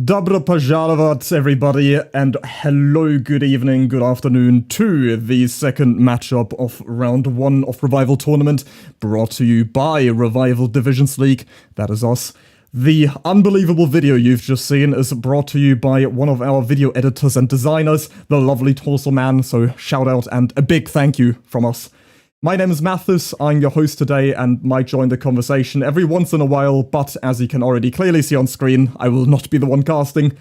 Dobro Pajalovat, everybody, and hello, good evening, good afternoon to the second matchup of round 1 of Revival Tournament, brought to you by Revival Divisions League. That is us. The unbelievable video you've just seen is brought to you by one of our video editors and designers, the lovely Torsolman, so shout out and a big thank you from us. My name is Mathis, I'm your host today and might join the conversation every once in a while, but as you can already clearly see on screen, I will not be the one casting.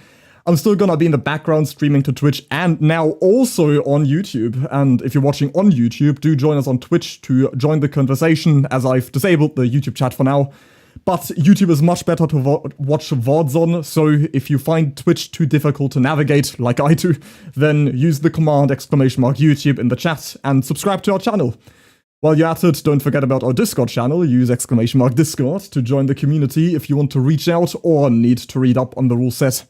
I'm still gonna be in the background streaming to Twitch and now also on YouTube. And if you're watching on YouTube, do join us on Twitch to join the conversation, as I've disabled the YouTube chat for now. But YouTube is much better to watch VODs on, so if you find Twitch too difficult to navigate, like I do, then use the command !YouTube in the chat and subscribe to our channel. While you're at it, don't forget about our Discord channel, use !Discord to join the community if you want to reach out or need to read up on the rule set.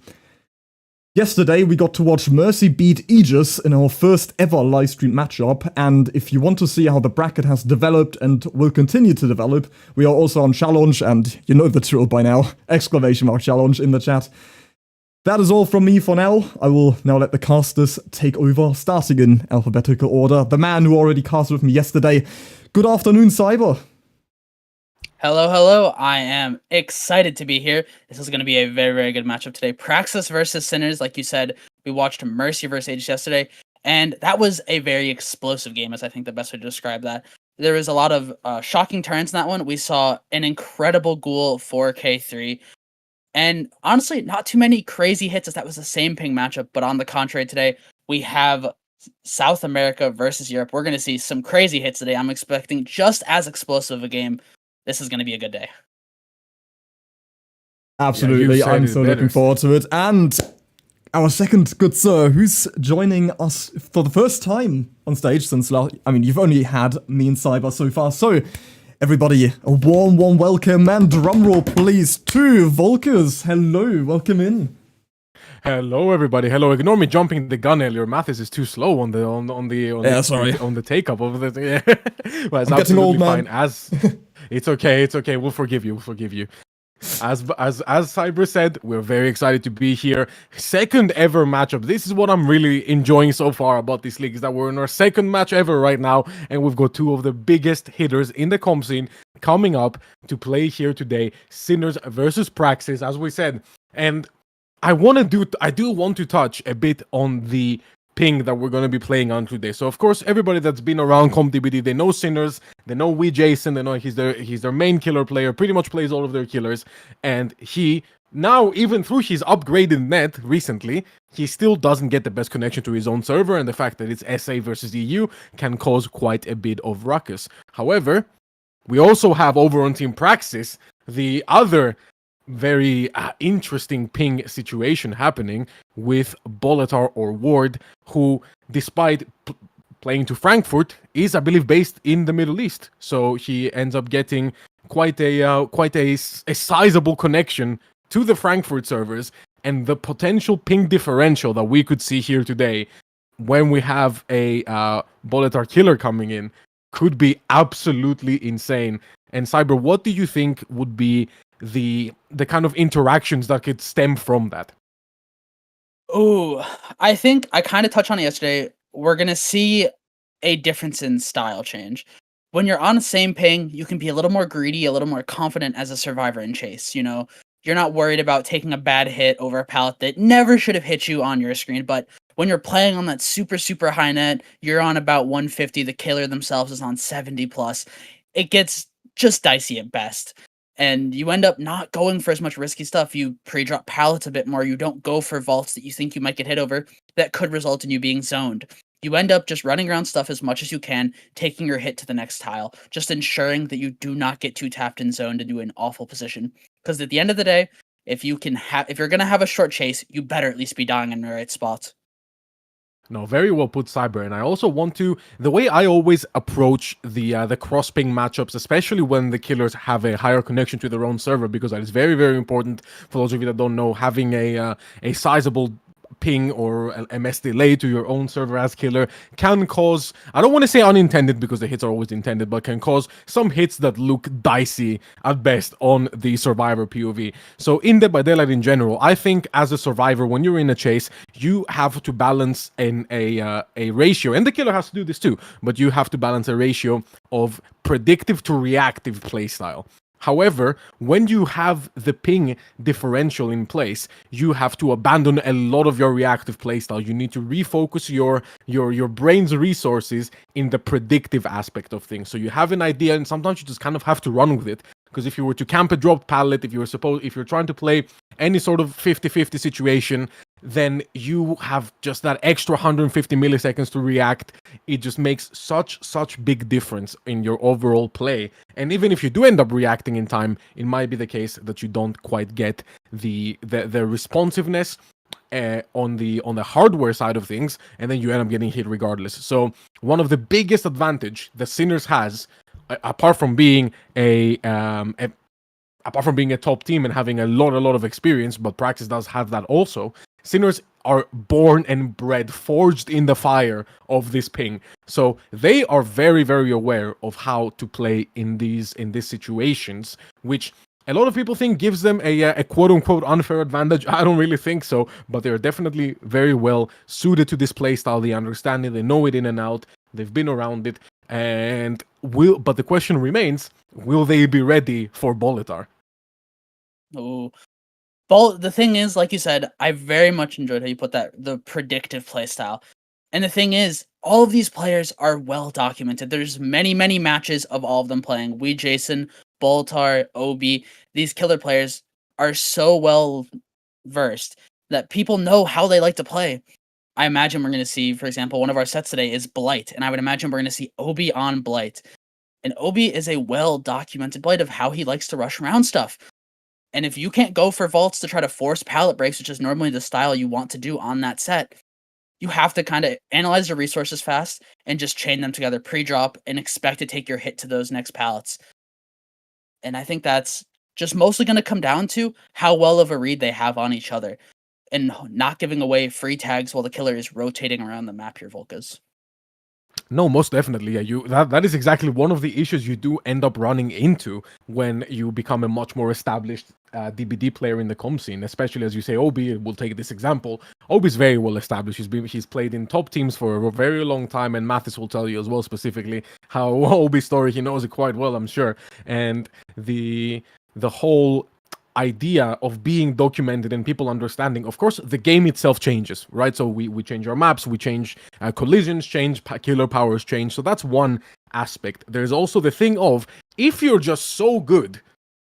Yesterday we got to watch Mercy beat Aegis in our first ever livestream matchup, and if you want to see how the bracket has developed and will continue to develop, we are also on challenge, and you know the drill by now, !challenge in the chat. That is all from me for now. I will now let the casters take over, starting in alphabetical order. The man who already cast with me yesterday. Good afternoon, Cyber. Hello. I am excited to be here. This is going to be a very, very good matchup today. Praxis versus Sinners. Like you said, we watched Mercy versus Aegis yesterday, and that was a very explosive game, is I think the best way to describe that. There was a lot of shocking turns in that one. We saw an incredible Ghoul 4K3. And honestly, not too many crazy hits as that was the same ping matchup. But on the contrary, today, we have South America versus Europe. We're going to see some crazy hits today. I'm expecting just as explosive a game. This is going to be a good day. Absolutely, yeah, I'm so looking forward to it. And our second good sir, who's joining us for the first time on stage since last... I mean, you've only had me and Cyber so far, so... Everybody, a warm welcome and drumroll please to Volkuz. Hello, welcome in. Hello everybody. Hello. Ignore me jumping the gun earlier. Mathis is too slow on the take up of the yeah. Well, it's I'm getting old, fine. man. It's okay. We'll forgive you. As Cyber said, we're very excited to be here. Second ever matchup. This is what I'm really enjoying so far about this league, is that we're in our second match ever right now, and we've got two of the biggest hitters in the comp scene coming up to play here today. Sinners versus Praxis, as we said. And I do want to touch a bit on the ping that we're going to be playing on today. So of course, everybody that's been around CompDBD, they know Sinners, they know Jason, they know he's their main killer player, pretty much plays all of their killers, and he now, even through his upgraded net recently, he still doesn't get the best connection to his own server, and the fact that it's SA versus EU can cause quite a bit of ruckus. However, we also have over on Team Praxis the other very interesting ping situation happening with Bolatar or Ward, who, despite playing to Frankfurt, is, I believe, based in the Middle East. So he ends up getting quite a sizable connection to the Frankfurt servers, and the potential ping differential that we could see here today when we have a Bolatar killer coming in could be absolutely insane. And Cyber, what do you think would be the kind of interactions that could stem from that? Oh, I think I kind of touched on it yesterday. We're going to see a difference in style change. When you're on the same ping, you can be a little more greedy, a little more confident as a survivor in chase. You know, you're not worried about taking a bad hit over a pallet that never should have hit you on your screen. But when you're playing on that super, super high net, you're on about 150. The killer themselves is on 70 plus. It gets just dicey at best. And you end up not going for as much risky stuff. You pre-drop pallets a bit more. You don't go for vaults that you think you might get hit over that could result in you being zoned. You end up just running around stuff as much as you can, taking your hit to the next tile, just ensuring that you do not get too tapped and zoned into an awful position. Because at the end of the day, if you're gonna have a short chase, you better at least be dying in the right spots. No, very well put, Cyber. And I also want to, the way I always approach the cross-ping matchups, especially when the killers have a higher connection to their own server, because that is very, very important for those of you that don't know, having a sizable ping or a MS delay to your own server as killer can cause, I don't want to say unintended because the hits are always intended, but can cause some hits that look dicey at best on the survivor POV. So in Dead by Daylight in general, I think as a survivor, when you're in a chase, you have to balance a ratio, and the killer has to do this too, but you have to balance a ratio of predictive to reactive playstyle. However, when you have the ping differential in place, you have to abandon a lot of your reactive playstyle. You need to refocus your brain's resources in the predictive aspect of things. So you have an idea, and sometimes you just kind of have to run with it. Because if you were to camp a dropped pallet, if you're trying to play any sort of 50-50 situation, then you have just that extra 150 milliseconds to react. It just makes such big difference in your overall play. And even if you do end up reacting in time, it might be the case that you don't quite get the responsiveness on the hardware side of things, and then you end up getting hit regardless. So one of the biggest advantage that Sinners has, apart from being a top team and having a lot of experience, but Praxis does have that also. Sinners are born and bred, forged in the fire of this ping. So they are very, very aware of how to play in these situations, which a lot of people think gives them a quote-unquote unfair advantage. I don't really think so, but they're definitely very well suited to this playstyle. They understand it, they know it in and out, they've been around it, but the question remains, will they be ready for Bolitar? Oh, the thing is, like you said, I very much enjoyed how you put that, the predictive playstyle. And the thing is, all of these players are well documented. There's many matches of all of them playing. Jason, Bolitar, Obi, these killer players are so well versed that people know how they like to play. I imagine we're going to see, for example, one of our sets today is Blight, and I would imagine we're going to see Obi on Blight. And Obi is a well-documented Blight of how he likes to rush around stuff. And if you can't go for vaults to try to force pallet breaks, which is normally the style you want to do on that set, you have to kind of analyze your resources fast and just chain them together pre-drop and expect to take your hit to those next pallets. And I think that's just mostly going to come down to how well of a read they have on each other and not giving away free tags while the killer is rotating around the map here, Volkuz. No, most definitely. Yeah, that is exactly one of the issues you do end up running into when you become a much more established DBD player in the comp scene. Especially as you say, Obi. We'll take this example. Obi's very well established. He's played in top teams for a very long time, and Mathis will tell you as well specifically how Obi's story. He knows it quite well, I'm sure. And the whole idea of being documented and people understanding, of course the game itself changes, right? So we change our maps, we change collisions change, killer powers change. So that's one aspect. There's also the thing of, if you're just so good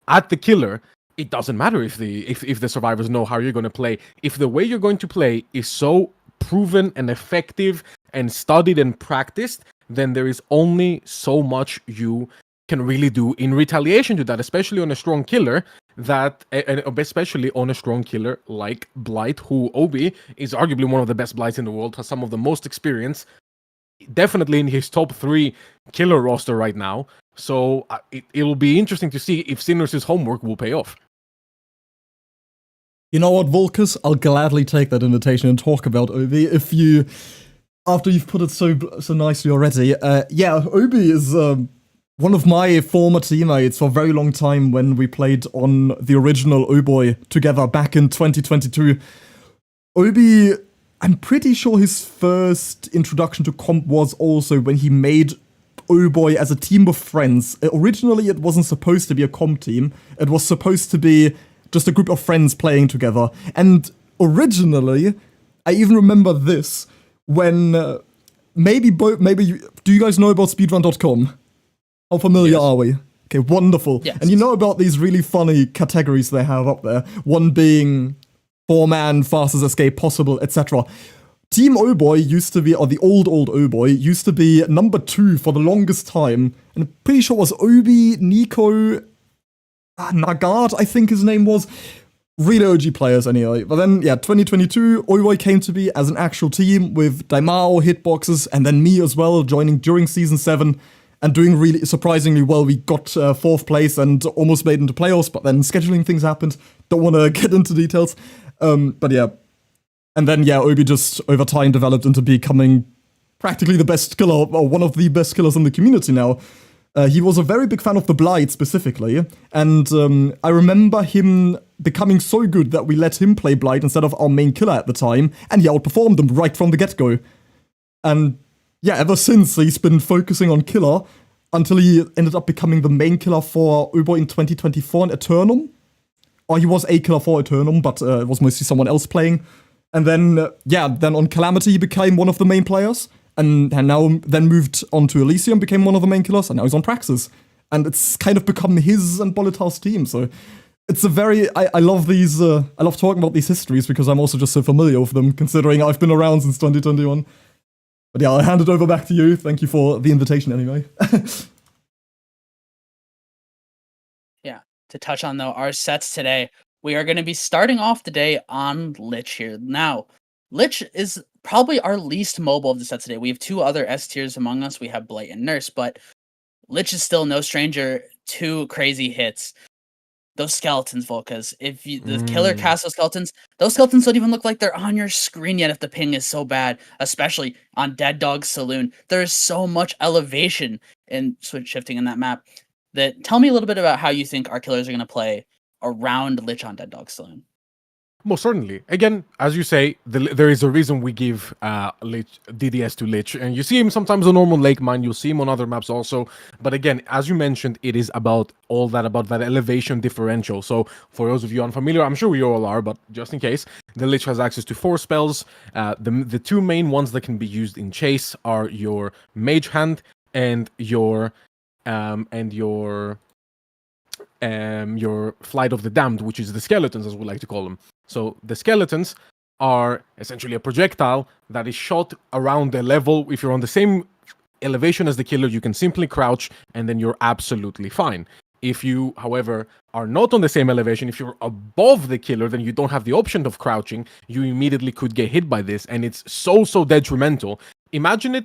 at the killer, it doesn't matter if the survivors know how you're going to play. If the way you're going to play is so proven and effective and studied and practiced, then there is only so much you can really do in retaliation to that, especially on a strong killer especially on a strong killer like Blight, who Obi is arguably one of the best Blights in the world, has some of the most experience, definitely in his top 3 killer roster right now. So it'll be interesting to see if Sinners' homework will pay off. You know what, Volkuz? I'll gladly take that invitation and talk about Obi after you've put it so nicely already. Yeah, Obi is one of my former teammates for a very long time when we played on the original O-Boy together back in 2022. Obi, I'm pretty sure his first introduction to comp was also when he made O-Boy as a team of friends. Originally, it wasn't supposed to be a comp team. It was supposed to be just a group of friends playing together. And originally, I even remember this, when do you guys know about speedrun.com? How familiar are we? Okay, wonderful. Yes. And you know about these really funny categories they have up there, one being 4-man, fastest escape possible, etc. Team O-Boy used to be, or the old O-Boy, used to be number 2 for the longest time, and I'm pretty sure it was Obi, Nico, Nagard, I think his name was. Really OG players anyway. But then, yeah, 2022, O-Boy came to be as an actual team with Daimao, Hitboxes, and then me as well, joining during Season 7. And doing really surprisingly well. We got 4th place and almost made into playoffs, but then scheduling things happened. Don't want to get into details. But yeah, And then, yeah, Obi just over time developed into becoming practically the best killer, or one of the best killers in the community now. He was a very big fan of the Blight specifically, and I remember him becoming so good that we let him play Blight instead of our main killer at the time, and he outperformed him right from the get-go. And yeah, ever since, he's been focusing on killer until he ended up becoming the main killer for Uber in 2024 in Eternum. Or he was a killer for Eternum, but it was mostly someone else playing. And then, then on Calamity he became one of the main players. And now then moved on to Elysium, became one of the main killers, and now he's on Praxis. And it's kind of become his and Bolitar's team, so it's a very, I love these, I love talking about these histories because I'm also just so familiar with them, considering I've been around since 2021. But yeah, I'll hand it over back to you. Thank you for the invitation anyway. Yeah, to touch on though, our sets today, we are going to be starting off the day on Lich here. Now, Lich is probably our least mobile of the set today. We have two other S tiers among us. We have Blight and Nurse, but Lich is still no stranger to crazy hits. Those skeletons, Volkuz. If you, the killer casts those skeletons don't even look like they're on your screen yet if the ping is so bad, especially on Dead Dawg's Saloon. There is so much elevation in switch shifting in that map. That tell me a little bit about how you think our killers are going to play around Lich on Dead Dawg's Saloon. Most certainly. Again, as you say, there is a reason we give Lich, DDS to Lich. And you see him sometimes on normal Lake Mine. You'll see him on other maps also. But again, as you mentioned, it is about that elevation differential. So for those of you unfamiliar, I'm sure we all are, but just in case, the Lich has access to 4 spells. The two main ones that can be used in Chase are your Mage Hand and your Flight of the Damned, which is the skeletons, as we like to call them. So the skeletons are essentially a projectile that is shot around the level. If you're on the same elevation as the killer, you can simply crouch and then you're absolutely fine. If you, however, are not on the same elevation, if you're above the killer, then you don't have the option of crouching. You immediately could get hit by this, and it's so detrimental. Imagine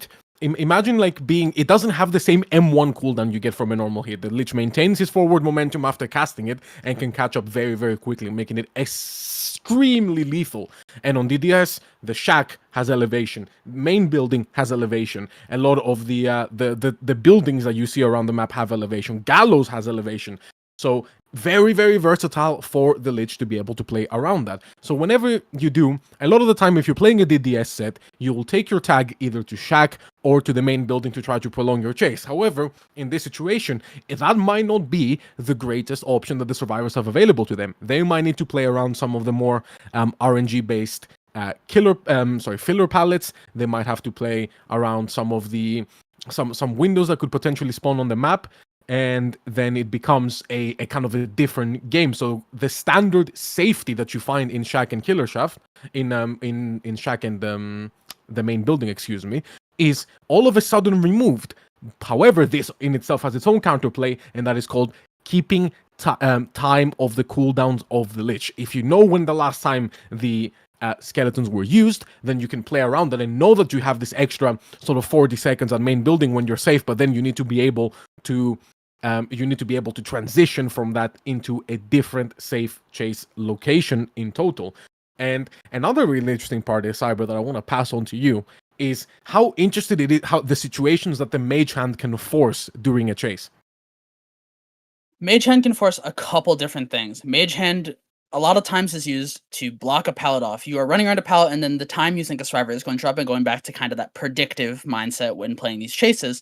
like being, it doesn't have the same M1 cooldown you get from a normal hit. The Lich maintains his forward momentum after casting it and can catch up very quickly, making it extremely lethal. And on DDS, the shack has elevation, main building has elevation. A lot of the buildings that you see around the map have elevation. Gallows has elevation. So very versatile for the Lich to be able to play around that. So whenever you do, a lot of the time if you're playing a DDS set, you will take your tag either to shack or to the main building to try to prolong your chase. However, in this situation, that might not be the greatest option that the survivors have available to them. They might need to play around some of the more RNG-based filler palettes. They might have to play around some of the some windows that could potentially spawn on the map. And then it becomes a kind of a different game. So the standard safety that you find in Shack and Killer Shaft, in Shack and the main building, excuse me, is all of a sudden removed. However, this in itself has its own counterplay, and that is called keeping time of the cooldowns of the Lich. If you know when the last time the skeletons were used, then you can play around that and know that you have this extra sort of 40 seconds on main building when you're safe, but then you need to be able to transition from that into a different safe chase location in total. And another really interesting part is, Cyber, that I want to pass on to you is how interested it is, how the situations that the Mage Hand can force during a chase. Mage Hand can force a couple different things. Mage Hand a lot of times is used to block a pallet off. You are running around a pallet, and then the time you think a survivor is going to drop, and going back to kind of that predictive mindset when playing these chases,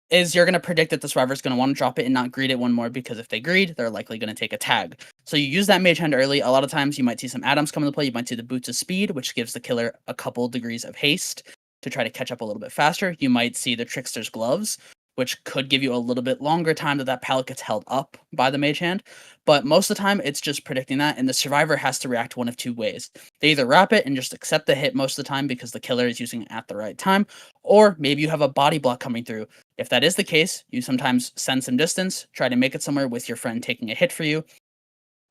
is you're going to predict that the survivor is going to want to drop it and not greed it one more, because if they greed, they're likely going to take a tag. So you use that Mage Hand early. A lot of times you might see some atoms come into play. You might see the Boots of Speed, which gives the killer a couple degrees of haste to try to catch up a little bit faster. You might see the Trickster's Gloves, which could give you a little bit longer time that pallet gets held up by the Mage Hand. But most of the time, it's just predicting that, and the survivor has to react one of two ways. They either wrap it and just accept the hit most of the time because the killer is using it at the right time, or maybe you have a body block coming through. If that is the case, you sometimes send some distance, try to make it somewhere with your friend taking a hit for you,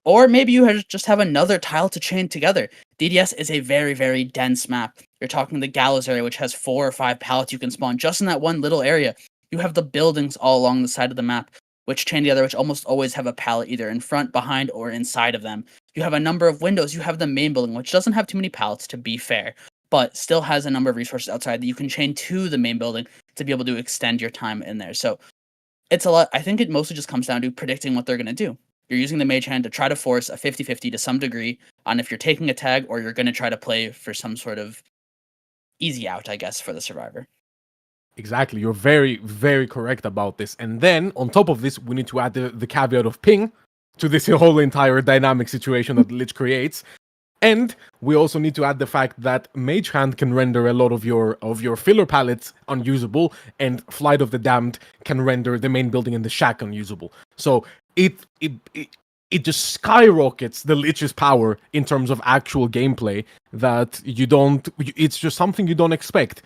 or maybe you just have another tile to chain together. DDS is a very dense map. You're talking the Gallows area, which has 4 or 5 pallets you can spawn just in that one little area. You have the buildings all along the side of the map, which chain together, which almost always have a pallet either in front, behind, or inside of them, You have a number of windows. You have the main building, which doesn't have too many pallets, to be fair, but still has a number of resources outside that you can chain to the main building to be able to extend your time in there. So it's a lot. I think it mostly just comes down to predicting what they're going to do. You're using the mage hand to try to force a 50-50 to some degree on if you're taking a tag or you're going to try to play for some sort of easy out, I guess, for the survivor. Exactly. You're very, very correct about this. And then, on top of this, we need to add the caveat of ping to this whole entire dynamic situation that Lich creates. And we also need to add the fact that Mage Hand can render a lot of your filler pallets unusable, and Flight of the Damned can render the main building and the shack unusable. So it just skyrockets the Lich's power in terms of actual gameplay that you don't... It's just something you don't expect.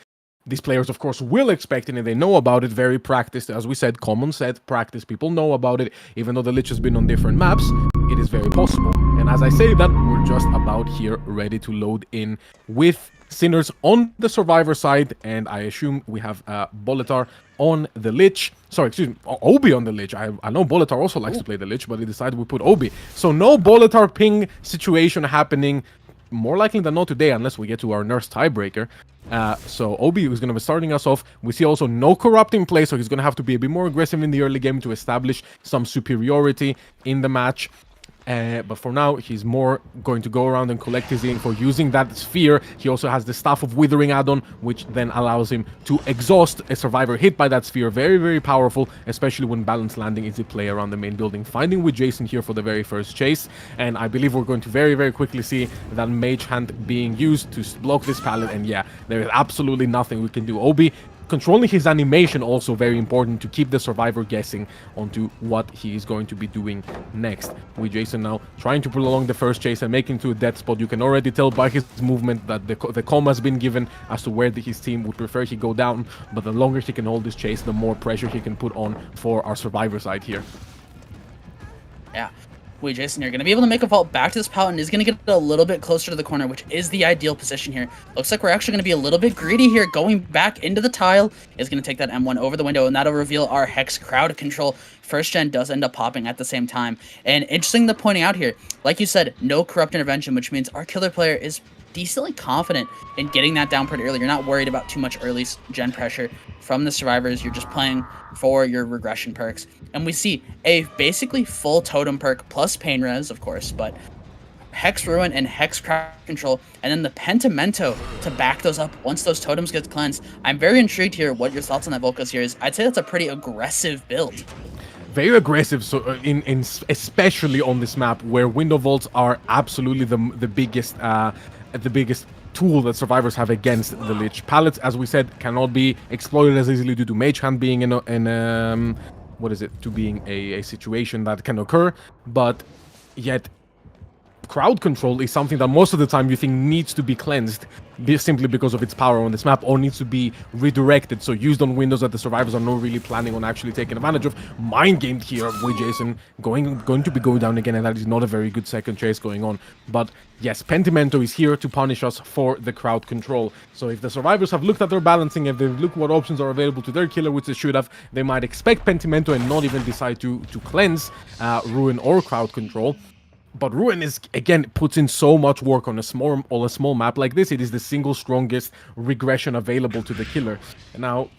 These players, of course, will expect it, and they know about it. Very practiced, as we said, common set, practice. People know about it, even though the Lich has been on different maps. It is very possible. And as I say that, we're just about here ready to load in with Sinners on the Survivor side, and I assume we have Bolitar on the Lich. Sorry, excuse me, Obi on the Lich. I know Bolitar also likes to play the Lich, but he decided we put Obi. So no Bolitar ping situation happening. More likely than not today, unless we get to our nurse tiebreaker. So Obi is going to be starting us off. We see also no corrupt in play, so he's going to have to be a bit more aggressive in the early game to establish some superiority in the match. But for now, he's more going to go around and collect his info using that sphere. He also has the Staff of Withering add-on, which then allows him to exhaust a survivor hit by that sphere. Very, very powerful, especially when balance landing is a play around the main building. Finding with Jason here for the very first chase. And I believe we're going to very, very quickly see that Mage Hand being used to block this pallet. And yeah, there is absolutely nothing we can do. Obi controlling his animation also very important to keep the survivor guessing onto what he is going to be doing next. With Jason now trying to prolong the first chase and making to a dead spot. You can already tell by his movement that the comm has been given as to where his team would prefer he go down, but the longer he can hold this chase, the more pressure he can put on for our survivor side here. Yeah. Wait, Jason, you're going to be able to make a vault back to this pallet and is going to get a little bit closer to the corner, which is the ideal position here. Looks like we're actually going to be a little bit greedy here. Going back into the tile is going to take that M1 over the window, and that'll reveal our Hex crowd control. First gen does end up popping at the same time. And interesting to pointing out here, like you said, no corrupt intervention, which means our killer player is decently confident in getting that down pretty early. You're not worried about too much early gen pressure from the survivors. You're just playing for your regression perks. And we see a basically full totem perk plus pain res, of course, but Hex Ruin and Hex Crowd Control, and then the Pentimento to back those up once those totems get cleansed. I'm very intrigued here what your thoughts on that Volkuz here is. I'd say that's a pretty aggressive build. Very aggressive, so especially on this map where window vaults are absolutely the biggest tool that survivors have against the Lich. Pallets, as we said, cannot be exploited as easily due to Mage Hand being being a situation that can occur, but yet crowd control is something that most of the time you think needs to be cleansed simply because of its power on this map, or needs to be redirected, so used on windows that the survivors are not really planning on actually taking advantage of. Mind gamed here with Jason going to be going down again, and that is not a very good second chase going on. But yes, Pentimento is here to punish us for the crowd control. So if the survivors have looked at their balancing, if they've looked what options are available to their killer, which they should have, they might expect Pentimento and not even decide to cleanse Ruin or crowd control. But Ruin is, again, puts in so much work on a small map like this. It is the single strongest regression available to the killer. And now,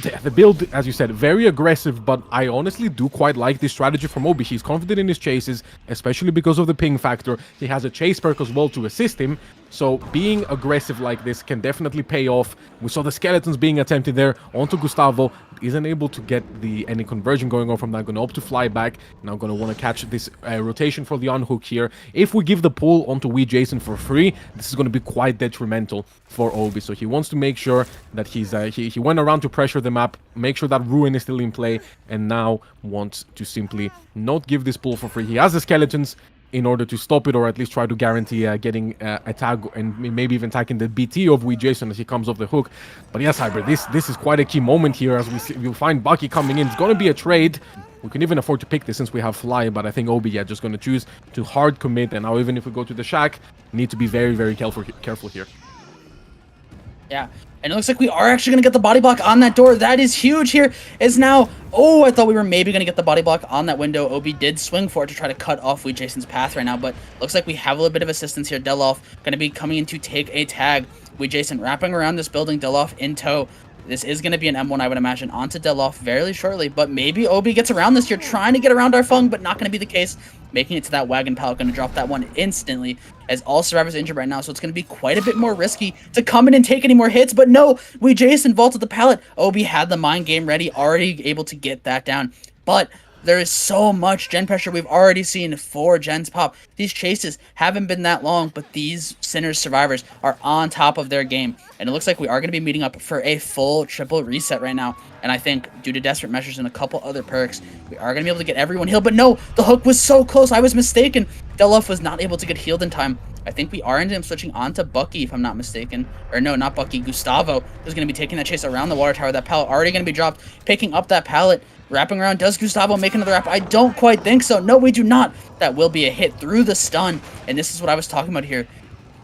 the build, as you said, very aggressive, but I honestly do quite like this strategy from Obi. He's confident in his chases, especially because of the ping factor. He has a chase perk as well to assist him, so being aggressive like this can definitely pay off. We saw the skeletons being attempted there onto Gustavo. Isn't able to get any conversion going on from that. Going to opt to fly back. Now going to want to catch this rotation for the unhook here. If we give the pull onto Wee Jason for free, this is going to be quite detrimental for Obi. So he wants to make sure that he went around to pressure the map, make sure that Ruin is still in play, and now wants to simply not give this pull for free. He has the skeletons in order to stop it, or at least try to guarantee getting a tag, and maybe even tagging the BT of Wee Jason as he comes off the hook. But yes, Hybrid, this is quite a key moment here, as we'll find Bucky coming in. It's going to be a trade. We can even afford to pick this since we have Fly, but I think Obi, just going to choose to hard commit. And now even if we go to the shack, need to be very, very careful here. Yeah, And it looks like we are actually going to get the body block on that door. That is huge here. Is now... Oh, I thought we were maybe going to get the body block on that window. Obi did swing for it to try to cut off Jason's path right now. But looks like we have a little bit of assistance here. Deloff going to be coming in to take a tag. Jason wrapping around this building. Deloff in tow. This is going to be an M1, I would imagine, onto Deloff very shortly. But maybe Obi gets around this. You're trying to get around our Fung, but not going to be the case. Making it to that wagon pallet, going to drop that one instantly as all survivors are injured right now. So it's going to be quite a bit more risky to come in and take any more hits. But no, Jason vaulted the pallet. Obi had the mind game ready, already able to get that down. But there is so much gen pressure. We've already seen 4 gens pop. These chases haven't been that long, but these Sinners survivors are on top of their game. And it looks like we are going to be meeting up for a full triple reset right now. And I think due to desperate measures and a couple other perks, we are going to be able to get everyone healed. But no, the hook was so close. I was mistaken. Deloff was not able to get healed in time. I think we are ending up switching on to Bucky, if I'm not mistaken. Or no, not Bucky. Gustavo is going to be taking that chase around the water tower. That pallet already going to be dropped. Picking up that pallet. Wrapping around. Does Gustavo make another wrap? I don't quite think so. No, we do not. That will be a hit through the stun. And this is what I was talking about here.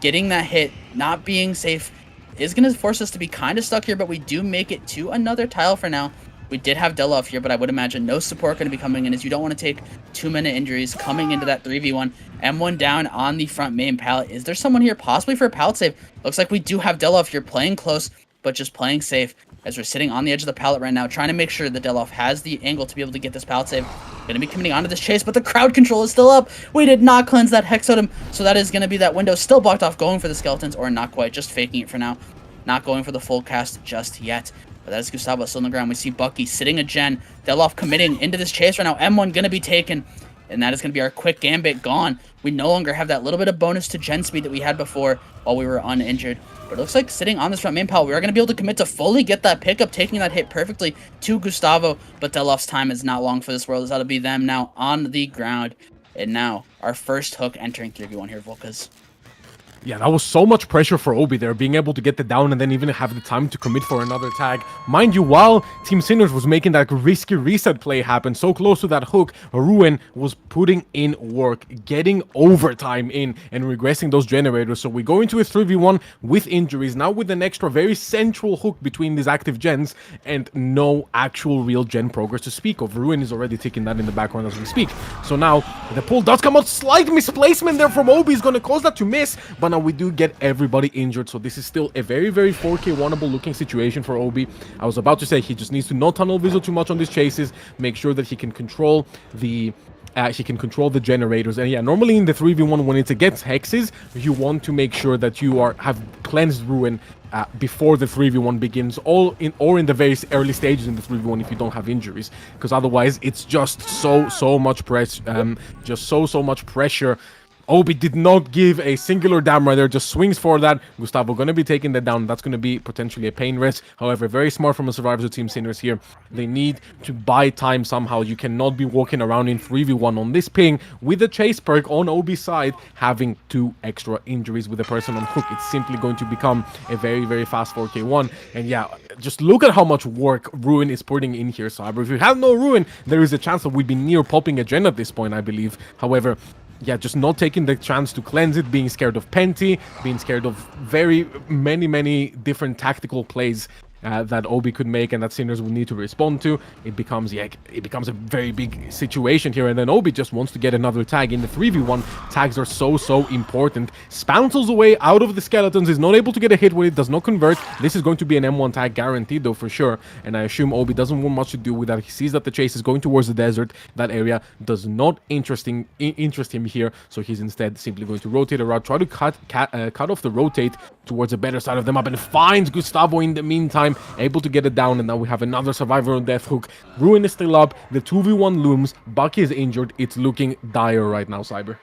Getting that hit, not being safe, is going to force us to be kind of stuck here, but we do make it to another tile for now. We did have Deloff here, but I would imagine no support going to be coming in, as you don't want to take 2-minute injuries coming into that 3v1. M1 down on the front main pallet. Is there someone here possibly for a pallet save? Looks like we do have Deloff here playing close, but just playing safe. As we're sitting on the edge of the pallet right now, trying to make sure that Deloff has the angle to be able to get this pallet save. Going to be coming onto this chase, but the crowd control is still up. We did not cleanse that Hex Totem, so that is going to be that window still blocked off, going for the skeletons, or not quite, just faking it for now. Not going for the full cast just yet. But that is Gustavo still on the ground. We see Bucky sitting a gen. Deloff committing into this chase right now. M1 going to be taken, and that is going to be our quick gambit gone. We no longer have that little bit of bonus to gen speed that we had before while we were uninjured. But it looks like sitting on this front main pallet, we are going to be able to commit to fully get that pickup, taking that hit perfectly to Gustavo. But Deloff's time is not long for this world, as that'll be them now on the ground. And now, our first hook entering 3v1 here, Volkuz. Yeah, that was so much pressure for Obi there, being able to get the down and then even have the time to commit for another tag. Mind you, while Team Sinners was making that risky reset play happen so close to that hook, Ruin was putting in work, getting overtime in and regressing those generators. So we go into a 3v1 with injuries, now with an extra very central hook between these active gens and no actual real gen progress to speak of. Ruin is already ticking that in the background as we speak. So now the pull does come out, slight misplacement there from Obi is going to cause that to miss, but now we do get everybody injured, so this is still a very 4K wannable looking situation for Obi. I was about to say he just needs to not tunnel vision too much on these chases, make sure that he can control the generators. And yeah, normally in the 3v1 when it's against hexes, you want to make sure that you have cleansed Ruin before the 3v1 begins, or in the very early stages in the 3v1 if you don't have injuries, because otherwise it's just so much pressure, so much pressure. Obi did not give a singular damn right there, just swings for that. Gustavo going to be taking that down. That's going to be potentially a pain rest. However, very smart from a Survivors of Team Sinners here. They need to buy time somehow. You cannot be walking around in 3v1 on this ping with the chase perk on Obi's side, having 2 extra injuries with a person on hook. It's simply going to become a very fast 4K1. And yeah, just look at how much work Ruin is putting in here, Cyber. If you have no Ruin, there is a chance that we'd be near popping a gen at this point, I believe. However, yeah, just not taking the chance to cleanse it, being scared of Penti, being scared of very many different tactical plays that Obi could make and that Sinners will need to respond to. It becomes a very big situation here, and then Obi just wants to get another tag. In the 3v1, tags are so important. Spouncels away out of the skeletons, is not able to get a hit when it does not convert. This is going to be an M1 tag guaranteed though, for sure, and I assume Obi doesn't want much to do with that. He sees that the chase is going towards the desert. That area does not interest him here, so he's instead simply going to rotate around, try to cut off the rotate towards the better side of the map, and finds Gustavo in the meantime, able to get it down. And now we have another survivor on death hook. Ruin is still up, the 2v1 looms, Bucky is injured. It's looking dire right now, Cyber.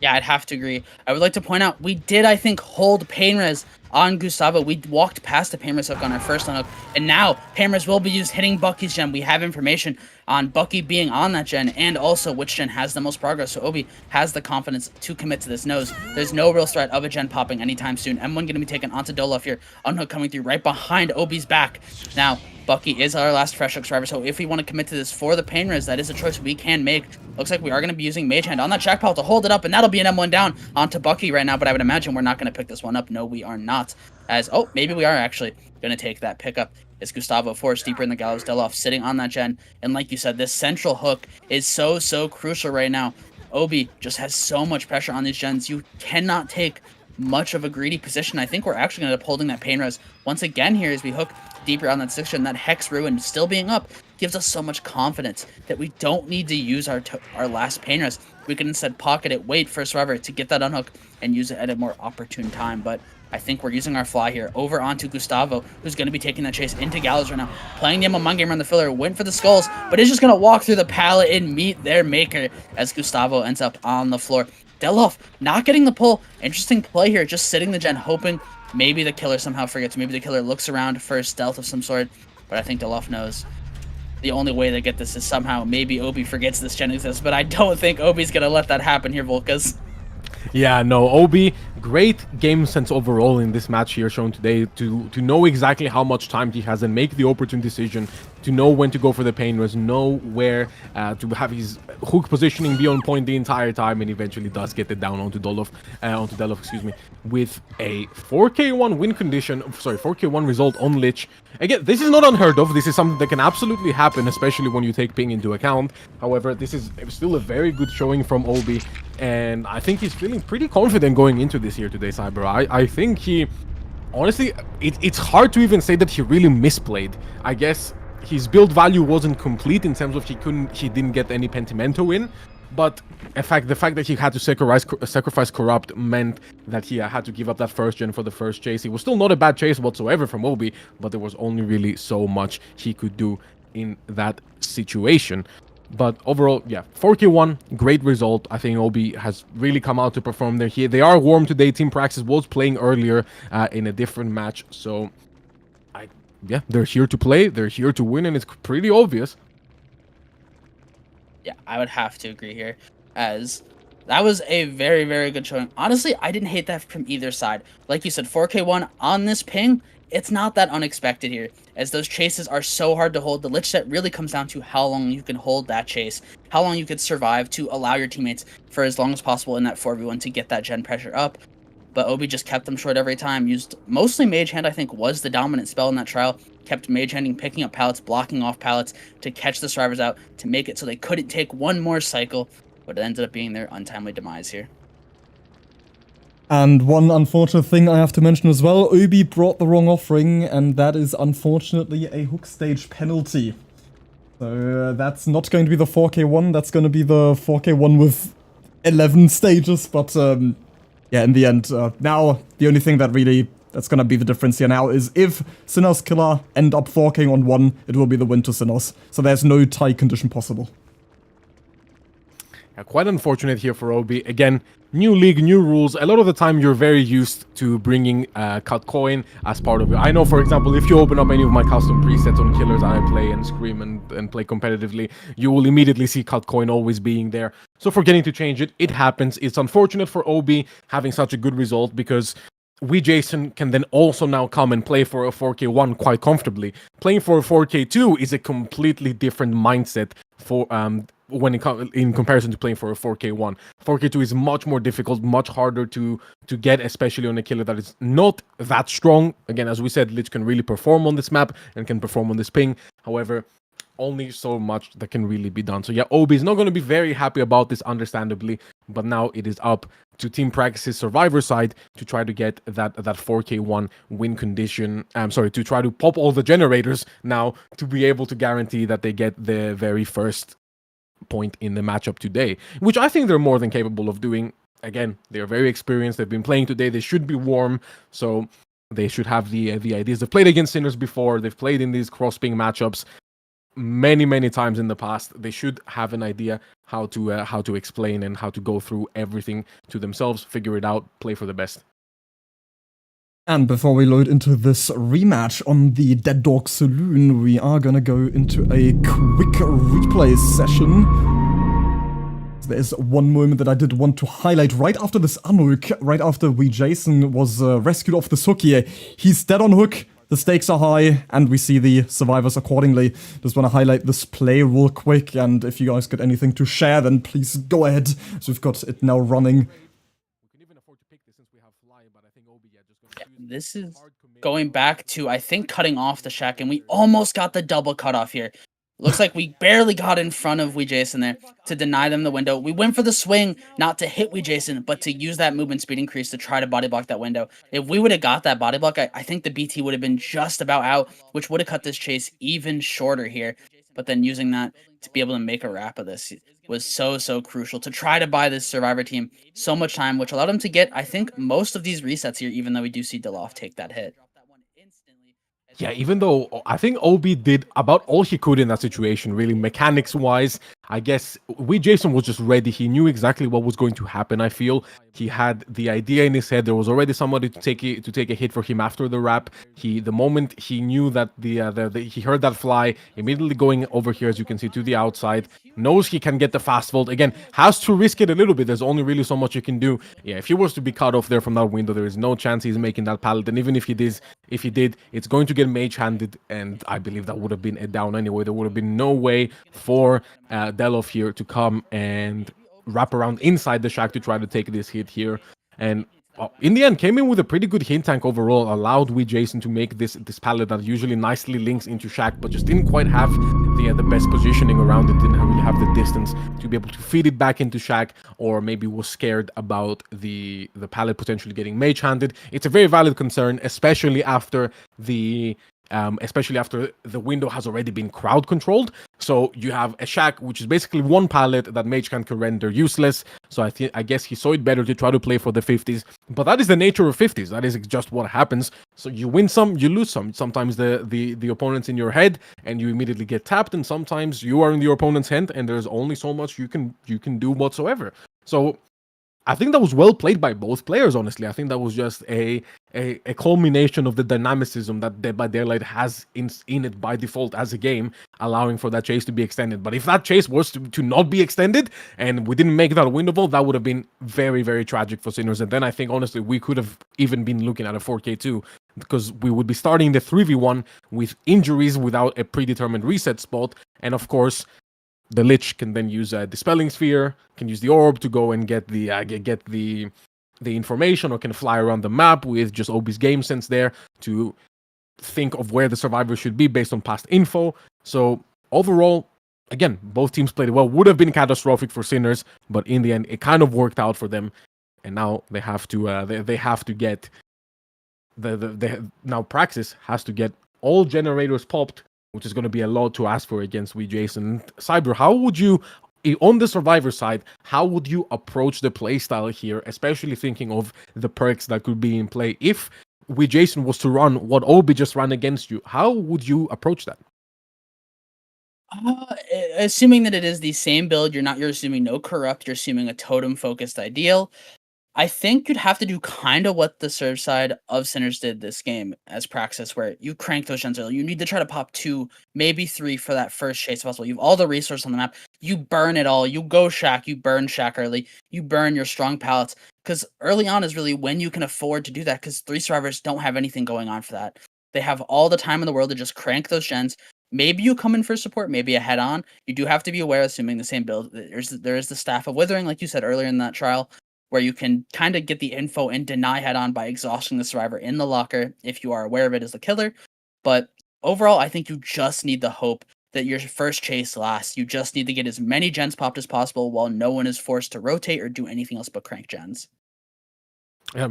Yeah, I'd have to agree. I would like to point out, we did, I think, hold pain res on Gustavo. We walked past the pain res hook on our first hook, and now pain res will be used hitting Bucky's gen. We have information on Bucky being on that gen, and also which gen has the most progress, so Obi has the confidence to commit to this. Knows there's no real threat of a gen popping anytime soon. M1 going to be taken onto Dolof here. Unhook coming through right behind Obi's back. Now, Bucky is our last fresh hook survivor, so if we want to commit to this for the pain res, that is a choice we can make. Looks like we are going to be using Mage Hand on that Jack Pal to hold it up, and that'll be an M1 down onto Bucky right now, but I would imagine we're not going to pick this one up. No, we are not. as, oh, maybe we are actually going to take that pickup. It's Gustavo forced deeper in the gallows, Deloff sitting on that gen, and like you said, this central hook is so crucial right now. Obi just has so much pressure on these gens. You cannot take much of a greedy position. I think we're actually going to end up holding that pain res once again here as we hook deeper on that 6th gen. That Hex Ruin still being up gives us so much confidence that we don't need to use our last pain res. We can instead pocket it, wait for Survivor to get that unhook, and use it at a more opportune time. But I think we're using our fly here over onto Gustavo, who's going to be taking that chase into gallows right now. Playing the M1 game around the filler, went for the skulls, but is just going to walk through the pallet and meet their maker as Gustavo ends up on the floor. Deloff not getting the pull. Interesting play here, just sitting the gen, hoping maybe the killer somehow forgets. Maybe the killer looks around for a stealth of some sort, but I think Deloff knows the only way to get this is somehow maybe Obi forgets this gen exists, but I don't think Obi's going to let that happen here, Volkuz. Yeah, no, Obi, great game sense overall in this match here shown today to know exactly how much time he has and make the opportune decision, to know when to go for the pain res, know where to have his hook positioning be on point the entire time, and eventually does get it down onto Deloff, excuse me, with a 4k1 win condition, sorry, 4k1 result on Lich. Again, this is not unheard of. This is something that can absolutely happen, especially when you take ping into account. However, this is still a very good showing from Obi, and I think he's feeling pretty confident going into this here today, Cyber. I think he, honestly, it's hard to even say that he really misplayed. I guess his build value wasn't complete in terms of he didn't get any Pentimento in, but in fact, the fact that he had to sacrifice Corrupt meant that he had to give up that first gen for the first chase. It was still not a bad chase whatsoever from Obi, but there was only really so much he could do in that situation. But overall, yeah, 4k1, great result. I think Obi has really come out to perform there. Here, they are warm today. Team Praxis was playing earlier in a different match, so yeah, they're here to play, they're here to win, and it's pretty obvious. Yeah, I would have to agree here, as that was a very good showing. Honestly, I didn't hate that from either side. Like you said, 4k1 on this ping, it's not that unexpected here, as those chases are so hard to hold. The Lich set really comes down to how long you can hold that chase, how long you could survive to allow your teammates for as long as possible in that 4v1 to get that gen pressure up. But Obi just kept them short every time, used mostly Mage Hand, I think, was the dominant spell in that trial. Kept Mage Handing, picking up pallets, blocking off pallets to catch the survivors out, to make it so they couldn't take one more cycle, but it ended up being their untimely demise here. And one unfortunate thing I have to mention as well, Obi brought the wrong offering, and that is unfortunately a hook stage penalty. So that's not going to be the 4k1, that's going to be the 4k1 with 11 stages, but yeah, in the end, now the only thing that's gonna be the difference here now is if Sinnoh's killer end up 4k on 1, it will be the win to Sinnoh's. So there's no tie condition possible. Yeah, quite unfortunate here for Obi. Again, new league, new rules. A lot of the time you're very used to bringing cut coin as part of it. I know, for example, if you open up any of my custom presets on killers I play and scream and play competitively, you will immediately see cut coin always being there. So forgetting to change it, it happens. It's unfortunate for Obi having such a good result, because we, Jason, can then also now come and play for a 4k1 quite comfortably. Playing for a 4k2 is a completely different mindset for when in comparison to playing for a 4k1. 4k2 is much more difficult, much harder to get, especially on a killer that is not that strong. Again, as we said, Lich can really perform on this map and can perform on this ping. However, only so much that can really be done. So yeah, Obi is not going to be very happy about this, understandably, but now it is up to Team Praxis Survivor side to try to get that 4k1 win condition. To try to pop all the generators now to be able to guarantee that they get the very first point in the matchup today, which I think they're more than capable of doing. Again, they're very experienced. They've been playing today. They should be warm, so they should have the ideas. They've played against Sinners before. They've played in these cross-ping matchups many times in the past. They should have an idea how to explain and how to go through everything to themselves, figure it out, play for the best. And before we load into this rematch on the Dawg Saloon, we are gonna go into a quick replay session. There's one moment that I did want to highlight right after this unhook, right after Jason was rescued off this hook here. He's dead on hook, the stakes are high, and we see the survivors accordingly. Just want to highlight this play real quick, and if you guys got anything to share, then please go ahead. So we've got it now running. We can even afford to pick this since we have fly, but I think Obi just this is going back to, I think, cutting off the shack, and we almost got the double cutoff here. Looks like we barely got in front of Jason there to deny them the window. We went for the swing, not to hit Jason, but to use that movement speed increase to try to body block that window. If we would have got that body block, I think the BT would have been just about out, which would have cut this chase even shorter here. But then using that to be able to make a wrap of this was so crucial to try to buy this Survivor team so much time, which allowed them to get, I think, most of these resets here, even though we do see Deloff take that hit. Yeah, even though I think Obi did about all he could in that situation, really, mechanics-wise. I guess Jason was just ready. He knew exactly what was going to happen, I feel. He had the idea in his head. There was already somebody to take a hit for him after the wrap. The moment he knew that he heard that fly, immediately going over here, as you can see, to the outside, knows he can get the fast vault. Again, has to risk it a little bit. There's only really so much you can do. Yeah, if he was to be cut off there from that window, there is no chance he's making that pallet. And even if he did, it's going to get mage-handed, and I believe that would have been a down anyway. There would have been no way for Deloff here to come and wrap around inside the shack to try to take this hit here. And in the end, came in with a pretty good hit tank overall, allowed Jason to make this pallet that usually nicely links into shack, but just didn't quite have the best positioning around it, didn't really have the distance to be able to feed it back into shack, or maybe was scared about the pallet potentially getting mage-handed. It's a very valid concern, especially after the window has already been crowd controlled. So you have a shack, which is basically one pallet that mage can render useless. So I guess he saw it better to try to play for the 50s. But that is the nature of 50s. That is just what happens. So you win some, you lose some. Sometimes the opponent's in your head and you immediately get tapped, and sometimes you are in your opponent's hand and there's only so much you can do whatsoever. So I think that was well played by both players, honestly. I think that was just a culmination of the dynamicism that Dead by Daylight has in it by default as a game, allowing for that chase to be extended. But if that chase was to not be extended and we didn't make that window vault, that would have been very, very tragic for Sinners. And then I think, honestly, we could have even been looking at a 4K2, because we would be starting the 3v1 with injuries without a predetermined reset spot. And of course, the Lich can then use a Dispelling Sphere, can use the Orb to go and get the information, or can fly around the map with just Obi's game sense there to think of where the survivor should be based on past info. So overall, again, both teams played well. Would have been catastrophic for Sinners, but in the end, it kind of worked out for them. And now they have to they have to get now Praxis has to get all generators popped, which is going to be a lot to ask for against Jason. Cyber, how would you, on the survivor side, how would you approach the playstyle here, especially thinking of the perks that could be in play? If Jason was to run what Obi just ran against you, how would you approach that? Assuming that it is the same build, you're assuming no corrupt, you're assuming a totem focused ideal. I think you'd have to do kind of what the serve side of Sinners did this game as Praxis, where you crank those gens early. You need to try to pop 2, maybe 3 for that first chase possible. You have all the resources on the map. You burn it all. You go shack. You burn shack early. You burn your strong pallets. Because early on is really when you can afford to do that, because 3 survivors don't have anything going on for that. They have all the time in the world to just crank those gens. Maybe you come in for support, maybe a head-on. You do have to be aware, assuming the same build. There is the Staff of Withering, like you said earlier in that trial, where you can kind of get the info and deny head-on by exhausting the survivor in the locker if you are aware of it as the killer. But overall, I think you just need the hope that your first chase lasts. You just need to get as many gens popped as possible while no one is forced to rotate or do anything else but crank gens.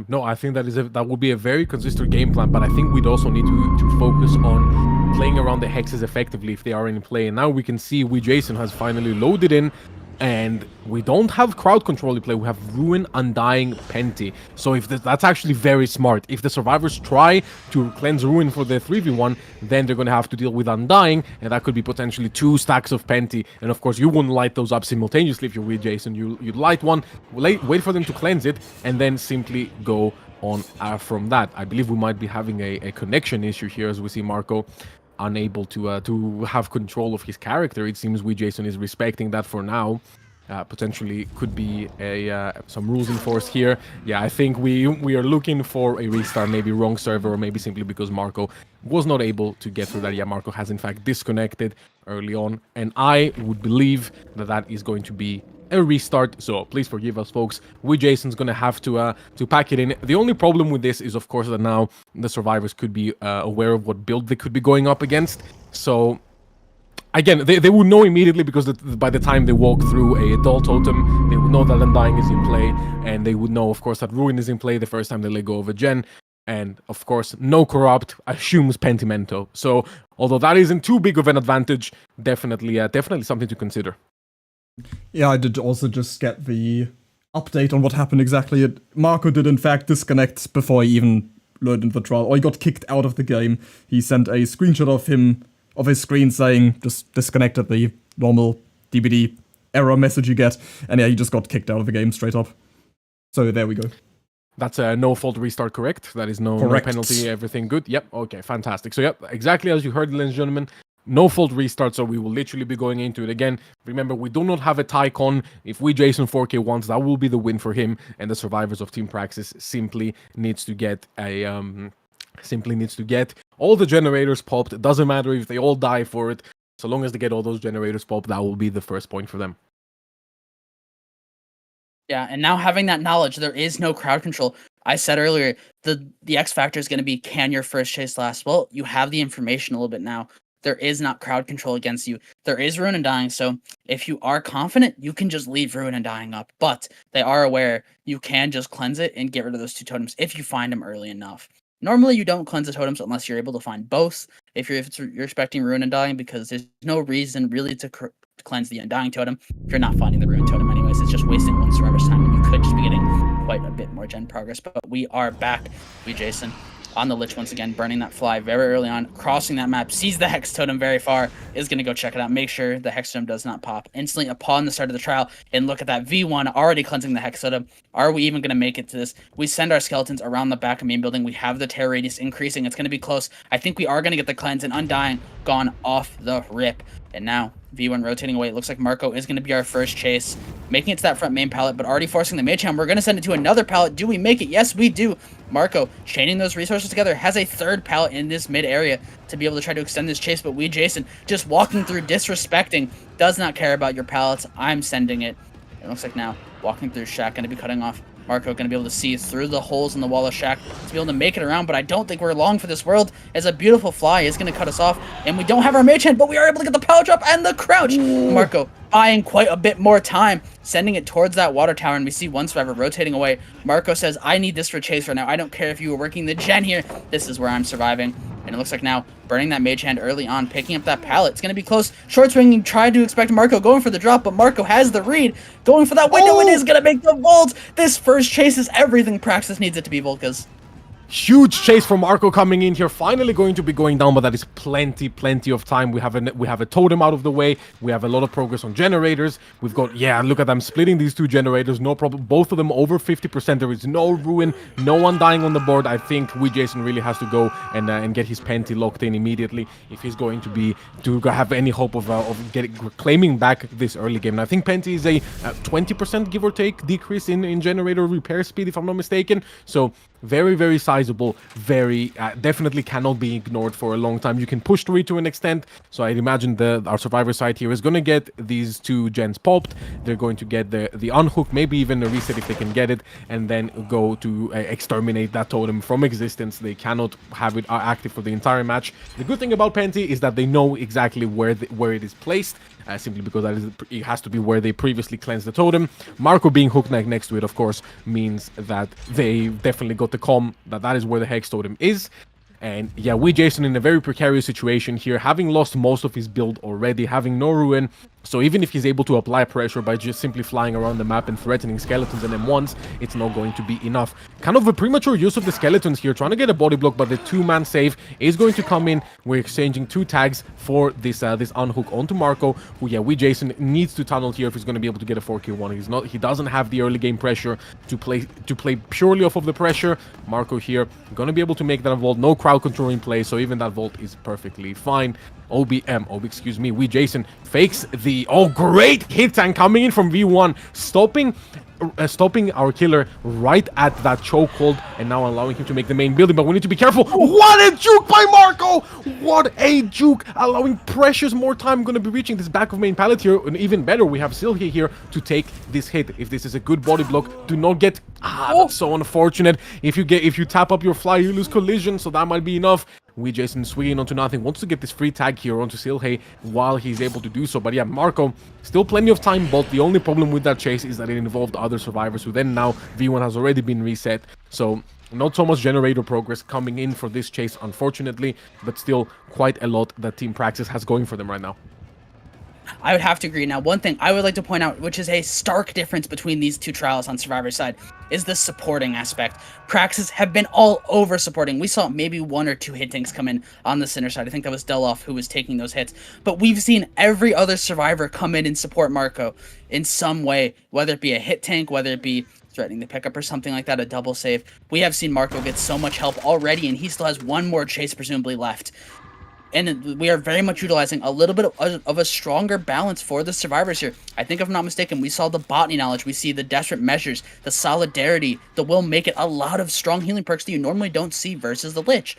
No, I think that would be a very consistent game plan, but I think we'd also need to focus on playing around the hexes effectively if they are in play. And now we can see Jason has finally loaded in, and we don't have crowd control in play. We have Ruin, Undying, Penti. So if that's actually very smart. If the survivors try to cleanse Ruin for the 3v1, then they're going to have to deal with Undying, and that could be potentially 2 stacks of Penti. And of course, you wouldn't light those up simultaneously if you're Jason. You'd light one, wait for them to cleanse it, and then simply go on from that. I believe we might be having a connection issue here, as we see Marco unable to have control of his character. It seems Jason is respecting that for now. Potentially could be some rules enforced here. Yeah, I think we are looking for a restart, maybe wrong server, or maybe simply because Marco was not able to get through that. Yeah, Marco has in fact disconnected early on, and I would believe that is going to be a restart, so please forgive us, folks. Jason's gonna have to pack it in. The only problem with this is, of course, that now the survivors could be aware of what build they could be going up against. So again, they would know immediately, because by the time they walk through a Dull Totem, they would know that Undying is in play, and they would know, of course, that Ruin is in play the first time they let go of a gen. And, of course, no Corrupt assumes Pentimento. So, although that isn't too big of an advantage, definitely something to consider. Yeah, I did also just get the update on what happened exactly. Marco did, in fact, disconnect before he even learned in the trial, or he got kicked out of the game. He sent a screenshot of his screen saying, just disconnected, the normal DBD error message you get, and yeah, he just got kicked out of the game straight up. So there we go. That's a no-fault restart, correct? That is no penalty, everything good? Yep, okay, fantastic. So, yep, exactly as you heard, ladies and gentlemen, no-fault restart, so we will literally be going into it again. Remember, we do not have a Tycon. If Jason 4K wants, that will be the win for him, and the survivors of Team Praxis simply needs to get all the generators popped. It doesn't matter if they all die for it. So long as they get all those generators popped, that will be the first point for them. Yeah, and now having that knowledge, there is no crowd control. I said earlier, the X factor is going to be, can your first chase last? Well, you have the information a little bit now. There is not crowd control against you. There is Ruin and Dying, so if you are confident, you can just leave Ruin and Dying up. But they are aware you can just cleanse it and get rid of those two totems if you find them early enough. Normally, you don't cleanse the totems unless you're able to find both, if you're expecting Ruin and Dying, because there's no reason really to cleanse the Undying totem if you're not finding the Ruin totem anyways. It's just wasting one survivor's time, and you could just be getting quite a bit more gen progress. But we are back. Jason on the Lich once again, burning that fly very early on, crossing that map, sees the Hex Totem very far, is going to go check it out, make sure the Hex Totem does not pop instantly upon the start of the trial, and look at that V1 already cleansing the Hex Totem. Are we even going to make it to this? We send our skeletons around the back of main building, we have the terror radius increasing, it's going to be close. I think we are going to get the cleanse, and Undying gone off the rip. And now, V1 rotating away. It looks like Marco is going to be our first chase, making it to that front main pallet, but already forcing the mage hand. We're going to send it to another pallet. Do we make it? Yes, we do. Marco, chaining those resources together, has a third pallet in this mid area to be able to try to extend this chase, but Jason, just walking through, disrespecting, does not care about your pallets. I'm sending it. It looks like now, walking through Shack, going to be cutting off. Marco going to be able to see through the holes in the wall of Shack to be able to make it around, but I don't think we're long for this world, as a beautiful fly is going to cut us off, and we don't have our mage hand, but we are able to get the power drop and the crouch. Ooh. Marco buying quite a bit more time, sending it towards that water tower, and we see one survivor rotating away. Marco says, I need this for chase right now. I don't care if you were working the gen here. This is where I'm surviving. And it looks like now, burning that mage hand early on, picking up that pallet. It's going to be close. Short swinging, tried to expect Marco going for the drop, but Marco has the read. Going for that window, and is going to make the vault. This first chase is everything Praxis needs it to be, Volkuz. Huge chase from Marco coming in here, finally going to be going down, but that is plenty of time. We have a totem out of the way. We have a lot of progress on generators. We've got, yeah, look at them splitting these two generators, no problem. Both of them over 50%. There is no ruin, no one dying on the board. I think Jason really has to go and get his Penty locked in immediately if he's going to have any hope of claiming back this early game. And I think Penty is a 20% give or take decrease in generator repair speed, if I'm not mistaken. So very sizable, very definitely cannot be ignored for a long time. You can push through it to an extent, so I'd imagine our survivor side here is going to get these two gens popped. They're going to get the unhook, maybe even a reset if they can get it, and then go to exterminate that totem from existence. They cannot have it active for the entire match. The good thing about Penty is that they know exactly where it is placed, simply because it has to be where they previously cleansed the totem. Marco being hooked next to it, of course, means that they definitely got the comm that is where the Hex Totem is. And yeah, Jason in a very precarious situation here, having lost most of his build already, having no ruin. So even if he's able to apply pressure by just simply flying around the map and threatening skeletons and M1s, it's not going to be enough. Kind of a premature use of the skeletons here, trying to get a body block, but the two-man save is going to come in. We're exchanging two tags for this unhook onto Marco, who, yeah, Jason needs to tunnel here if he's going to be able to get a 4K1. He doesn't have the early game pressure to play purely off of the pressure. Marco here going to be able to make that vault. No crowd control in play, so even that vault is perfectly fine. Jason fakes the the... Oh, great hit tank coming in from V1, stopping our killer right at that chokehold, and now allowing him to make the main building. But we need to be careful. What a juke by Marco! What a juke, allowing precious more time. Going to be reaching this back of main pallet here, and even better, we have Silhey here to take this hit. If this is a good body block, do not get... that's so unfortunate. If you tap up your fly, you lose collision, so that might be enough. Jason swinging onto nothing, wants to get this free tag here onto Silhey while he's able to do so. But yeah, Marco, still plenty of time, but the only problem with that chase is that it involved other survivors, who then now V1 has already been reset. So not so much generator progress coming in for this chase, unfortunately, but still quite a lot that Team Praxis has going for them right now. I would have to agree. Now, one thing I would like to point out, which is a stark difference between these two trials on Survivor side, is the supporting aspect. Praxis have been all over supporting. We saw maybe 1 or 2 hit tanks come in on the center side. I think that was Deloff who was taking those hits. But we've seen every other survivor come in and support Marco in some way, whether it be a hit tank, whether it be threatening the pickup or something like that, a double save. We have seen Marco get so much help already, and he still has 1 more chase presumably left. And we are very much utilizing a little bit of a stronger balance for the survivors here. I think if I'm not mistaken, we saw the botany knowledge, we see the desperate measures, the solidarity, the will make it, a lot of strong healing perks that you normally don't see versus the Lich.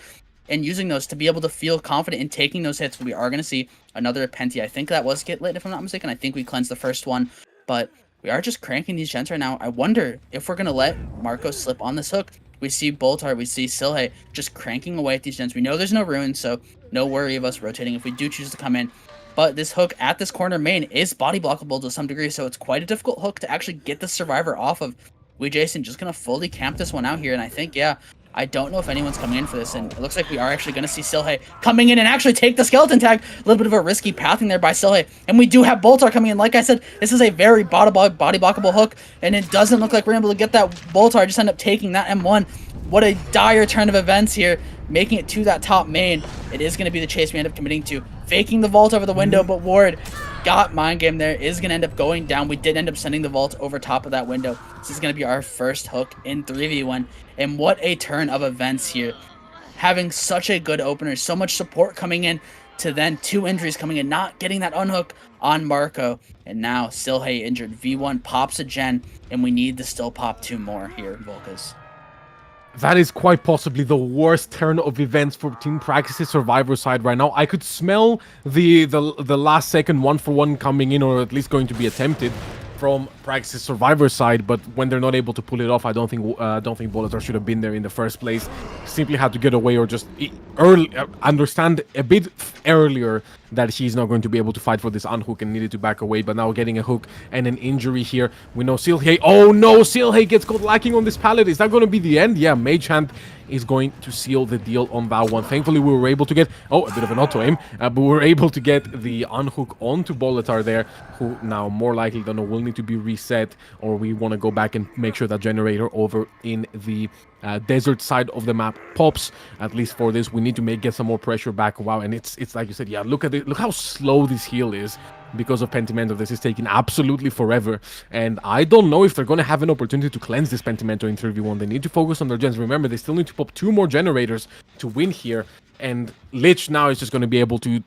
And using those to be able to feel confident in taking those hits, we are going to see another Penti. I think that was Get Lit, if I'm not mistaken. I think we cleansed the first one, but we are just cranking these gens right now. I wonder if we're going to let Marco slip on this hook. We see Boltar, we see Silhey just cranking away at these gens. We know there's no runes, so no worry of us rotating if we do choose to come in. But this hook at this corner main is body blockable to some degree, so it's quite a difficult hook to actually get the survivor off of. Jason just going to fully camp this one out here, and I think, yeah, I don't know if anyone's coming in for this, and it looks like we are actually going to see Silhey coming in and actually take the skeleton tag. A little bit of a risky pathing there by Silhey, and we do have Boltar coming in. Like I said, this is a very body blockable hook, and it doesn't look like we're able to get that Boltar. Just end up taking that M1. What a dire turn of events here, making it to that top main. It is going to be the chase we end up committing to. Faking the vault over the window, but Ward got mind game there, is going to end up going down. We did end up sending the vault over top of that window. This is going to be our first hook in 3v1. And what a turn of events here. Having such a good opener, so much support coming in, to then 2 injuries coming in, not getting that unhook on Marco. And now Silhey injured. V1 pops a gen, and we need to still pop 2 more here in Volkuz. That is quite possibly the worst turn of events for Team Praxis' Survivor side right now. I could smell the last second 1-for-1 coming in, or at least going to be attempted from Praxis' Survivor side, but when they're not able to pull it off, I don't think Volkuz should have been there in the first place. Simply had to get away, or just understand a bit earlier that he's not going to be able to fight for this unhook and needed to back away. But now getting a hook and an injury here. We know Silhey. Oh no, Silhey gets caught lacking on this pallet. Is that going to be the end? Yeah, Mage Hand is going to seal the deal on that one. Thankfully, we were able to get... Oh, a bit of an auto-aim. But we were able to get the unhook onto Bolitar there, who now more likely than not will need to be reset, or we want to go back and make sure that generator over in the desert side of the map pops. At least for this, we need to get some more pressure back. Wow, and it's like you said, yeah, look at it. Look how slow this heal is. Because of Pentimento, this is taking absolutely forever, and I don't know if they're going to have an opportunity to cleanse this Pentimento in 3v1. They need to focus on their gens. Remember, they still need to pop 2 more generators to win here, and Lich now is just going to be able to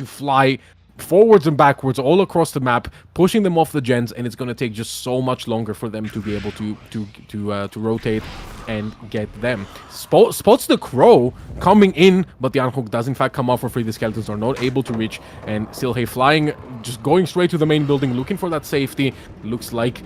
fly forwards and backwards all across the map, pushing them off the gens, and it's going to take just so much longer for them to be able to rotate and get them. Spots the Crow coming in, but the unhook does in fact come off for free. The skeletons are not able to reach, and Silhey flying, just going straight to the main building, looking for that safety. Looks like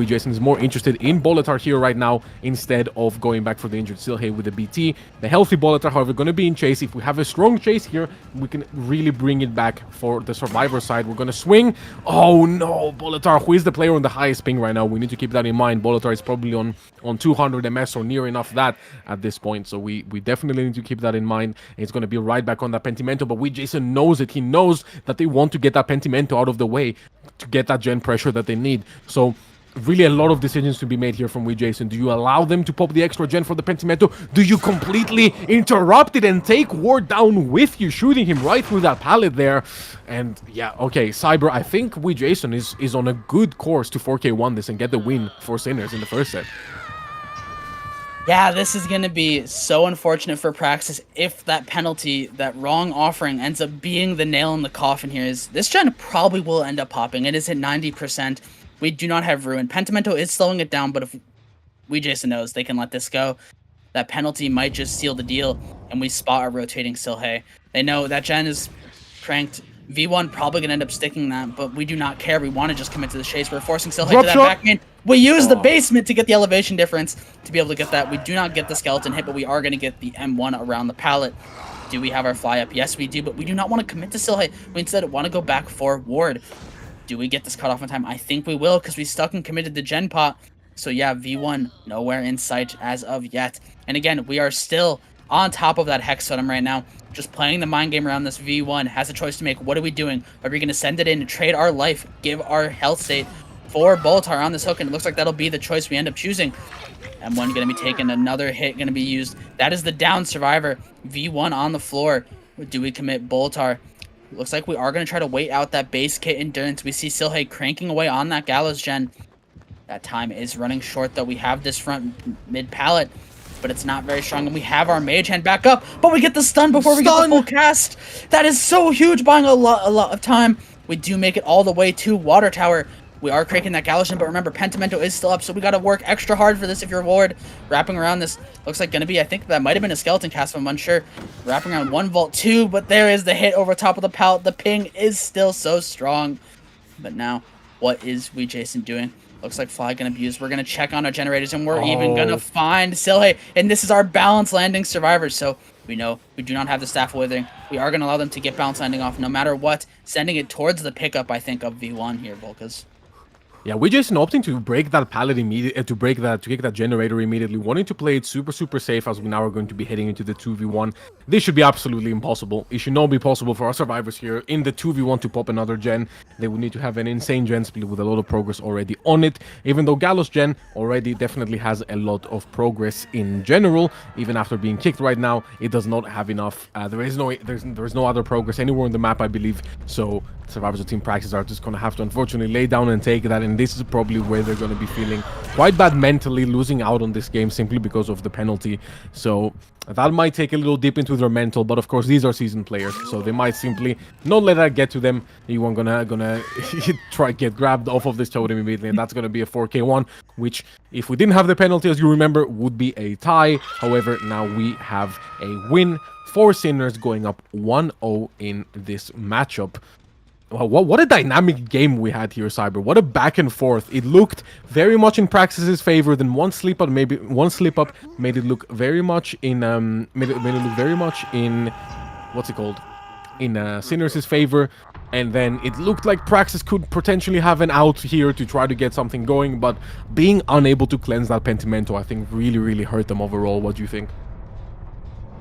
Jason is more interested in Bolitar here right now instead of going back for the injured Silhey with the BT. The healthy Bolitar, however, going to be in chase. If we have a strong chase here, we can really bring it back for the Survivor side. We're going to swing. Oh no, Bolitar, who is the player on the highest ping right now. We need to keep that in mind. Bolitar is probably on 200 MS or near enough that at this point. So we definitely need to keep that in mind. And it's going to be right back on that Pentimento. But Jason knows it. He knows that they want to get that Pentimento out of the way to get that gen pressure that they need. So really a lot of decisions to be made here from Jason. Do you allow them to pop the extra gen for the Pentimento? Do you completely interrupt it and take Ward down with you, shooting him right through that pallet there? And yeah, okay, Cyber, I think Jason is on a good course to 4K1 this and get the win for Sinners in the first set. Yeah, this is going to be so unfortunate for Praxis if that penalty, that wrong offering, ends up being the nail in the coffin here. Is this gen probably will end up popping. It is at 90%. We do not have Ruin. Pentimento is slowing it down, but if Jason knows they can let this go, that penalty might just seal the deal, and we spot a rotating Silhey. They know that gen is cranked. V1 probably going to end up sticking that, but we do not care. We want to just commit to the chase. We're forcing Silhey to that back main. We use the basement to get the elevation difference to be able to get that. We do not get the skeleton hit, but we are going to get the M1 around the pallet. Do we have our fly up? Yes, we do, but we do not want to commit to Silhey. We instead want to go back for Ward. Do we get this cut off in time? I think we will, because we stuck and committed the gen pot. So yeah, V1 nowhere in sight as of yet. And again, we are still on top of that Hex Totem right now, just playing the mind game around this. V1 has a choice to make. What are we doing? Are we going to send it in and trade our life, give our health state for Boltar on this hook? And it looks like that'll be the choice we end up choosing. M1 going to be taking another hit, going to be used. That is the down survivor. V1 on the floor. Do we commit Boltar? Looks like we are going to try to wait out that base kit endurance. We see Silhey cranking away on that Gallows gen. That time is running short, though. We have this front mid pallet, but it's not very strong. And we have our mage hand back up, but we get the stun before we get the full cast. That is so huge, buying a lot of time. We do make it all the way to Water Tower. We are cranking that Gallows gen, but remember, Pentimento is still up, so we got to work extra hard for this if you're Ward. Wrapping around this looks like going to be, I think that might have been a skeleton cast, if I'm unsure. Wrapping around 1 Vault 2, but there is the hit over top of the pallet. The ping is still so strong. But now, what is Jason doing? Looks like Fly gonna be used. We're gonna check on our generators, and we're even gonna find Silhey. And this is our balance landing survivors. So we know we do not have the Staff of Withering. We are gonna allow them to get balance landing off no matter what. Sending it towards the pickup, I think, of V1 here, Volkuz. Yeah, we're just opting to break that pallet immediately, to kick that generator immediately, wanting to play it super safe as we now are going to be heading into the 2v1. This should be absolutely impossible. It should not be possible for our survivors here in the 2v1 to pop another gen. They would need to have an insane gen split with a lot of progress already on it, even though Gallows gen already definitely has a lot of progress in general. Even after being kicked right now, it does not have enough. There's no other progress anywhere on the map, I believe, so survivors of Team Praxis are just going to have to unfortunately lay down and take that, and this is probably where they're going to be feeling quite bad mentally, losing out on this game simply because of the penalty. So that might take a little dip into their mental, but of course these are seasoned players, so they might simply not let that get to them. You are gonna try get grabbed off of this totem immediately, and that's gonna be a 4k1, which if we didn't have the penalty, as you remember, would be a tie. However, now we have a win for Sinners, going up 1-0 in this matchup. Well, what a dynamic game we had here, Cyber. What a back and forth. It looked very much in Praxis's favor. Then one slip up made it look very much in what's it called? In Sinners' favor. And then it looked like Praxis could potentially have an out here to try to get something going, but being unable to cleanse that Pentimento, I think, really hurt them overall. What do you think?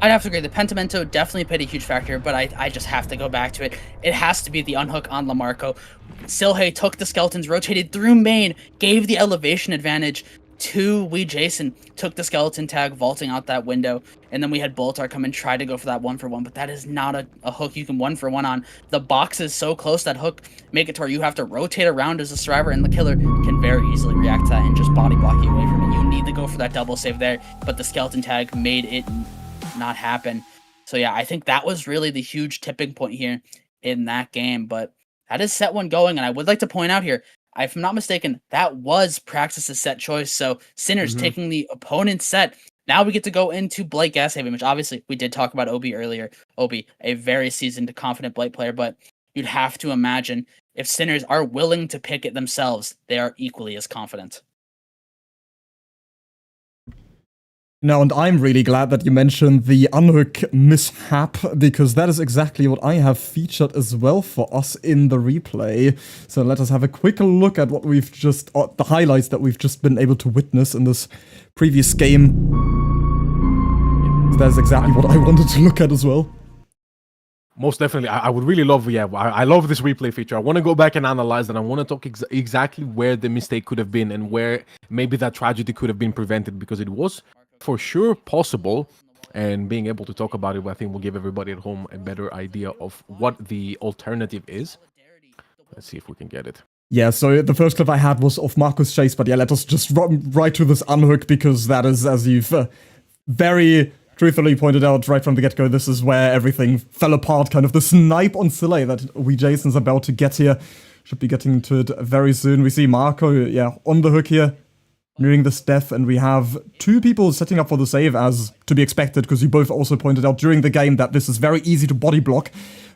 I'd have to agree. The Pentimento definitely played a huge factor, but I just have to go back to it. It has to be the unhook on Lamarco. Silhey took the skeletons, rotated through main, gave the elevation advantage to Jason, took the skeleton tag, vaulting out that window, and then we had Boltar come and try to go for that 1-for-1, but that is not a hook you can 1-for-1 on. The box is so close, that hook make it to where you have to rotate around as a survivor, and the killer can very easily react to that and just body block you away from it. You need to go for that double save there, but the skeleton tag made it not happen. So yeah, I think that was really the huge tipping point here in that game, but that is set one going. And I would like to point out here, if I'm not mistaken, that was Praxis' set choice. So Sinners taking the opponent's set. Now we get to go into Blight Gashaven, which obviously we did talk about Obi earlier. Obi, a very seasoned, confident Blight player, but you'd have to imagine if Sinners are willing to pick it themselves, they are equally as confident. Now, and I'm really glad that you mentioned the unhook mishap, because that is exactly what I have featured as well for us in the replay. So let us have a quick look at what we've just, the highlights that we've just been able to witness in this previous game. So that's exactly what I wanted to look at as well. Most definitely. I would really love, I love this replay feature. I want to go back and analyze that. I want to talk exactly where the mistake could have been and where maybe that tragedy could have been prevented, because it was for sure possible, and being able to talk about it, I think, will give everybody at home a better idea of what the alternative is. Let's see if we can get it. Yeah, so the first clip I had was of Marco's chase, but yeah, let us just run right to this unhook, because that is, as you've very truthfully pointed out right from the get-go, this is where everything fell apart, kind of the snipe on Milay that Jason's about to get here. Should be getting to it very soon. We see Marco, yeah, on the hook here, nearing this death, and we have two people setting up for the save, as to be expected, because you both also pointed out during the game that this is very easy to body block.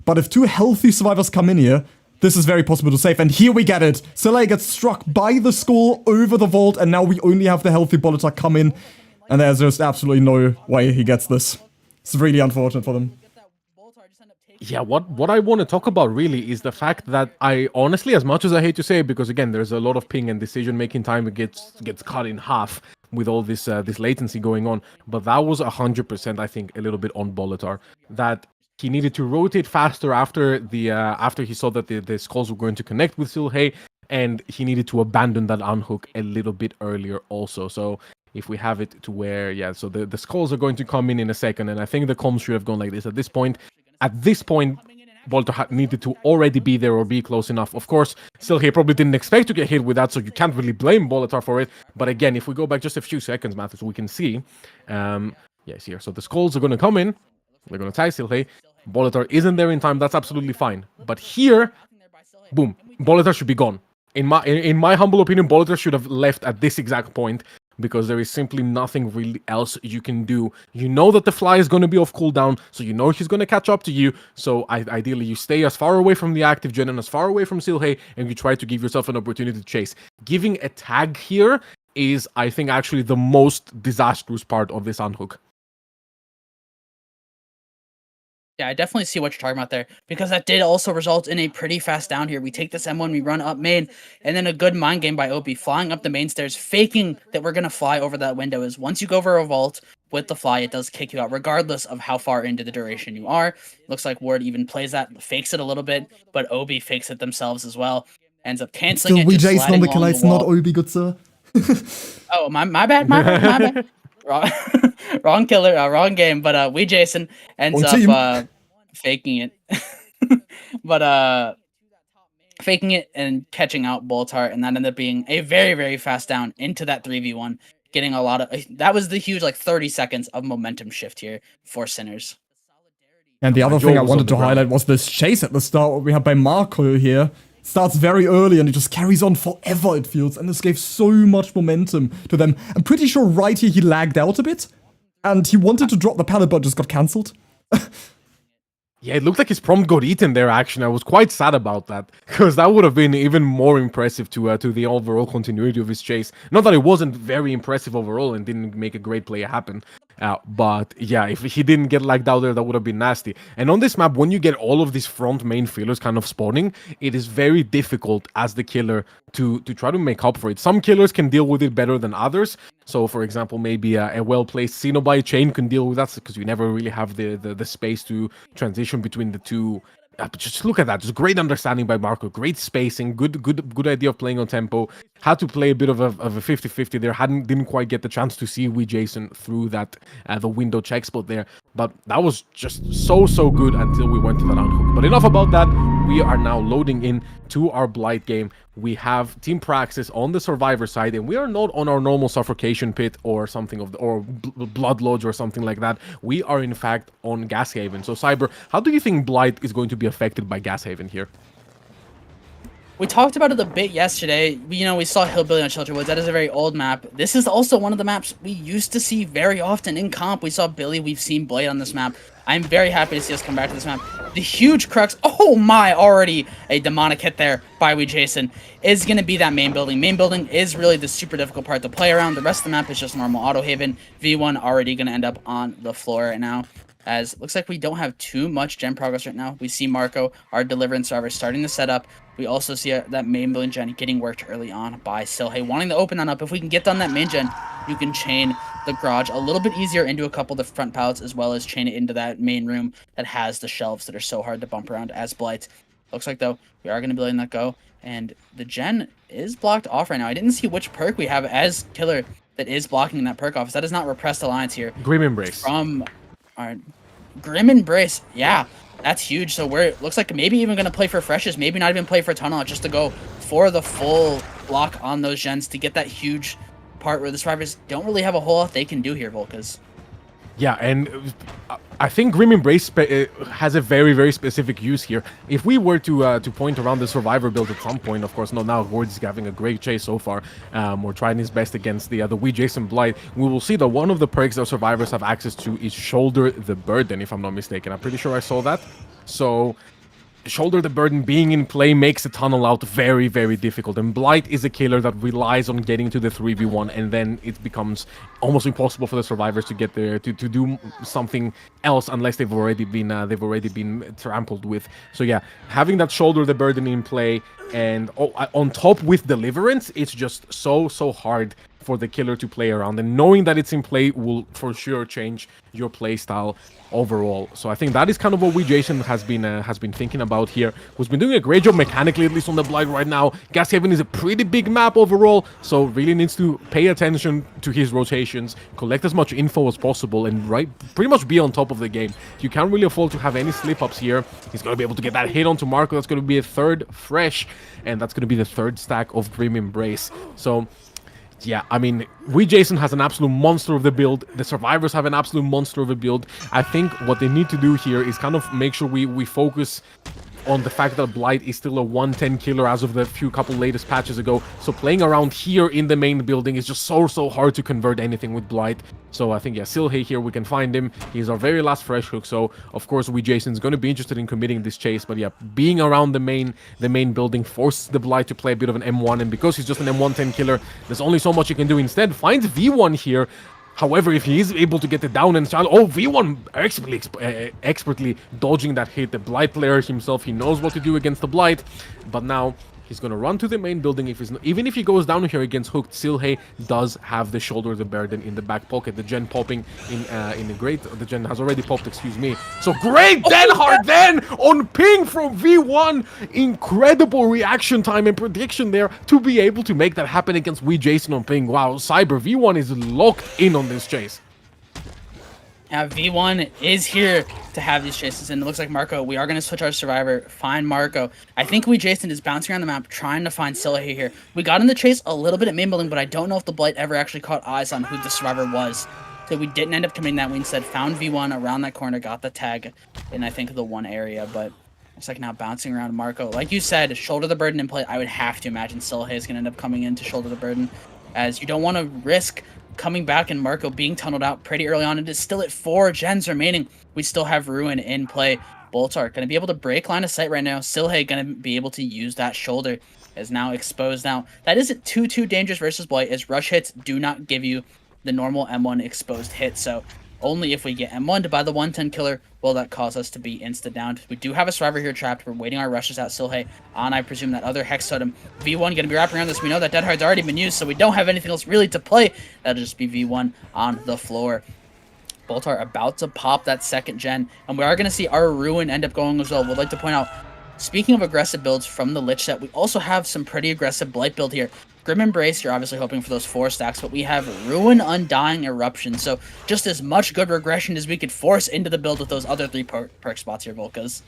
But if two healthy survivors come in here, this is very possible to save, and here we get it. Milay gets struck by the skull over the vault, and now we only have the healthy Boliter come in, and there's just absolutely no way he gets this. It's really unfortunate for them. Yeah, what I want to talk about really is the fact that I honestly, as much as I hate to say it, because again, there's a lot of ping and decision-making time, it gets cut in half with all this this latency going on, but that was 100%, I think, a little bit on Boliter, that he needed to rotate faster after after he saw that the skulls were going to connect with Silhay, and he needed to abandon that unhook a little bit earlier also. So if we have it to where, yeah, so the skulls are going to come in a second, and I think the comms should have gone like this at this point. At this point, Boliter needed to already be there or be close enough. Of course, Silhay probably didn't expect to get hit with that, so you can't really blame Boliter for it. But again, if we go back just a few seconds, Mathis, we can see, yes, here. So the skulls are going to come in. They're going to tie Silhay. Boliter isn't there in time. That's absolutely fine. But here, boom, Boliter should be gone. In my humble opinion, Boliter should have left at this exact point, because there is simply nothing really else you can do. You know that the fly is going to be off cooldown, so you know he's going to catch up to you. So ideally, you stay as far away from the active gen and as far away from Silhay, and you try to give yourself an opportunity to chase. Giving a tag here is, I think, actually the most disastrous part of this unhook. Yeah, I definitely see what you're talking about there, because that did also result in a pretty fast down here. We take this M1, we run up main, and then a good mind game by OB, flying up the main stairs, faking that we're going to fly over that window. Is once you go over a vault with the fly, it does kick you out, regardless of how far into the duration you are. Looks like Ward even plays that, fakes it a little bit, but OB fakes it themselves as well. Ends up canceling Still, it. Still, Jason on the kill, it's not OB, good sir. Oh, my bad. Wrong killer, wrong game, but Jason ends up faking it. But faking it and catching out Boliter, and that ended up being a very, very fast down into that 3v1, getting a lot of, that was the huge 30 seconds of momentum shift here for Sinners. And the other thing I wanted to highlight was this chase at the start, what we had by Marco here. Starts very early and it just carries on forever, it feels, and this gave so much momentum to them. I'm pretty sure right here he lagged out a bit, and he wanted to drop the pallet but just got cancelled. Yeah, it looked like his prompt got eaten there, actually. I was quite sad about that, because that would have been even more impressive to the overall continuity of his chase. Not that it wasn't very impressive overall and didn't make a great play happen, but yeah, if he didn't get lagged out there, that would have been nasty. And on this map, when you get all of these front main fillers kind of spawning, it is very difficult as the killer to try to make up for it. Some killers can deal with it better than others. So, for example, maybe a well-placed Cenobite chain can deal with that, because you never really have the space to transition between the two. But just look at that. Just great understanding by Marco. Great spacing. Good idea of playing on tempo. Had to play a bit of a 50-50 there. Didn't quite get the chance to see Jason through that the window check spot there. But that was just so good until we went to that unhook. But enough about that. We are now loading in to our Blight game. We have Team Praxis on the survivor side, and we are not on our normal suffocation pit or something or blood lodge or something like that. We are in fact on Gas Haven. So Cyber, how do you think Blight is going to be affected by Gas Haven here? We talked about it a bit yesterday. We saw Hillbilly on Shelter Woods. That is a very old map. This is also one of the maps we used to see very often in comp. We saw Billy. We've seen Blight on this map. I'm very happy to see us come back to this map. The huge crux, oh my, already a demonic hit there by Jason, is going to be that main building. Main building is really the super difficult part to play around. The rest of the map is just normal auto haven. V1 already going to end up on the floor right now, as it looks like we don't have too much gen progress right now. We see Marco, our deliverance server, starting to set up. We also see that main building gen getting worked early on by Silhay, wanting to open that up. If we can get done that main gen, you can chain the garage a little bit easier into a couple of the front pallets, as well as chain it into that main room that has the shelves that are so hard to bump around as Blight. Looks like, though, we are going to be letting that go, and the gen is blocked off right now. I didn't see which perk we have as killer that is blocking that perk off. That is not Repressed Alliance here. Grim Embrace. From our Grim Embrace, yeah. That's huge. So it looks like maybe even going to play for Freshes, maybe not even play for Tunnel, just to go for the full block on those gens to get that huge part where the survivors don't really have a whole lot they can do here, Volkuz. Yeah, and I think Grim Embrace has a very, very specific use here. If we were to point around the Survivor build at some point, of course, now Ward is having a great chase so far. We're trying his best against the Wee Jason Blight. We will see that one of the perks that Survivors have access to is Shoulder the Burden, if I'm not mistaken. I'm pretty sure I saw that. So Shoulder the Burden being in play makes the tunnel out very, very difficult. And Blight is a killer that relies on getting to the 3v1, and then it becomes almost impossible for the survivors to get there to do something else unless they've already been trampled with. So yeah, having that Shoulder the Burden in play and on top with Deliverance, it's just so hard for the killer to play around, and knowing that it's in play will for sure change your play style overall. So I think that is kind of what Wee Jason has been thinking about here, who's been doing a great job mechanically, at least on the Blight right now. Gashaven is a pretty big map overall, so really needs to pay attention to his rotations, collect as much info as possible, and pretty much be on top of the game. You can't really afford to have any slip-ups here. He's going to be able to get that hit onto Marco. That's going to be a third fresh, and that's going to be the third stack of Grim Embrace. So yeah, I mean, Wee Jason has an absolute monster of the build. The survivors have an absolute monster of a build. I think what they need to do here is kind of make sure we focus on the fact that Blight is still a 110 killer as of the couple latest patches ago. So playing around here in the main building is just so hard to convert anything with Blight. So I think, yeah, Silhey here, we can find him. He's our very last fresh hook. So of course, Wee Jason's going to be interested in committing this chase. But yeah, being around the main building forces the Blight to play a bit of an M1. And because he's just an M110 killer, there's only so much he can do. Instead, finds V1 here. However, if he is able to get it down and start, V1 expertly dodging that hit. The Blight player himself, he knows what to do against the Blight, but now he's gonna run to the main building. Even if he goes down here against Hooked, Silhey does have the Shoulder the Burden in the back pocket. The gen popping in the great. The gen has already popped. Excuse me. So great Denhard then on ping from V1. Incredible reaction time and prediction there to be able to make that happen against Wee Jason on ping. Wow, Cyber V1 is locked in on this chase. Yeah, V1 is here to have these chases, and it looks like Marco, we are going to switch our survivor, find Marco. I think Wee Jason is bouncing around the map trying to find Silhey here. We got in the chase a little bit at main building, but I don't know if the Blight ever actually caught eyes on who the survivor was. So we didn't end up committing that. We instead found V1 around that corner, got the tag in, I think, the one area, but looks like now bouncing around Marco. Like you said, Shoulder the Burden in play. I would have to imagine Silhey is going to end up coming in to Shoulder the Burden, as you don't want to risk coming back and Marco being tunneled out pretty early on. It is still at 4 gens remaining. We still have Ruin in play. Boltar going to be able to break line of sight right now. Silhey going to be able to use that shoulder. Is now exposed. Now, that isn't too dangerous versus Blight, as rush hits do not give you the normal M1 exposed hit. So only if we get M1 to buy the 110 killer will that cause us to be insta down. We do have a survivor here trapped. We're waiting our rushes out. Silhey on, I presume, that other Hex Totem. V1 going to be wrapping around this. We know that Dead Hard's already been used, so we don't have anything else really to play. That'll just be V1 on the floor. Boltar about to pop that second gen, and we are going to see our Ruin end up going as well. Would like to point out, speaking of aggressive builds from the Lich set, we also have some pretty aggressive Blight build here. Grim Embrace, you're obviously hoping for those 4 stacks, but we have Ruin, Undying, Eruption, so just as much good regression as we could force into the build with those other 3 perk spots here, Volkuz.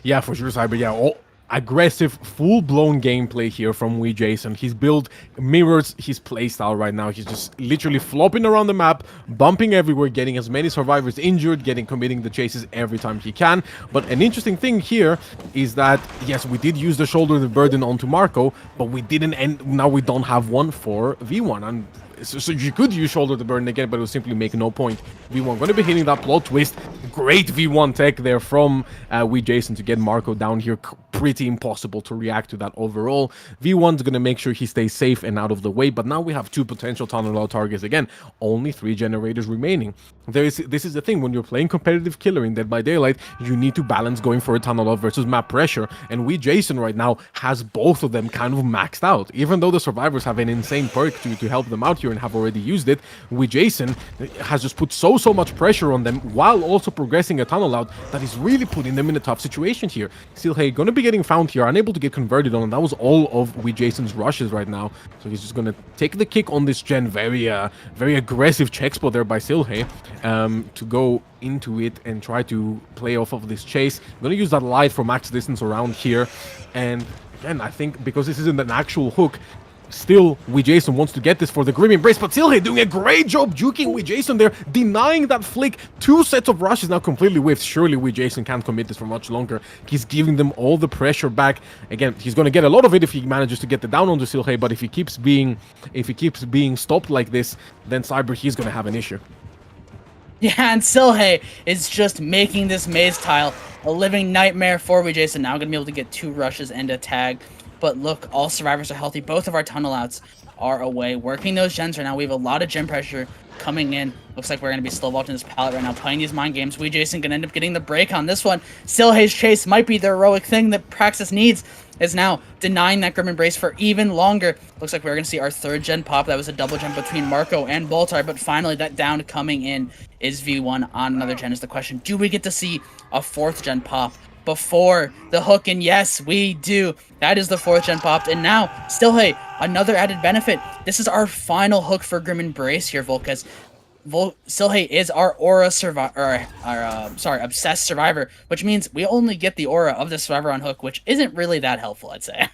Yeah, for sure, Cyber. Yeah, aggressive, full-blown gameplay here from Wee Jason. His build mirrors his playstyle right now. He's just literally flopping around the map, bumping everywhere, getting as many survivors injured, committing the chases every time he can. But an interesting thing here is that, yes, we did use the Shoulder the Burden onto Marco, but we didn't, and now we don't have one for V1. And so you could use Shoulder the Burden again, but it would simply make no point. V1 going to be hitting that plot twist. Great V1 tech there from Wee Jason to get Marco down here. Pretty impossible to react to that overall. V1's going to make sure he stays safe and out of the way, but now we have 2 potential tunnel out targets again. Only 3 generators remaining. This is the thing, when you're playing competitive killer in Dead by Daylight, you need to balance going for a tunnel out versus map pressure, and Wee Jason right now has both of them kind of maxed out. Even though the survivors have an insane perk to help them out here and have already used it, Wee Jason has just put so much pressure on them while also progressing a tunnel out that is really putting them in a tough situation here. Silhey going to be getting found here, unable to get converted on, and that was all of Wee Jason's rushes right now. So he's just going to take the kick on this gen. Very aggressive check spot there by Silhey to go into it and try to play off of this chase. I'm going to use that light for max distance around here, and again, I think because this isn't an actual hook, still, Jason wants to get this for the Grim Embrace, but Silhe doing a great job juking Jason there, denying that flick. 2 sets of rushes now completely whiffed. Surely Jason can't commit this for much longer. He's giving them all the pressure back. Again, he's going to get a lot of it if he manages to get the down onto Silhe, but if he keeps being stopped like this, then Cyber, he's going to have an issue. Yeah, and Silhe is just making this maze tile a living nightmare for Jason. Now going to be able to get 2 rushes and a tag. But look, all survivors are healthy. Both of our tunnel outs are away. Working those gens right now. We have a lot of gen pressure coming in. Looks like we're going to be slow vaulting this pallet right now, playing these mind games. Jason going to end up getting the break on this one. Silhe's chase might be the heroic thing that Praxis needs. Is now denying that Grim Embrace for even longer. Looks like we're going to see our 3rd gen pop. That was a double gen between Marco and Boltar, but finally that down coming in is V1 on another gen is the question. Do we get to see a 4th gen pop before the hook? And yes, we do. That is the 4th gen popped, and now Silhe, another added benefit. This is our final hook for Grim Embrace here, Volkuz. Silhe is our aura survivor, obsessed survivor, which means we only get the aura of the survivor on hook, which isn't really that helpful, I'd say.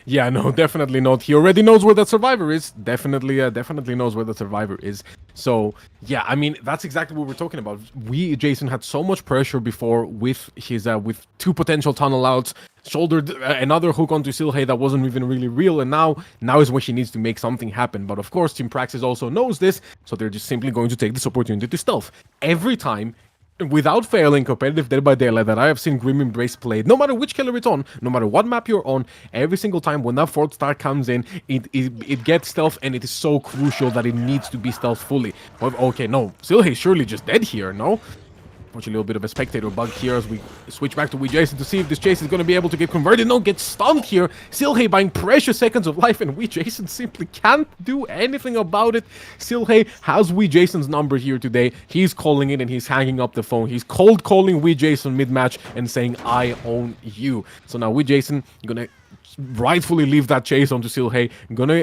Yeah, no, definitely not. He already knows where that survivor is. Definitely knows where the survivor is. So, yeah, I mean, that's exactly what we're talking about. Jason had so much pressure before with his, with 2 potential tunnel outs, shouldered another hook onto Silhe that wasn't even really real, and now is when she needs to make something happen. But of course, Team Praxis also knows this, so they're just simply going to take this opportunity to stealth. Every time, without failing, competitive Dead by Daylight that I have seen Grim Embrace played, no matter which killer it's on, no matter what map you're on, every single time when that 4th star comes in, it gets stealth, and it is so crucial that it needs to be stealth fully. But, okay, no, Silhe surely just dead here, no? Unfortunately, a little bit of a spectator bug here as we switch back to Jason to see if this chase is going to be able to get converted. No, gets stunned here. Silhe buying precious seconds of life, and Jason simply can't do anything about it. Silhe has Jason's number here today. He's calling it and he's hanging up the phone. He's cold calling Jason mid-match and saying, I own you. So now Jason, you're going to rightfully leave that chase onto Silhe.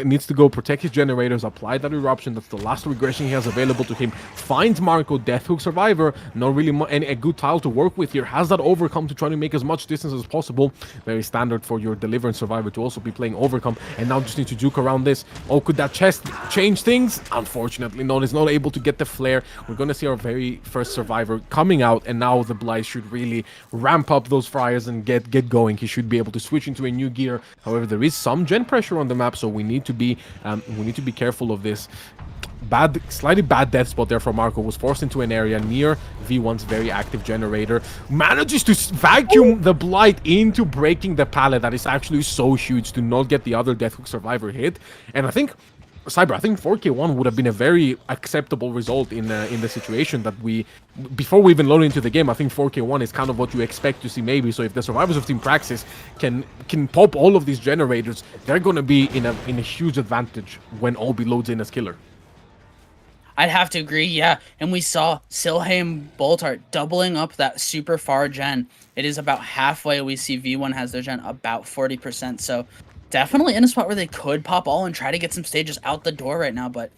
Needs to go protect his generators, apply that eruption. That's the last regression he has available to him. Finds Marco, Death Hook survivor. Not really a good tile to work with here. Has that overcome to try to make as much distance as possible. Very standard for your Deliverance survivor to also be playing overcome. And now just need to juke around this. Oh, could that chest change things? Unfortunately, no. He's not able to get the flare. We're going to see our very first survivor coming out, and now the Blight should really ramp up those fires and get going. He should be able to switch into a new gear. However, there is some gen pressure on the map, so we need to be careful of this. Slightly bad death spot there for Marco. Was forced into an area near V1's very active generator. Manages to vacuum the Blight into breaking the pallet. That is actually so huge to not get the other Death Hook survivor hit. And I think Cyber, I think 4K1 would have been a very acceptable result in the situation that before we even load into the game. I think 4K1 is kind of what you expect to see maybe. So if the survivors of Team Praxis can pop all of these generators, they're going to be in a huge advantage when Obi loads in as killer. I'd have to agree, yeah. And we saw Silhe and Boltar doubling up that super far gen. It is about halfway. We see V1 has their gen about 40%. So definitely in a spot where they could pop all and try to get some stages out the door right now, but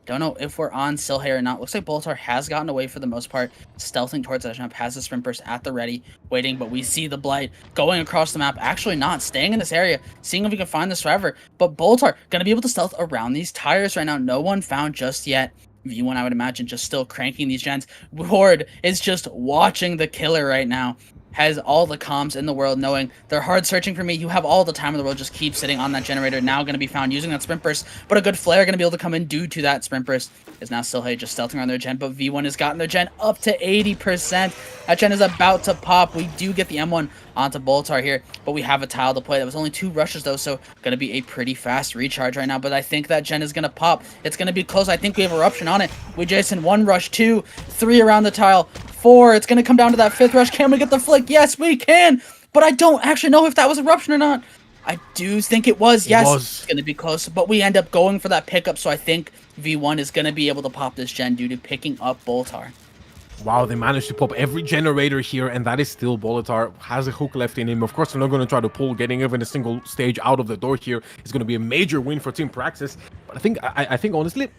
don't know if we're on Silhe or not. Looks like Boltar has gotten away for the most part, stealthing towards that jump, has the sprint burst at the ready, waiting, but we see the Blight going across the map, actually not staying in this area, seeing if we can find the survivor, but Boltar gonna be able to stealth around these tires right now. No one found just yet. V1, I would imagine, just still cranking these gens. Horde is just watching the killer right now. Has all the comms in the world, knowing they're hard searching for me. You have all the time in the world. Just keep sitting on that generator. Now going to be found using that sprint burst, but a good flare going to be able to come in due to that sprint burst. Is now Silhe just stealthing on their gen, but V1 has gotten their gen up to 80%. That gen is about to pop. We do get the M1 onto Boltar here, but we have a tile to play. That was only 2 rushes though, so going to be a pretty fast recharge right now, but I think that gen is going to pop. It's going to be close. I think we have eruption on it. We Jason 1 rush, 2, 3 around the tile, 4. It's going to come down to that 5th rush. Can we get the flick? Yes, we can, but I don't actually know if that was eruption or not. I do think it was. Yes, it's going to be close, but we end up going for that pickup, so I think V1 is going to be able to pop this gen due to picking up Boltar. Wow, they managed to pop every generator here, and that is still Boltar. Has a hook left in him. Of course, they're not going to try to pull. Getting even a single stage out of the door here is going to be a major win for Team Praxis. But I think honestly,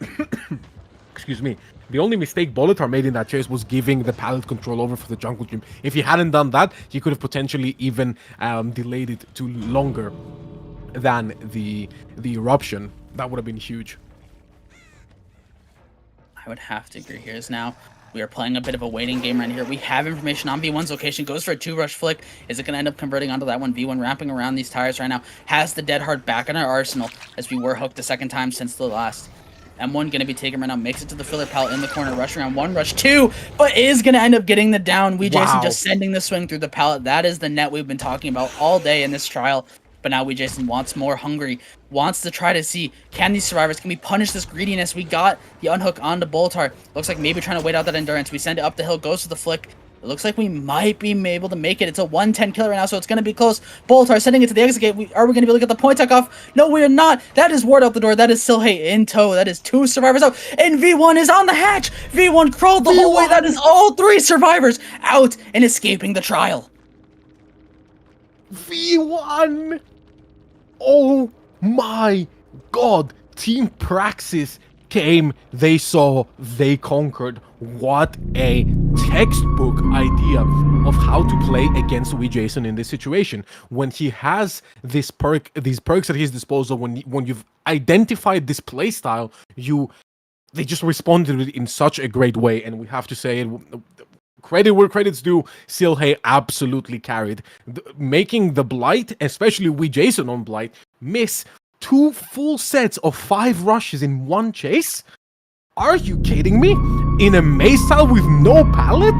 excuse me, the only mistake Bolitar made in that chase was giving the pallet control over for the jungle gym. If he hadn't done that, he could have potentially even delayed it to longer than the eruption. That would have been huge. I would have to agree here. Is now we are playing a bit of a waiting game right here. We have information on V1's location. Goes for a 2-rush flick. Is it going to end up converting onto that one? V1 wrapping around these tires right now. Has the Dead Hard back in our arsenal as we were hooked the second time since the last. M1 going to be taken right now. Makes it to the filler pallet in the corner. Rush around 1, rush 2. But is going to end up getting the down. Jason just sending the swing through the pallet. That is the net we've been talking about all day in this trial. But now Jason wants more, hungry, wants to try to see, can these survivors, can we punish this greediness? We got the unhook onto Bolitar. Looks like maybe trying to wait out that endurance. We send it up the hill, goes to the flick. It looks like we might be able to make it. It's a 110 killer right now, so it's going to be close. Bolitar sending it to the exit gate. Are we going to be able to get the point tech off? No, we are not. That is Ward out the door. That is Silhate in tow. That is 2 survivors out. And V1 is on the hatch. V1 crawled the whole way. That is all 3 survivors out and escaping the trial. V1! Oh my god! Team Praxis came, they saw, they conquered. What a textbook idea of how to play against Jason in this situation. When he has these perks at his disposal, when you've identified this playstyle, they just responded with it in such a great way, and we have to say it. Credit where credit's due, Silhate absolutely carried. Making the Blight, especially Jason on Blight, miss 2 full sets of 5 rushes in 1 chase? Are you kidding me? In a maze tile with no pallet?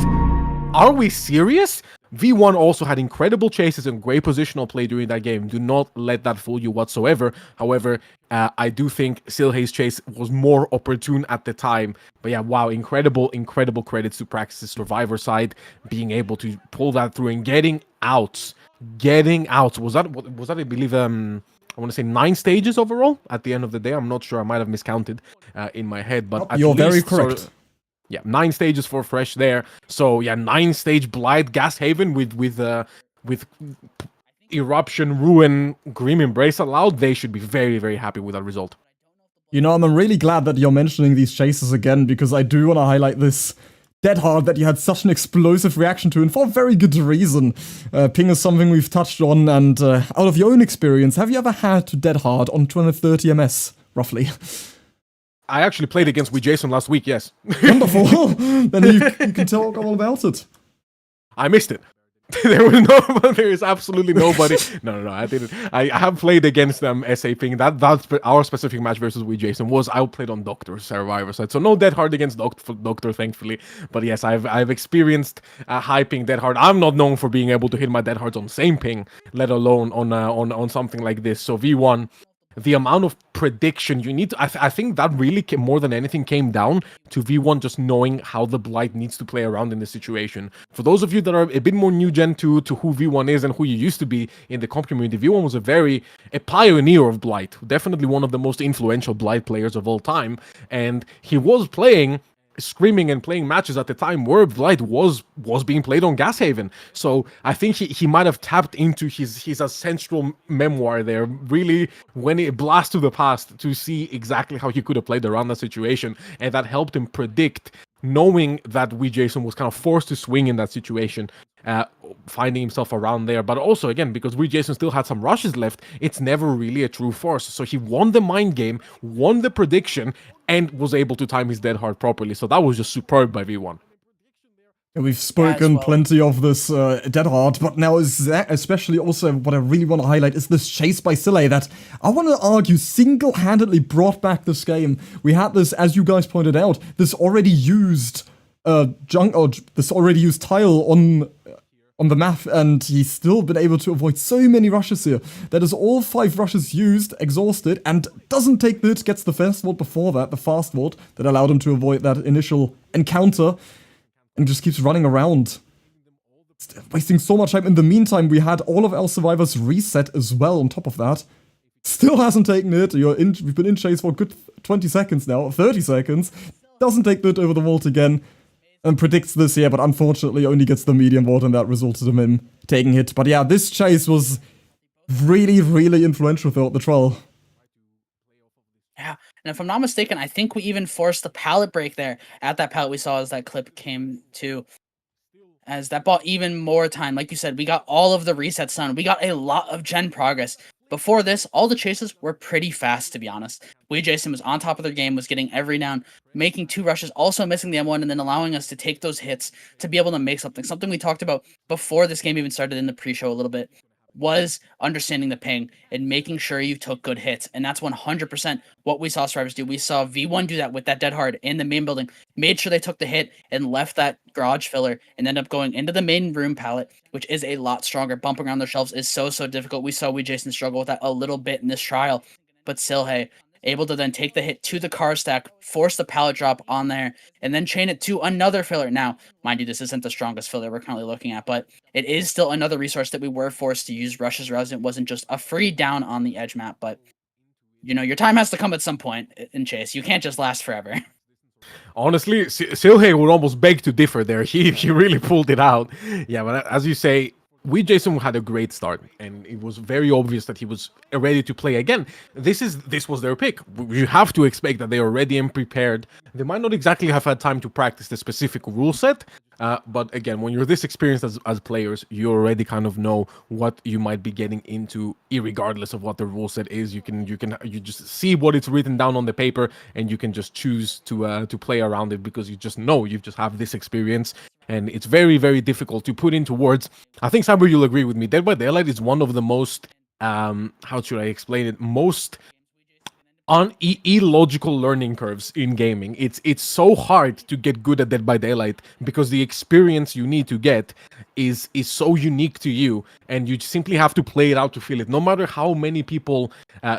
Are we serious? V1 also had incredible chases and great positional play during that game. Do not let that fool you whatsoever. However, I do think Silhate's chase was more opportune at the time. But yeah, wow, incredible credits to Praxis' survivor side, being able to pull that through and getting out. Was that I believe I want to say 9 stages overall at the end of the day. I'm not sure. I might have miscounted in my head, but you're very correct. Yeah, 9 stages for Fresh there. So yeah, 9-stage Blight, Gas Haven with Eruption, Ruin, Grim Embrace allowed. They should be very, very happy with that result. You know, I'm really glad that you're mentioning these chases again, because I do want to highlight this Dead Hard that you had such an explosive reaction to, and for a very good reason. Ping is something we've touched on, and out of your own experience, have you ever had to Dead Hard on 230 MS, roughly? I actually played against Jason last week, yes. Wonderful. Then you can talk all about it. I missed it. There is absolutely nobody. No, I didn't. I have played against them SA Ping. That's our specific match versus Jason was I played on Doctor Survivor side. So no Dead Hard against Doctor, thankfully. But yes, I've experienced high ping Dead Hard. I'm not known for being able to hit my Dead Hards on same ping, let alone on something like this. So V1, the amount of prediction you need to, I think that really more than anything came down to V1 just knowing how the Blight needs to play around in this situation. For those of you that are a bit more new gen to who V1 is and who you used to be in the comp community, V1 was a pioneer of Blight, definitely one of the most influential Blight players of all time, and he was screaming and playing matches at the time where Blight was being played on Gas Haven. So I think he might have tapped into his ancestral memoir there, really when it blast to the past to see exactly how he could have played around that situation, and that helped him predict, knowing that Jason was kind of forced to swing in that situation, finding himself around there. But also, again, because Jason still had some rushes left, it's never really a true force. So he won the mind game, won the prediction, and was able to time his Dead Hard properly. So that was just superb by V1. And we've spoken plenty of this Dead Hard, but now especially also what I really want to highlight is this chase by Silhate that I want to argue single-handedly brought back this game. We had this, as you guys pointed out, this already used this already used tile on the map, and he's still been able to avoid so many rushes here. That is all 5 rushes used, exhausted, and doesn't take the hit, gets the first vault before that, the fast vault, that allowed him to avoid that initial encounter, and just keeps running around, wasting so much time. In the meantime, we had all of our survivors reset as well on top of that. Still hasn't taken it. We've been in chase for a good 20 seconds now, 30 seconds. Doesn't take the hit over the vault again. And predicts this here, but unfortunately only gets the medium vault, and that resulted in him taking hit. But yeah, this chase was really, really influential throughout the trial. Yeah, And if I'm not mistaken, I think we even forced the pallet break there. At that pallet we saw as that clip came to. As that bought even more time. Like you said, we got all of the resets done. We got a lot of gen progress. Before this, all the chases were pretty fast, to be honest. Jason was on top of their game, was getting every down, making 2 rushes, also missing the M1, and then allowing us to take those hits to be able to make something. Something we talked about before this game even started in the pre-show a little bit was understanding the ping and making sure you took good hits. And that's 100% what we saw Survivors do. We saw V1 do that with that Dead Hard in the main building, made sure they took the hit and left that garage filler and ended up going into the main room pallet, which is a lot stronger. Bumping around their shelves is so difficult. We saw Jason struggle with that a little bit in this trial, but still, hey, able to then take the hit to the car stack, force the pallet drop on there, and then chain it to another filler. Now, mind you, this isn't the strongest filler we're currently looking at, but it is still another resource that we were forced to use. Rush's Resident wasn't just a free down on the edge map, but you know, your time has to come at some point in Chase. You can't just last forever. Honestly, Silhey would almost beg to differ there. He really pulled it out. Yeah, but as you say, Jason had a great start, and it was very obvious that he was ready to play again. This was their pick. You have to expect that they are ready and prepared. They might not exactly have had time to practice the specific rule set, but again, when you're this experienced as players, you already kind of know what you might be getting into, irregardless of what the rule set is. You just see what it's written down on the paper, and you can just choose to play around it because you just know you just have this experience. And it's very, very difficult to put into words. I think, Cyber, you'll agree with me. Dead by Daylight is one of the most, how should I explain it, most illogical learning curves in gaming. It's so hard to get good at Dead by Daylight because the experience you need to get is so unique to you, and you simply have to play it out to feel it. No matter how many people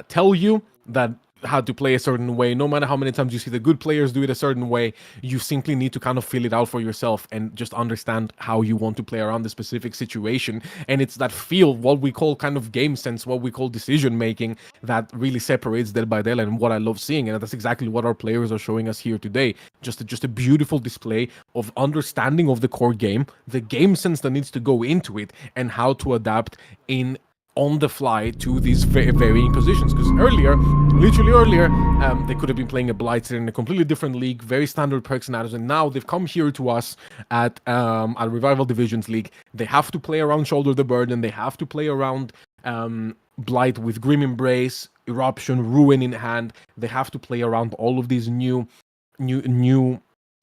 tell you that how to play a certain way, no matter how many times you see the good players do it a certain way, you simply need to kind of feel it out for yourself and just understand how you want to play around the specific situation. And it's that feel, what we call kind of game sense, what we call decision making, that really separates Dead by Daylight and what I love seeing. And that's exactly what our players are showing us here today. Just a beautiful display of understanding of the core game, the game sense that needs to go into it, and how to adapt on the fly to these varying positions. Because literally earlier, they could have been playing a Blight in a completely different league, very standard perks and adders, and now they've come here to us at Revival Divisions League. They have to play around Shoulder the Burden, they have to play around Blight with Grim Embrace, Eruption, Ruin in hand. They have to play around all of these new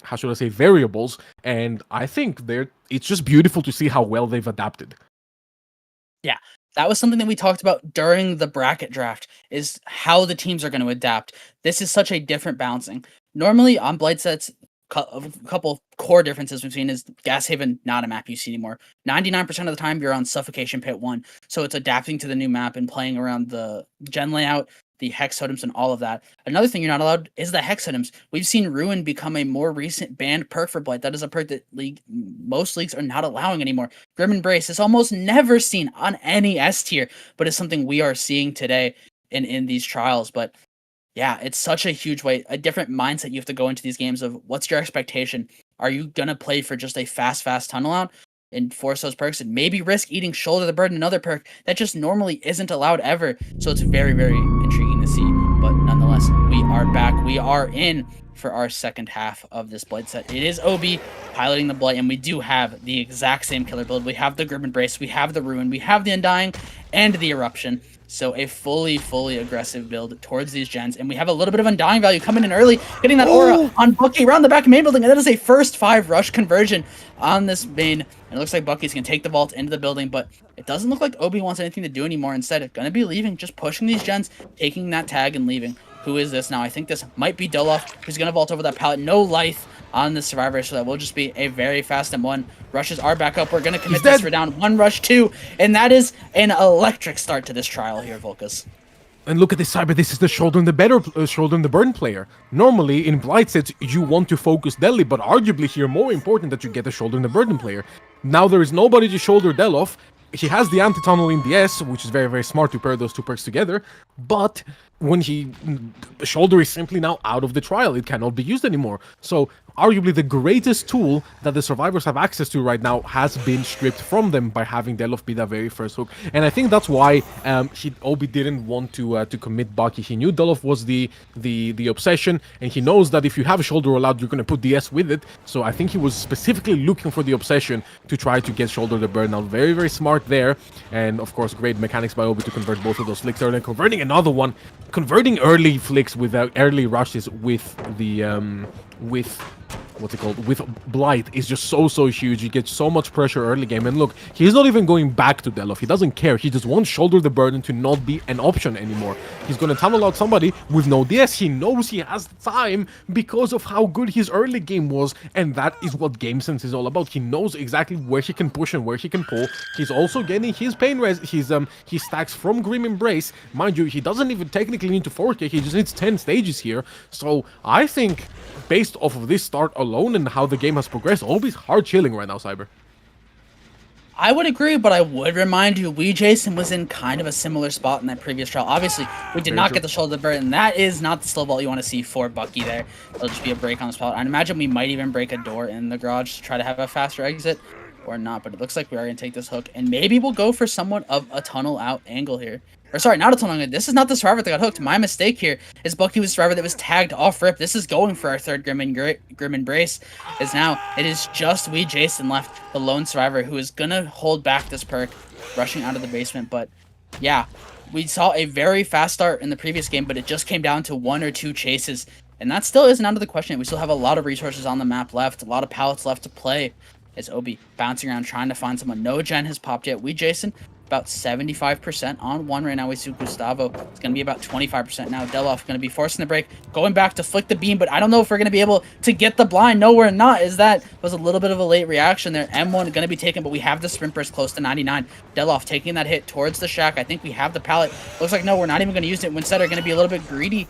how should I say, variables, and I think it's just beautiful to see how well they've adapted. Yeah. That was something that we talked about during the bracket draft, is how the teams are going to adapt. This is such a different balancing. Normally on Blight sets, a couple core differences between is Gas Haven, not a map you see anymore. 99% of the time you're on Suffocation Pit 1. So it's adapting to the new map and playing around the gen layout, the hex totems, and all of that. Another thing you're not allowed is the hex totems. We've seen Ruin become a more recent banned perk for Blight. That is a perk that most leagues are not allowing anymore. Grim Embrace is almost never seen on any S tier, but it's something we are seeing today in these trials. But yeah, it's such a huge way, a different mindset you have to go into these games of what's your expectation. Are you going to play for just a fast tunnel out and force those perks and maybe risk eating Shoulder the Burden, another perk that just normally isn't allowed ever? So it's very, very intriguing to see. But nonetheless, we are back. We are in for our second half of this Blight set. It is OB piloting the Blight, and we do have the exact same killer build. We have the Grim Embrace, we have the Ruin, we have the Undying, and the Eruption. So a fully aggressive build towards these gens. And we have a little bit of Undying value coming in early, getting that aura on Bucky around the back main building. And that is a first 5 rush conversion on this main. And it looks like Bucky's going to take the vault into the building, but it doesn't look like Obi wants anything to do anymore. Instead, it's going to be leaving, just pushing these gens, taking that tag and leaving. Who is this now? I think this might be Dolof, who's going to vault over that pallet. No Lyth on the Survivor, so that will just be a very fast M1. Rushes are back up. We're going to commit this for down 1 rush 2, and that is an electric start to this trial here, Volkuz. And look at this Cyber, this is the Shoulder and the Burden player. Normally, in Blight sets, you want to focus Deadly, but arguably here, more important that you get the Shoulder and the Burden player. Now there is nobody to shoulder Delof, he has the anti-tunnel in DS, which is very, very smart to pair those two perks together, but when the shoulder is simply now out of the trial, it cannot be used anymore. So arguably the greatest tool that the survivors have access to right now has been stripped from them by having Delof be that very first hook. And I think that's why Obi didn't want to commit Bucky. He knew Delof was the obsession, and he knows that if you have a shoulder roll out, you're going to put DS with it. So I think he was specifically looking for the obsession to try to get shoulder the burnout. Very, very smart there. And of course, great mechanics by Obi to convert both of those flicks early, and converting another one. Converting early flicks with early rushes with the with Blight is just so huge. He gets so much pressure early game, and look, he's not even going back to Delof. He doesn't care. He just wants shoulder the burden to not be an option anymore. He's gonna tunnel out somebody with no DS. He knows he has time because of how good his early game was, and that is what game sense is all about. He knows exactly where he can push and where he can pull. He's also getting his pain res, his stacks from Grim Embrace. Mind you, he doesn't even technically need to 4K. He just needs 10 stages here. So I think, based off of this start alone and how the game has progressed, Obi's hard chilling right now, Cyber. I would agree, but I would remind you, Jason was in kind of a similar spot in that previous trial. Obviously, we did not get the shoulder burn, and that is not the slow vault you want to see for Bucky there. It'll just be a break on the spot. I'd imagine we might even break a door in the garage to try to have a faster exit, or not, but it looks like we are going to take this hook, and maybe we'll go for somewhat of a tunnel out angle here. Or sorry, not a tunnel. This is not the survivor that got hooked. My mistake here is Bucky was the survivor that was tagged off rip. This is going for our third Grim Embrace. Is now it is just Jason left, the lone survivor who is gonna hold back this perk, rushing out of the basement. But yeah, we saw a very fast start in the previous game, but it just came down to 1 or 2 chases, and that still isn't out of the question. We still have a lot of resources on the map left, a lot of pallets left to play. As Obi bouncing around trying to find someone. No gen has popped yet. Jason, about 75% on one right now. We see Gustavo. It's going to be about 25% now. Delof going to be forcing the break. Going back to flick the beam, but I don't know if we're going to be able to get the blind. No, we're not. That was a little bit of a late reaction there. M1 going to be taken, but we have the sprint burst close to 99. Delof taking that hit towards the shack. I think we have the pallet. Looks like, no, we're not even going to use it. Instead, are going to be a little bit greedy.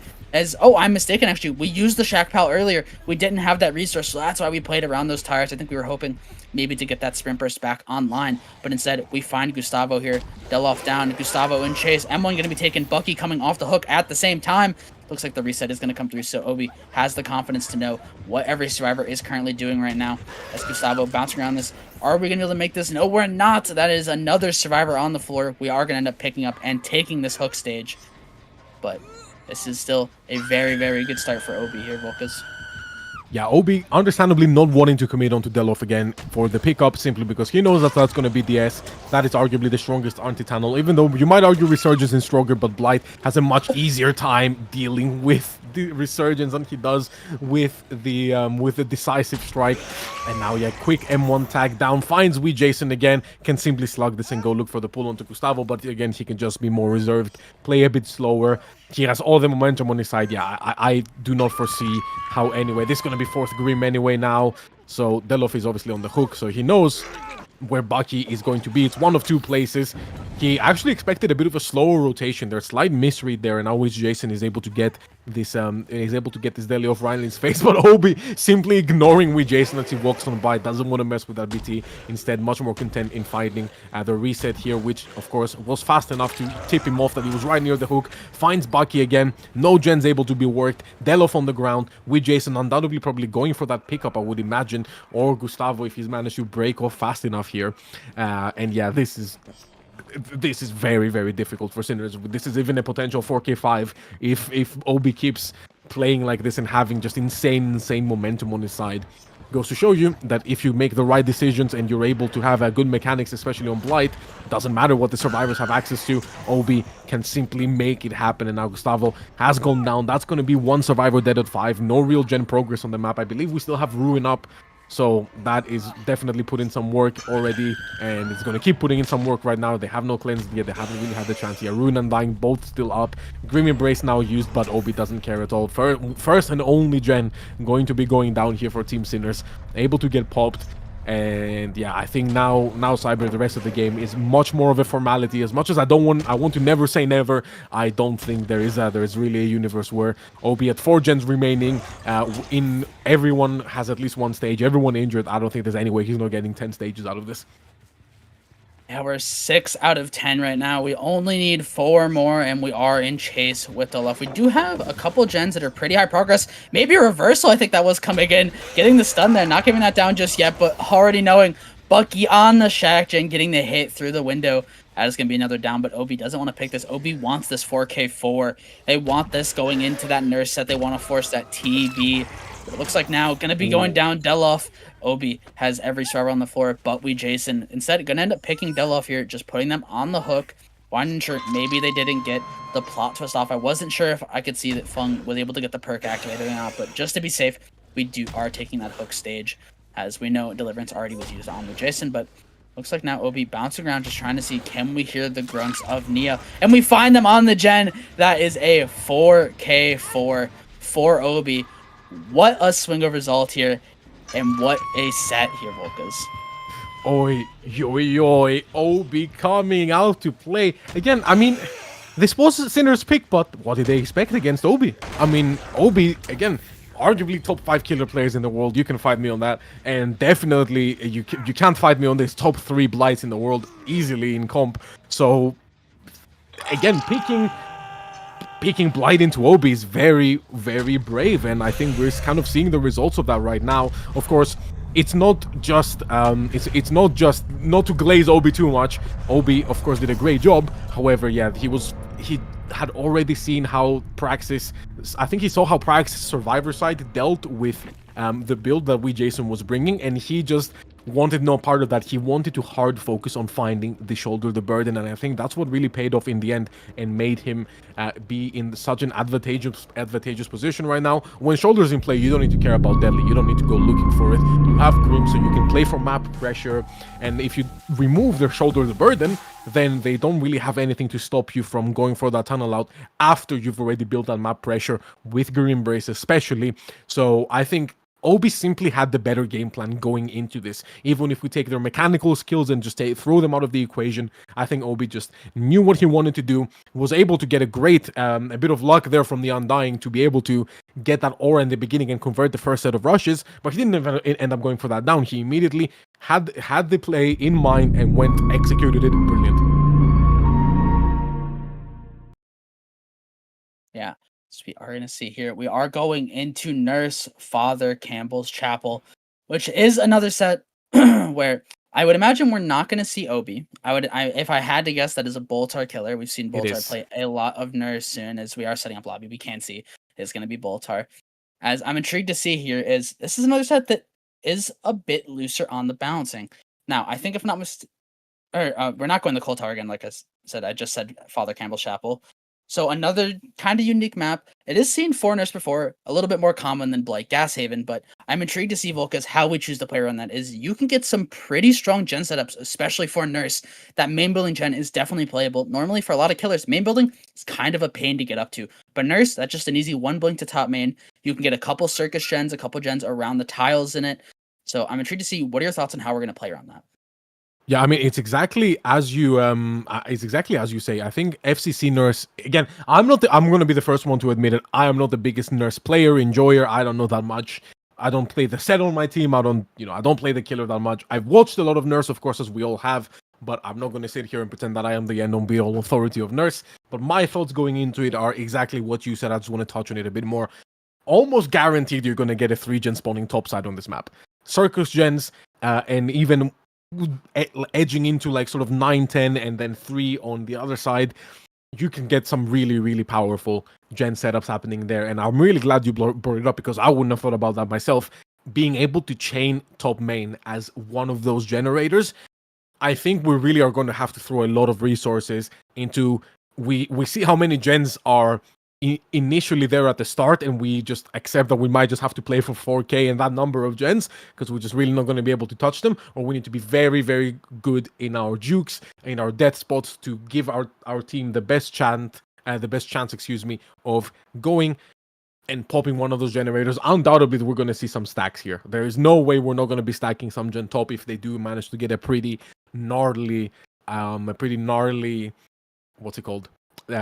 Oh, I'm mistaken, actually. We used the shack pal earlier. We didn't have that resource, so that's why we played around those tires. I think we were hoping maybe to get that sprint burst back online, but instead we find Gustavo here. Delof down, Gustavo in chase. M1 going to be taking Bucky coming off the hook at the same time. Looks like the reset is going to come through, so Obi has the confidence to know what every survivor is currently doing right now. As Gustavo bouncing around this. Are we going to be able to make this? No, we're not. That is another survivor on the floor. We are going to end up picking up and taking this hook stage, but this is still a very, very good start for Obi here, Volkuz. Yeah, Obi understandably not wanting to commit onto Delof again for the pickup, simply because he knows that that's going to be DS. That is arguably the strongest anti-tunnel, even though you might argue Resurgence is stronger, but Blight has a much easier time dealing with the Resurgence than he does with the decisive strike. And now, yeah, quick M1 tag down, finds Jason again, can simply slug this and go look for the pull onto Gustavo, but again, he can just be more reserved, play a bit slower. He has all the momentum on his side. Yeah, I do not foresee how anyway. This is going to be 4th Grim anyway now. So Delof is obviously on the hook, so he knows where Bucky is going to be. It's one of 2 places. He actually expected a bit of a slower rotation. There's slight misread there, and now Jason is able to get this daily off Reinley's face, but Obi simply ignoring Jason as he walks on by, doesn't want to mess with that BT, instead much more content in fighting the reset here, which of course was fast enough to tip him off that he was right near the hook. Finds Bucky again, no gens able to be worked, Delof on the ground, Jason undoubtedly probably going for that pickup, I would imagine, or Gustavo if he's managed to break off fast enough here. And yeah, this is very, very difficult for Sinners. This is even a potential 4K5 if Obi keeps playing like this and having just insane momentum on his side. Goes to show you that if you make the right decisions and you're able to have good mechanics, especially on Blight, doesn't matter what the survivors have access to, Obi can simply make it happen. And now Gustavo has gone down. That's going to be 1 survivor dead at 5. No real gen progress on the map. I believe we still have Ruin up. So that is definitely put in some work already, and it's going to keep putting in some work right now. They have no cleanse yet. They haven't really had the chance yet. Ruin and Dying both still up. Grim Embrace now used, but Obi doesn't care at all. First and only gen going to be going down here for Team Sinners. Able to get popped. And yeah, I think now Cyber, the rest of the game is much more of a formality. As much as I want to never say never, I don't think there is really a universe where Obi at 4 gens remaining, in everyone has at least 1 stage, everyone injured. I don't think there's any way he's not getting 10 stages out of this. Yeah, we're 6 out of 10 right now. We only need 4 more, and we are in chase with the left. We do have a couple gens that are pretty high progress. Maybe a reversal, I think that was coming in. Getting the stun there, not giving that down just yet, but already knowing Bucky on the Shack Gen, getting the hit through the window. That is going to be another down, but Obi doesn't want to pick this. Obi wants this 4K4. They want this going into that nurse set. They want to force that TB. But it looks like now going to be going down Deloff. Obi has every server on the floor, but Jason. Instead, going to end up picking Deloff here, just putting them on the hook. Wasn't sure, maybe they didn't get the plot twist off. I wasn't sure if I could see that Fung was able to get the perk activated or not, but just to be safe, we are taking that hook stage. As we know, Deliverance already was used on Jason, but looks like now Obi bouncing around, just trying to see, can we hear the grunts of Nia? And we find them on the gen. That is a 4K4 for Obi. What a swing of result here, and what a set here, Volkuz. Oi, oi, oi, Obi coming out to play. Again, I mean, this was Sinner's pick, but what did they expect against Obi? I mean, Obi, again, arguably top 5 killer players in the world. You can fight me on that, and definitely you can't fight me on this top 3 Blights in the world easily in comp. So again, picking Blight into Obi is very, very brave, and I think we're kind of seeing the results of that right now. Of course, it's not just it's not just not to glaze Obi too much. Obi, of course, did a great job. However, yeah, he had already seen how Praxis, I think he saw how Praxis Survivor side dealt with the build that Jason was bringing, and he just wanted no part of that. He wanted to hard focus on finding the shoulder the burden, and I think that's what really paid off in the end and made him be in such an advantageous position right now. When shoulder's in play, you don't need to care about deadly. You don't need to go looking for it. You have Grim, so you can play for map pressure, and if you remove their shoulder the burden, then they don't really have anything to stop you from going for that tunnel out after you've already built that map pressure with Grim Brace especially. So I think Obi simply had the better game plan going into this. Even if we take their mechanical skills and just throw them out of the equation, I think Obi just knew what he wanted to do, was able to get a great, a bit of luck there from the Undying to be able to get that aura in the beginning and convert the first set of rushes, but he didn't end up going for that down. He immediately had the play in mind and executed it. Brilliant. Yeah. So we are going to see here, we are going into Nurse Father Campbell's Chapel, which is another set where I would imagine we're not going to see Obi. If I had to guess, that is a Boltar killer. We've seen Boltar play a lot of Nurse soon as we are setting up lobby. We can't see it's going to be Boltar. As I'm intrigued to see here is, this is another set that is a bit looser on the balancing. Now, I think if not we're not going to Cold Tower again, like I said. I just said Father Campbell's Chapel. So another kind of unique map. It is seen for Nurse before, a little bit more common than Blight Gas Haven, but I'm intrigued to see, Volkuz, how we choose to play around that. Is you can get some pretty strong gen setups, especially for Nurse. That main building gen is definitely playable. Normally for a lot of killers, main building is kind of a pain to get up to. But Nurse, that's just an easy one blink to top main. You can get a couple circus gens, a couple gens around the tiles in it. So I'm intrigued to see, what are your thoughts on how we're going to play around that? Yeah, I mean, it's exactly as you say. I think FCC Nurse, again, I'm going to be the first one to admit it. I am not the biggest Nurse player, enjoyer. I don't know that much. I don't play the set on my team. I don't play the killer that much. I've watched a lot of Nurse, of course, as we all have, but I'm not going to sit here and pretend that I am the end-all be-all authority of Nurse. But my thoughts going into it are exactly what you said. I just want to touch on it a bit more. Almost guaranteed you're going to get a 3-gen spawning topside on this map. Circus gens, and even edging into like sort of 9-10 and then 3 on the other side, you can get some really, really powerful gen setups happening there. And I'm really glad you brought it up, because I wouldn't have thought about that myself. Being able to chain top main as one of those generators, I think we really are going to have to throw a lot of resources into. We see how many gens are initially there at the start, and we just accept that we might just have to play for 4K and that number of gens, because we're just really not going to be able to touch them, or we need to be very, very good in our jukes, in our death spots, to give our team the best chance, of going and popping one of those generators. Undoubtedly, we're going to see some stacks here. There is no way we're not going to be stacking some gen top if they do manage to get a pretty gnarly, what's it called,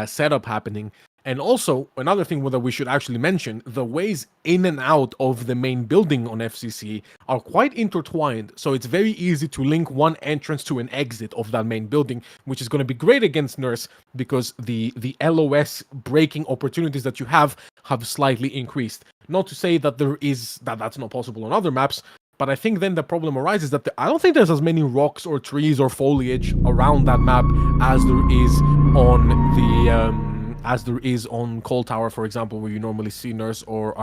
setup happening. And also, another thing that we should actually mention, the ways in and out of the main building on FCC are quite intertwined, so it's very easy to link one entrance to an exit of that main building, which is going to be great against Nurse, because the LOS breaking opportunities that you have slightly increased. Not to say that that's not possible on other maps, but I think then the problem arises that I don't think there's as many rocks or trees or foliage around that map as there is on Cold Tower, for example, where you normally see Nurse or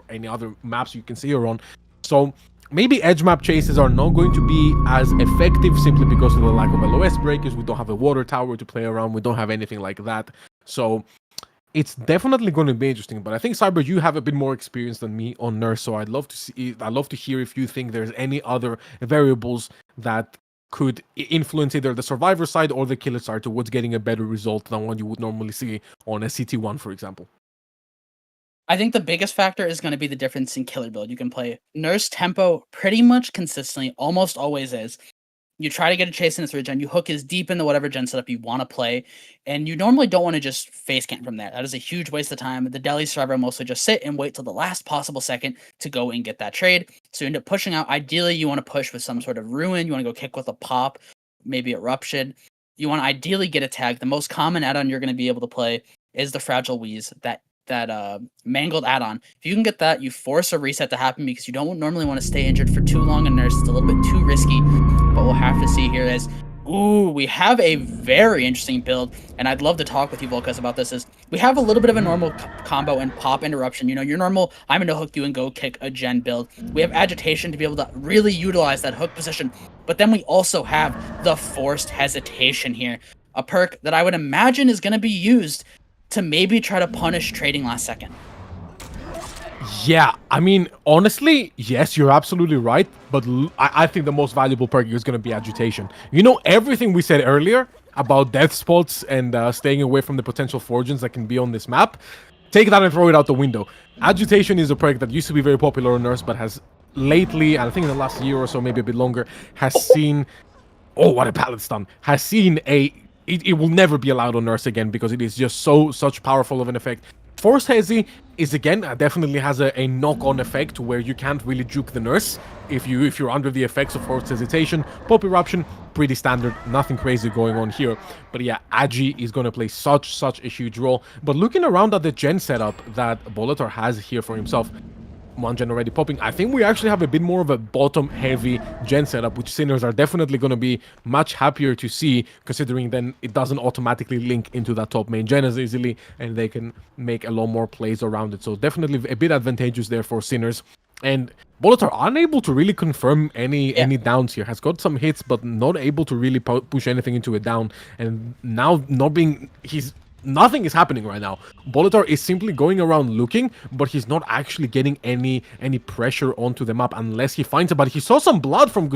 any other maps you can see her on. So maybe edge map chases are not going to be as effective simply because of the lack of LOS breakers. We don't have a water tower to play around. We don't have anything like that. So it's definitely going to be interesting. But I think, Cyber, you have a bit more experience than me on Nurse, so I'd love to hear if you think there's any other variables that could influence either the survivor side or the killer side towards getting a better result than what you would normally see on a CT1, for example. I think the biggest factor is going to be the difference in killer build. You can play Nurse tempo pretty much consistently, almost always is. You try to get a chase in its regen, you hook as deep into whatever gen setup you want to play, and you normally don't want to just face camp from there. That is a huge waste of time. The Delhi survivor mostly just sit and wait till the last possible second to go and get that trade. So you end up pushing out. Ideally, you want to push with some sort of ruin. You want to go kick with a pop, maybe eruption. You want to ideally get a tag. The most common add-on you're going to be able to play is the Fragile Wheeze, that mangled add-on. If you can get that, you force a reset to happen because you don't normally want to stay injured for too long in Nurse. It's a little bit too risky, but we'll have to see here as we have a very interesting build, and I'd love to talk with you, Volkuz, about this. Is we have a little bit of a normal combo and pop interruption. You know, your normal I'm going to hook you and go kick a gen build. We have agitation to be able to really utilize that hook position, but then we also have the forced hesitation here, a perk that I would imagine is going to be used to maybe try to punish trading last second. Yeah, I mean, honestly, yes, you're absolutely right, but I think the most valuable perk is going to be agitation. You know, everything we said earlier about death spots and staying away from the potential fortunes that can be on this map, take that and throw it out the window. Agitation is a perk that used to be very popular on Nurse, but has lately, I think in the last year or so, maybe a bit longer, has seen... Oh, what a pallet stun! Has seen a... It will never be allowed on Nurse again because it is just such powerful of an effect. Force Hezi is again definitely has a knock-on effect where you can't really juke the Nurse if you're under the effects of Forced Hesitation. Pop Eruption, pretty standard, nothing crazy going on here. But yeah, Agi is going to play such a huge role. But looking around at the gen setup that Bolotar has here for himself, one gen already popping, I think we actually have a bit more of a bottom-heavy gen setup, which Sinners are definitely going to be much happier to see, considering then it doesn't automatically link into that top main gen as easily, and they can make a lot more plays around it. So definitely a bit advantageous there for Sinners. And Bolotar unable to really confirm any downs here. Has got some hits, but not able to really push anything into a down. And now nothing is happening right now. Bolotar is simply going around looking, but he's not actually getting any pressure onto the map unless he finds it. But he saw some blood from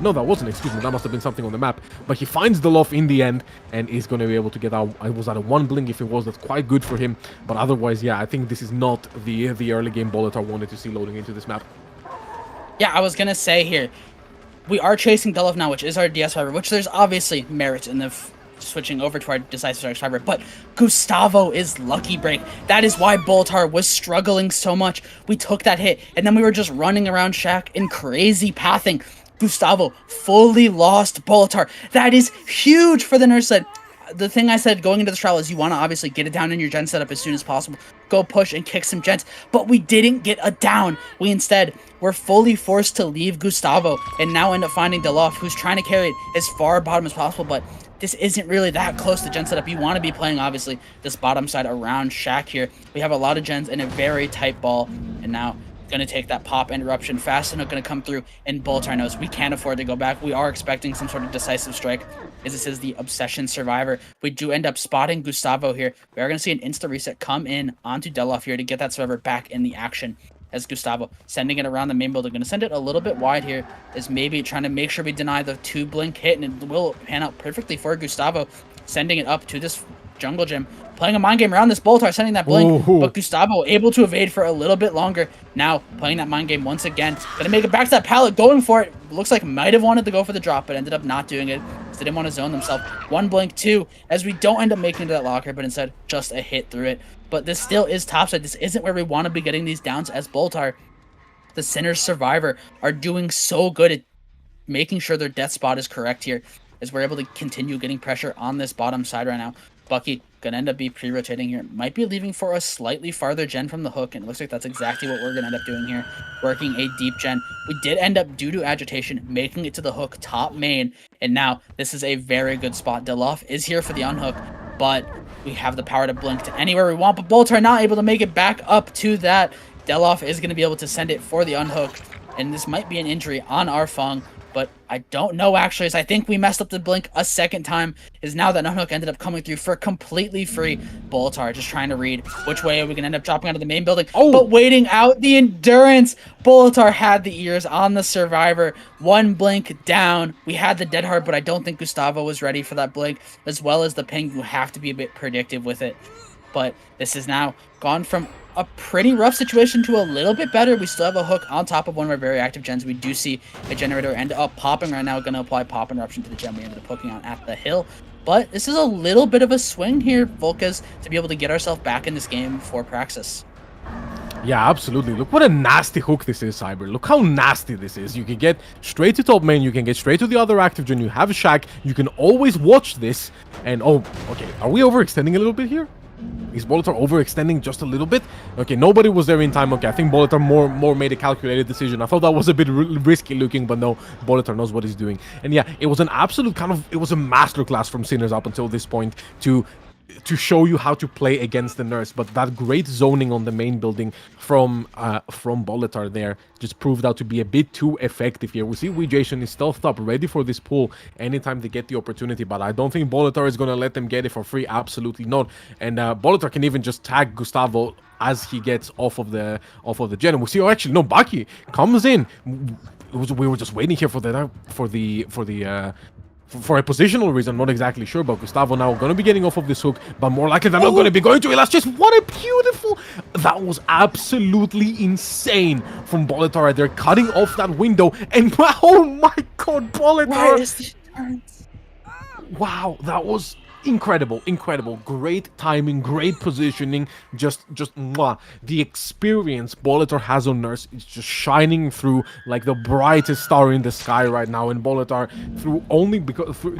no, that wasn't, excuse me, that must have been something on the map. But he finds the Lof in the end and is going to be able to get out. I was at a 1 blink. If it was, that's quite good for him. But otherwise, yeah, I think this is not the early game Bolotar wanted to see loading into this map. Yeah, I was going to say here, we are chasing Delov now, which is our DS survivor, which there's obviously merit in the switching over to our decisive survivor, but Gustavo is lucky break. That is why Bolotar was struggling so much. We took that hit, and then we were just running around Shack in crazy pathing. Gustavo fully lost Bolotar. That is huge for the Nurse side. The thing I said going into the trial is you want to obviously get it down in your gen setup as soon as possible. Go push and kick some gens, but we didn't get a down. We instead were fully forced to leave Gustavo and now end up finding Delof, who's trying to carry it as far bottom as possible, but this isn't really that close to gen setup. You want to be playing, obviously, this bottom side around Shack here. We have a lot of gens in a very tight ball, and now going to take that pop interruption fast enough, going to come through, and Bolotar knows we can't afford to go back. We are expecting some sort of decisive strike, as this is the Obsession Survivor. We do end up spotting Gustavo here. We are going to see an insta reset come in onto Delof here to get that survivor back in the action, as Gustavo sending it around the main building. Going to send it a little bit wide here, is maybe trying to make sure we deny the 2 blink hit, and it will pan out perfectly for Gustavo, sending it up to this jungle gym, playing a mind game around this Bolotar, sending that blink, but Gustavo able to evade for a little bit longer. Now playing that mind game once again, gonna make it back to that pallet, going for it. Looks like might have wanted to go for the drop, but ended up not doing it. This They didn't want to zone themselves. 1 blink, 2, as we don't end up making it to that locker, but instead just a hit through it. But this still is topside. This isn't where we want to be getting these downs, as Boltar, the Sinner's Survivor, are doing so good at making sure their death spot is correct here, as we're able to continue getting pressure on this bottom side right now. Bucky gonna end up be pre-rotating here. Might be leaving for a slightly farther gen from the hook, and it looks like that's exactly what we're gonna end up doing here. Working a deep gen. We did end up, due to agitation, making it to the hook top main, and now this is a very good spot. Deloff is here for the unhook, but we have the power to blink to anywhere we want, but Boltar not able to make it back up to that. Deloff is going to be able to send it for the unhook, and this might be an injury on our Fung, but I don't know actually, as I think we messed up the blink a second time, is now that unhook ended up coming through for completely free. Boltar just trying to read which way we can end up dropping out of the main building, but waiting out the endurance. Boltar had the ears on the Survivor. 1 blink down. We had the dead hard, but I don't think Gustavo was ready for that blink, as well as the ping. You have to be a bit predictive with it. But this is now gone from a pretty rough situation to a little bit better. We still have a hook on top of one of our very active gens. We do see a generator end up popping right now. Going to apply pop interruption to the gen we ended up hooking on at the hill. But this is a little bit of a swing here, Volkuz, to be able to get ourselves back in this game for Praxis. Yeah, absolutely. Look what a nasty hook this is, Cyber. Look how nasty this is. You can get straight to top main. You can get straight to the other active gen. You have a shack. You can always watch this. And, oh, okay. Are we overextending a little bit here? Is Boltar overextending just a little bit? Okay, nobody was there in time. Okay, I think Boltar more made a calculated decision. I thought that was a bit risky looking, but no, Boltar knows what he's doing. And yeah, it was an absolute it was a masterclass from Sinners up until this point to show you how to play against the nurse. But that great zoning on the main building from Boltar there just proved out to be a bit too effective here. We see Jason is stealthed up, ready for this pull anytime they get the opportunity, but I don't think Boltar is going to let them get it for free. Absolutely not. And Boltar can even just tag Gustavo as he gets off of the gen. And we see, oh, actually, no, Bucky comes in. We were just waiting here for a positional reason, not exactly sure, but Gustavo now going to be getting off of this hook, but more likely they're not going to be going to it. That's just what a beautiful... That was absolutely insane from Boltar right there, cutting off that window, and oh my god, Boltar! Wow, that was... incredible, great timing, great positioning, just mwah. The experience Boltar has on Nurse is just shining through like the brightest star in the sky right now, and Boltar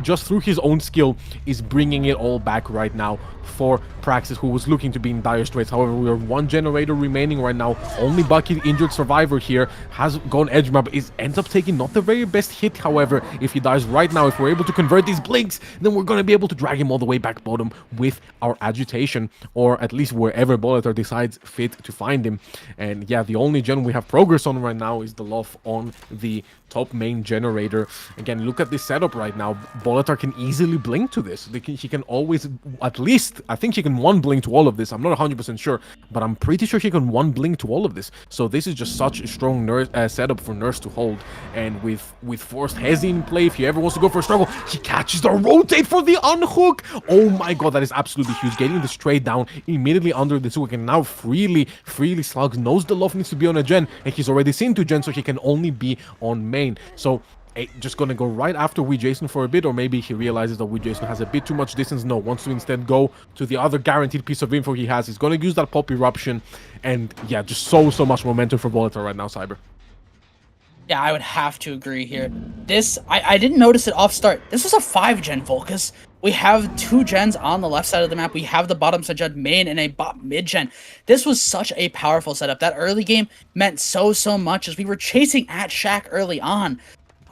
just through his own skill is bringing it all back right now for Praxis, who was looking to be in dire straits. However, we are 1 generator remaining right now. Only Bucky, the injured survivor here, has gone edge map, ends up taking not the very best hit. However, if he dies right now, if we're able to convert these blinks, then we're going to be able to drag him all the way back bottom with our agitation, or at least wherever Boltar decides fit to find him. And yeah, the only gen we have progress on right now is the Lof on the top main generator. Again, look at this setup right now. Boltar can easily blink to this. He can always, at least, I think he can 1 blink to all of this. I'm not 100% sure, but I'm pretty sure he can 1 blink to all of this. So this is just such a strong setup for Nurse to hold. And with Forced Hezi in play, if he ever wants to go for a struggle, he catches the rotate for the unhook. Oh my god, that is absolutely huge. Getting the straight down immediately under the hook, and now freely Slugs knows the Lof needs to be on a gen, and he's already seen 2 gens, so he can only be on main. So just gonna go right after Jason for a bit, or maybe he realizes that Jason has a bit too much distance. No, wants to instead go to the other guaranteed piece of info he has. He's gonna use that pop eruption, and yeah, just so much momentum for Boltar right now, Cyber. Yeah, I would have to agree here. This, I didn't notice it off start. This was a 5-gen Volkuz. We have 2 gens on the left side of the map. We have the bottom side gen main and a bot mid gen. This was such a powerful setup. That early game meant so much, as we were chasing at Shack early on.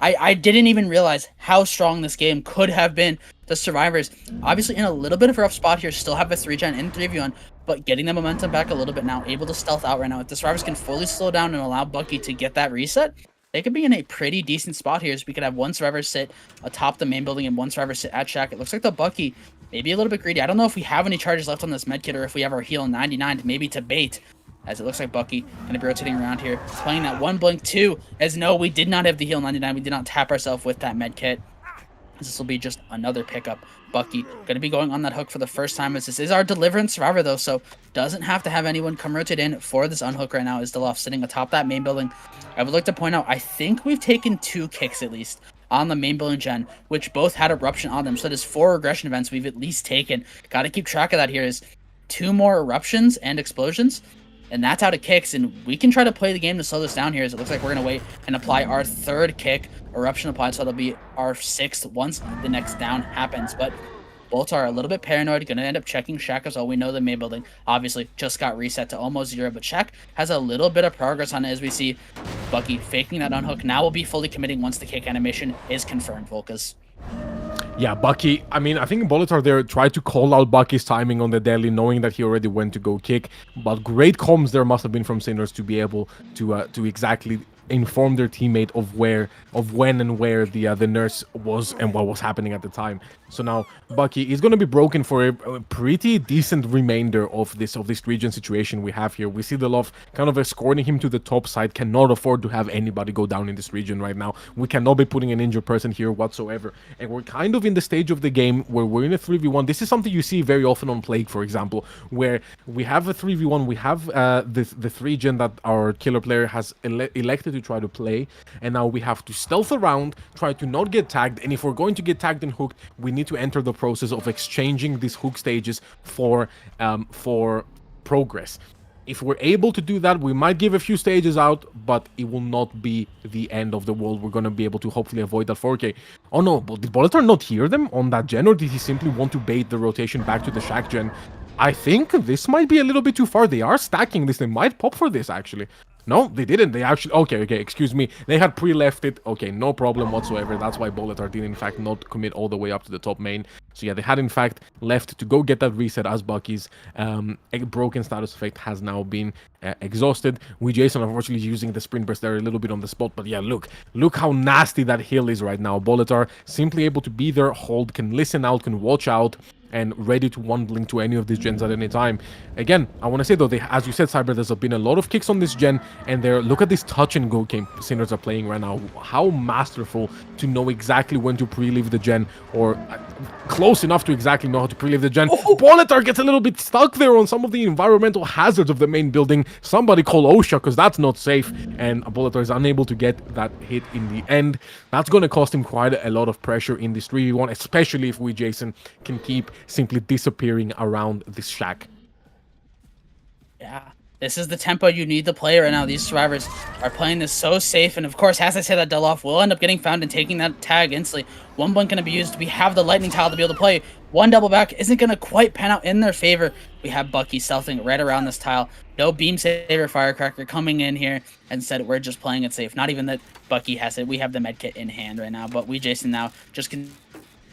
I didn't even realize how strong this game could have been. The survivors, obviously in a little bit of a rough spot here, still have a 3-gen in 3v1, but getting the momentum back a little bit now, able to stealth out right now. If the survivors can fully slow down and allow Bucky to get that reset, they could be in a pretty decent spot here, as we could have 1 survivor sit atop the main building and 1 survivor sit at Shack. It looks like the Bucky maybe a little bit greedy. I don't know if we have any charges left on this medkit, or if we have our heal 99 to maybe to bait, as it looks like Bucky going to be rotating around here, playing that 1 blink 2, as no, we did not have the heal 99. We did not tap ourselves with that medkit. This will be just another pickup. Bucky going to be going on that hook for the first time, as this is our deliverance survivor though, so doesn't have to have anyone come rotate in for this unhook right now. Is Deloff sitting atop that main building. I would like to point out, I think we've taken 2 kicks at least on the main building gen, which both had Eruption on them. So there's 4 regression events we've at least taken. Got to keep track of that here. Is 2 more Eruptions and Explosions. And that's out of kicks, and we can try to play the game to slow this down here, as it looks like we're going to wait and apply our 3rd kick, Eruption applied, so it'll be our 6th once the next down happens. But Bolts are a little bit paranoid, going to end up checking Shack as well. We know the main building obviously just got reset to almost 0, but Shack has a little bit of progress on it, as we see Bucky faking that unhook. Now will be fully committing once the kick animation is confirmed, Volkuz. Yeah, Bucky, I mean, I think Molitor there tried to call out Bucky's timing on the deadly, knowing that he already went to go kick, but great comms there must have been from Sinners to be able to exactly inform their teammate of when and where the nurse was and what was happening at the time. So now Bucky is going to be broken for a pretty decent remainder of this region situation we have here. We see the love kind of escorting him to the top side. Cannot afford to have anybody go down in this region right now. We cannot be putting an injured person here whatsoever. And we're kind of in the stage of the game where we're in a 3v1. This is something you see very often on Plague, for example, where we have a 3v1. We have the 3 gen that our killer player has elected to try to play, and now we have to stealth around, try to not get tagged, and if we're going to get tagged and hooked, we need to enter the process of exchanging these hook stages for progress. If we're able to do that, we might give a few stages out, but it will not be the end of the world. We're going to be able to hopefully avoid that 4K. Oh no, but did Molitor not hear them on that gen, or did he simply want to bait the rotation back to the Shack gen? I think this might be a little bit too far. They are stacking this. They might pop for this, actually. No, they didn't. They actually... Okay, excuse me. They had pre-left it. Okay, no problem whatsoever. That's why Molitor did, in fact, not commit all the way up to the top main. So yeah, they had, in fact, left to go get that reset as Bucky's broken status effect has now been exhausted. Jason, unfortunately, using the sprint burst there a little bit on the spot. But yeah, look how nasty that hill is right now. Molitor simply able to be there, hold, can listen out, can watch out, and ready to one blink to any of these gens at any time. Again, I want to say though, as you said, Cyber, there's been a lot of kicks on this gen, and look at this touch and go game Sinners are playing right now. How masterful to know exactly when to pre-leave the gen, or close enough to exactly know how to pre-leave the gen. Molitor gets a little bit stuck there on some of the environmental hazards of the main building. Somebody call OSHA, because that's not safe, and Molitor is unable to get that hit in the end. That's going to cost him quite a lot of pressure in this 3v1, especially if Jason can keep simply disappearing around this Shack. Yeah, this is the tempo you need to play right now. These survivors are playing this so safe, and of course, as I say, that Deloff will end up getting found and taking that tag instantly. One blink going to be used. We have the lightning tile to be able to play. One double back isn't going to quite pan out in their favor. We have Bucky stealthing right around this tile. No beam saver firecracker coming in here, and said we're just playing it safe. Not even that Bucky has it. We have the medkit in hand right now, but Jason now just can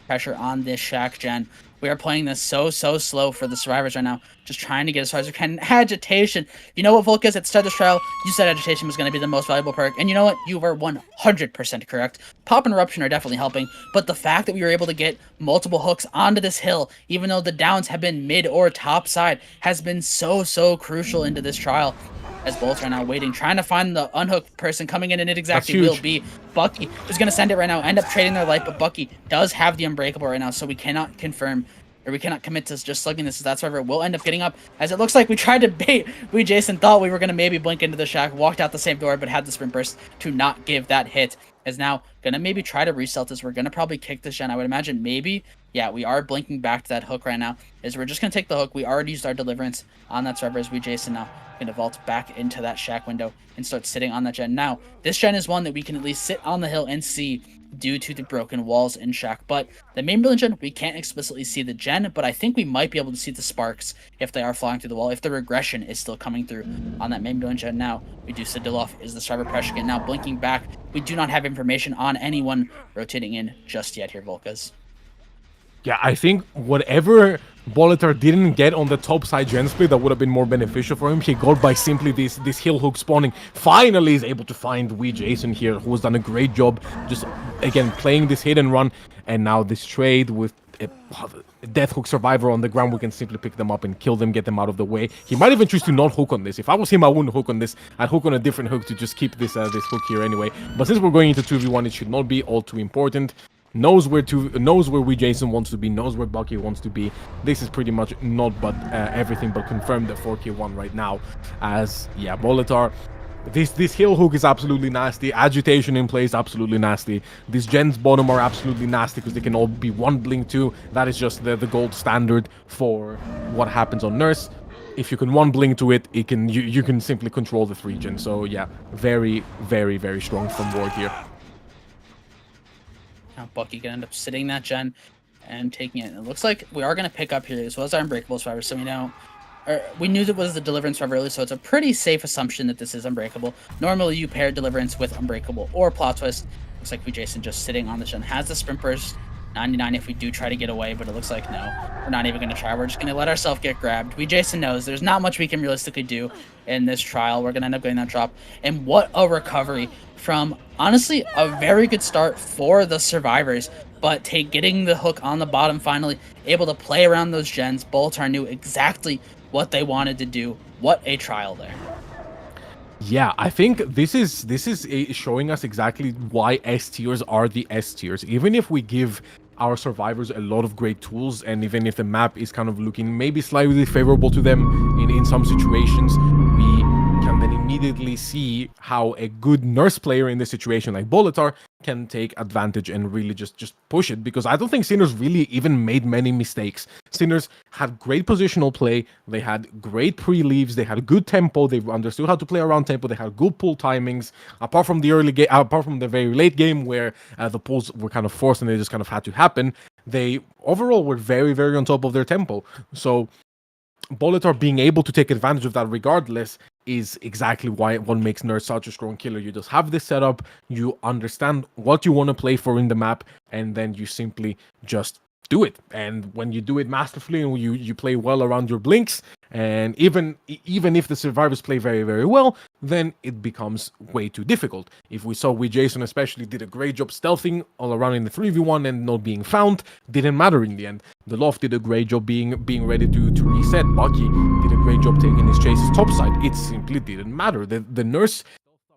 pressure on this Shack gen. We are playing this so slow for the survivors right now. Just trying to get as far as we can. Agitation. You know what, Volkuz? At the start of this trial, you said agitation was going to be the most valuable perk. And you know what? You were 100% correct. Pop and eruption are definitely helping. But the fact that we were able to get multiple hooks onto this hill, even though the downs have been mid or top side, has been so crucial into this trial. As Bolts are now waiting, trying to find the unhooked person coming in, and it exactly will be Bucky, who's going to send it right now, end up trading their life, but Bucky does have the Unbreakable right now, so we cannot confirm, or we cannot commit to just slugging this, as that survivor will end up getting up, as it looks like we tried to bait. Jason thought we were going to maybe blink into the Shack, walked out the same door, but had the sprint burst to not give that hit, as now going to maybe try to reselt this. We're going to probably kick this gen, I would imagine, maybe. Yeah, we are blinking back to that hook right now, as we're just going to take the hook. We already used our deliverance on that survivor, as Jason now going to vault back into that Shack window and start sitting on that gen. Now, this gen is one that we can at least sit on the hill and see due to the broken walls in Shack, but the main building gen, we can't explicitly see the gen, but I think we might be able to see the sparks if they are flying through the wall, if the regression is still coming through on that main building gen. Now, we do see Diloff is the survivor pressure again. Now, blinking back, we do not have information on anyone rotating in just yet here, Volkuz. Yeah, I think whatever Molitor didn't get on the top side gen split that would have been more beneficial for him, he got by simply this hill hook spawning. Finally is able to find Jason here, who has done a great job just, again, playing this hit and run. And now this trade with a death hook survivor on the ground, we can simply pick them up and kill them, get them out of the way. He might even choose to not hook on this. If I was him, I wouldn't hook on this. I'd hook on a different hook to just keep this hook here anyway. But since we're going into 2v1, it should not be all too important. Knows where Jason wants to be, knows where Bucky wants to be. This is pretty much not but everything but confirmed the 4K1 right now. As yeah, Molitor This hill hook is absolutely nasty. Agitation in play is absolutely nasty. These gens bottom are absolutely nasty because they can all be one blink too. That is just the gold standard for what happens on Nurse. If you can one blink to it, you can simply control the 3 gen. So yeah, very, very, very strong from Ward here. Now Bucky can end up sitting that gen and taking it. It looks like we are going to pick up here as well as our Unbreakable Survivor, so we know. We knew that was the Deliverance Survivor early, so it's a pretty safe assumption that this is Unbreakable. Normally, you pair Deliverance with Unbreakable or Plot Twist. Looks like Jason just sitting on the gen. Has the Sprint Burst, 99 if we do try to get away, but it looks like no. We're not even going to try. We're just going to let ourselves get grabbed. Jason knows there's not much we can realistically do in this trial. We're going to end up getting that drop. And what a recovery from, honestly, a very good start for the survivors. But getting the hook on the bottom finally, able to play around those gens. Boltar knew exactly what they wanted to do. What a trial there. Yeah, I think this is showing us exactly why S tiers are the S tiers. Even if we give our survivors a lot of great tools, and even if the map is kind of looking maybe slightly favorable to them in some situations, we can then immediately see how a good Nurse player in this situation like Bolitar can take advantage and really just push it, because I don't think Sinners really even made many mistakes. Sinners had great positional play, they had great pre-leaves, they had good tempo, they understood how to play around tempo, they had good pull timings, apart from the early game, apart from the very late game where the pulls were kind of forced and they just kind of had to happen. They overall were very, very on top of their tempo. So Bolitar being able to take advantage of that regardless is exactly what makes Nurse such a strong killer. You just have this setup, you understand what you want to play for in the map, and then you simply just do it. And when you do it masterfully and you play well around your blinks, and even if the survivors play very, very well, then it becomes way too difficult. If we saw Jason especially did a great job stealthing all around in the 3v1 and not being found, didn't matter in the end. The Loft did a great job being ready to reset. Bucky did a great job taking his chases topside. It simply didn't matter. The Nurse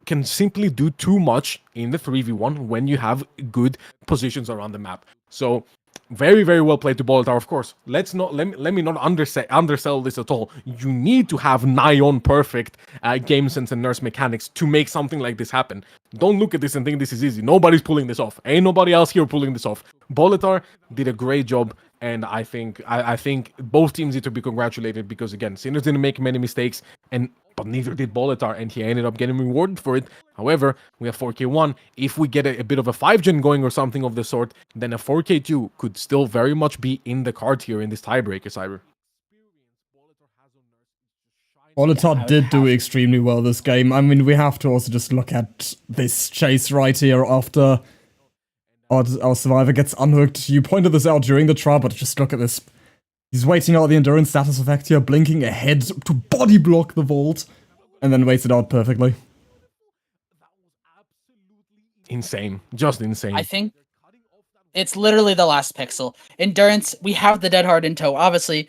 can simply do too much in the 3v1 when you have good positions around the map. So very, very well played to Bolitar, of course. Let me not undersell this at all. You need to have nigh on perfect game sense and Nurse mechanics to make something like this happen. Don't look at this and think this is easy. Nobody's pulling this off. Ain't nobody else here pulling this off. Bolitar did a great job, and I think both teams need to be congratulated, because again, Sinners didn't make many mistakes, but neither did Bolitar, and he ended up getting rewarded for it. However, we have 4K1. If we get a bit of a 5-gen going or something of the sort, then a 4K2 could still very much be in the card here in this tiebreaker, Cyber. Bolitar did do extremely well this game. I mean, we have to also just look at this chase right here after our survivor gets unhooked. You pointed this out during the trial, but just look at this. He's waiting out the endurance status effect here, blinking ahead to body block the vault, and then waits it out perfectly. Insane. Just insane. I think it's literally the last pixel. Endurance, we have the Dead Hard in tow. Obviously,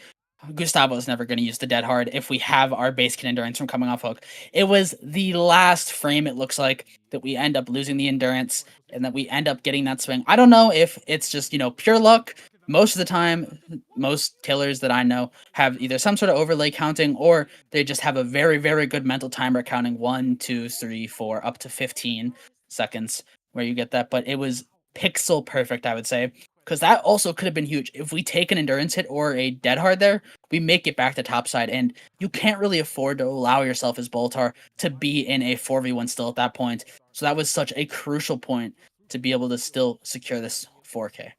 Gustavo is never going to use the Dead Hard if we have our base kit Endurance from coming off hook. It was the last frame, it looks like, that we end up losing the Endurance and that we end up getting that swing. I don't know if it's just, pure luck. Most of the time, most killers that I know have either some sort of overlay counting, or they just have a very, very good mental timer counting 1, 2, 3, 4, up to 15 seconds where you get that. But it was pixel perfect, I would say, because that also could have been huge. If we take an endurance hit or a dead hard there, we make it back to topside, and you can't really afford to allow yourself as Bolitar to be in a 4v1 still at that point. So that was such a crucial point to be able to still secure this 4K.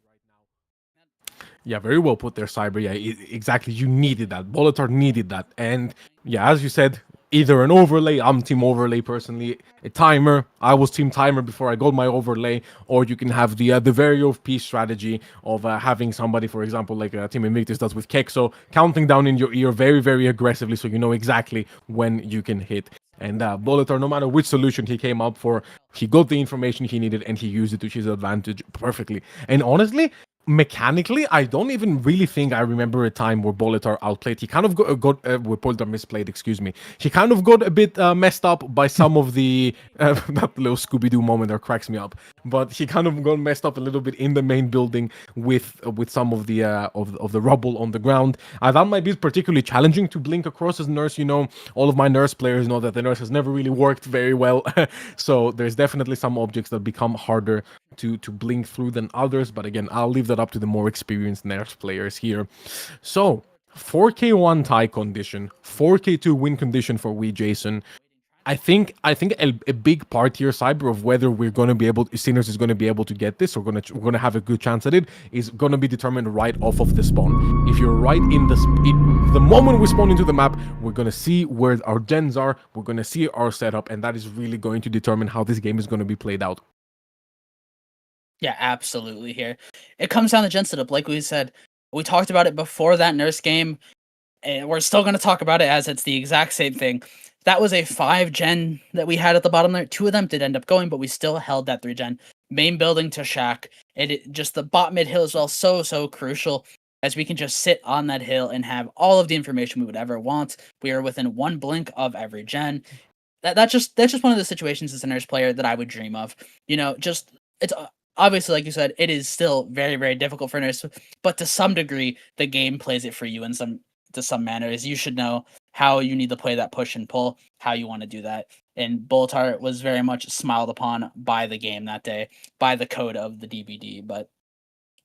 Yeah, very well put there, Cyber. Yeah, exactly. You needed that. Bolitar needed that. And yeah, as you said, either an overlay, I'm team overlay personally, a timer, I was team timer before I got my overlay, or you can have the very OP strategy of having somebody, for example, like Team Invictus does with Kexo, counting down in your ear very, very aggressively so you know exactly when you can hit. And Bolitar, no matter which solution he came up for, he got the information he needed and he used it to his advantage perfectly. And honestly, mechanically, I don't even really think I remember a time where Bolitar outplayed. He kind of got where Bolitar misplayed, excuse me. He kind of got a bit messed up by some of the that little Scooby-Doo moment that cracks me up. But he kind of got messed up a little bit in the main building with some of the of the rubble on the ground. That might be particularly challenging to blink across as Nurse. You know, all of my Nurse players know that the Nurse has never really worked very well. So there's definitely some objects that become harder to blink through than others, but again, I'll leave that up to the more experienced Nurse players here. So 4k1 tie condition, 4k2 win condition for Jason. I think a big part here, Cyber, of whether we're going to be able, Sinners is going to be able to get this, or we're going to have a good chance at it, is going to be determined right off of the spawn. If you're right in the moment we spawn into the map, we're going to see where our gens are, we're going to see our setup, and that is really going to determine how this game is going to be played out. Yeah, absolutely here. It comes down to gen setup. Like we said, we talked about it before that Nurse game, and we're still going to talk about it as it's the exact same thing. That was a 5 gen that we had at the bottom there. 2 of them did end up going, but we still held that 3 gen. Main building to shack. It just the bot mid hill as well, so crucial, as we can just sit on that hill and have all of the information we would ever want. We are within 1 blink of every gen. That's just one of the situations as a Nurse player that I would dream of. You know, just it's obviously, like you said, it is still very, very difficult for Nurse, but to some degree, the game plays it for you to some manner. As you should know how you need to play that push and pull, how you want to do that. And Bolitar was very much smiled upon by the game that day, by the code of the DVD. But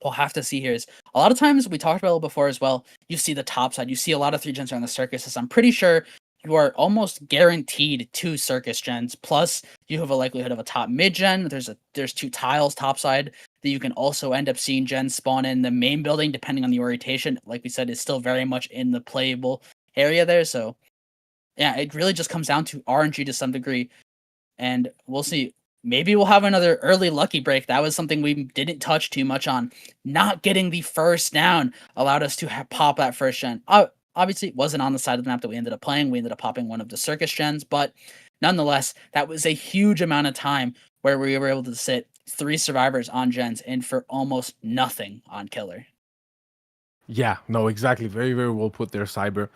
we'll have to see here is a lot of times we talked about it before as well. You see the top side, you see a lot of 3 gens around the circuses. I'm pretty sure you are almost guaranteed 2 circus gens. Plus, you have a likelihood of a top mid gen. There's 2 tiles topside that you can also end up seeing gens spawn in. The main building, depending on the orientation, like we said, is still very much in the playable area there. So, yeah, it really just comes down to RNG to some degree, and we'll see. Maybe we'll have another early lucky break. That was something we didn't touch too much on. Not getting the first down allowed us to pop that first gen. Obviously, it wasn't on the side of the map that we ended up playing. We ended up popping one of the circus gens, but nonetheless, that was a huge amount of time where we were able to sit 3 survivors on gens and for almost nothing on killer. Yeah, no, exactly. Very, very well put there, Cyber.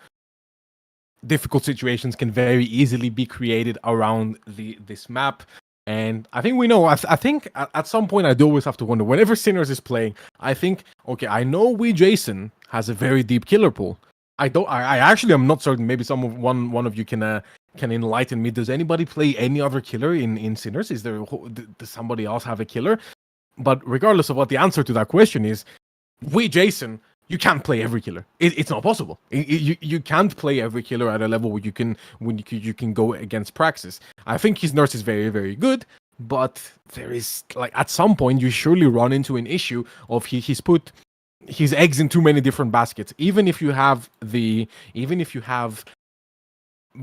Difficult situations can very easily be created around this map. And I think we know, I think at some point I do always have to wonder, whenever Sinners is playing, I think, okay, I know Jason has a very deep killer pool. I actually am not certain. Maybe one of you can enlighten me. Does anybody play any other killer in Sinners? Does somebody else have a killer? But regardless of what the answer to that question is, Jason, you can't play every killer. It's not possible. You can't play every killer at a level where you can go against Praxis. I think his Nurse is very, very good, but there is, like, at some point you surely run into an issue of he's put his eggs in too many different baskets. Even if you have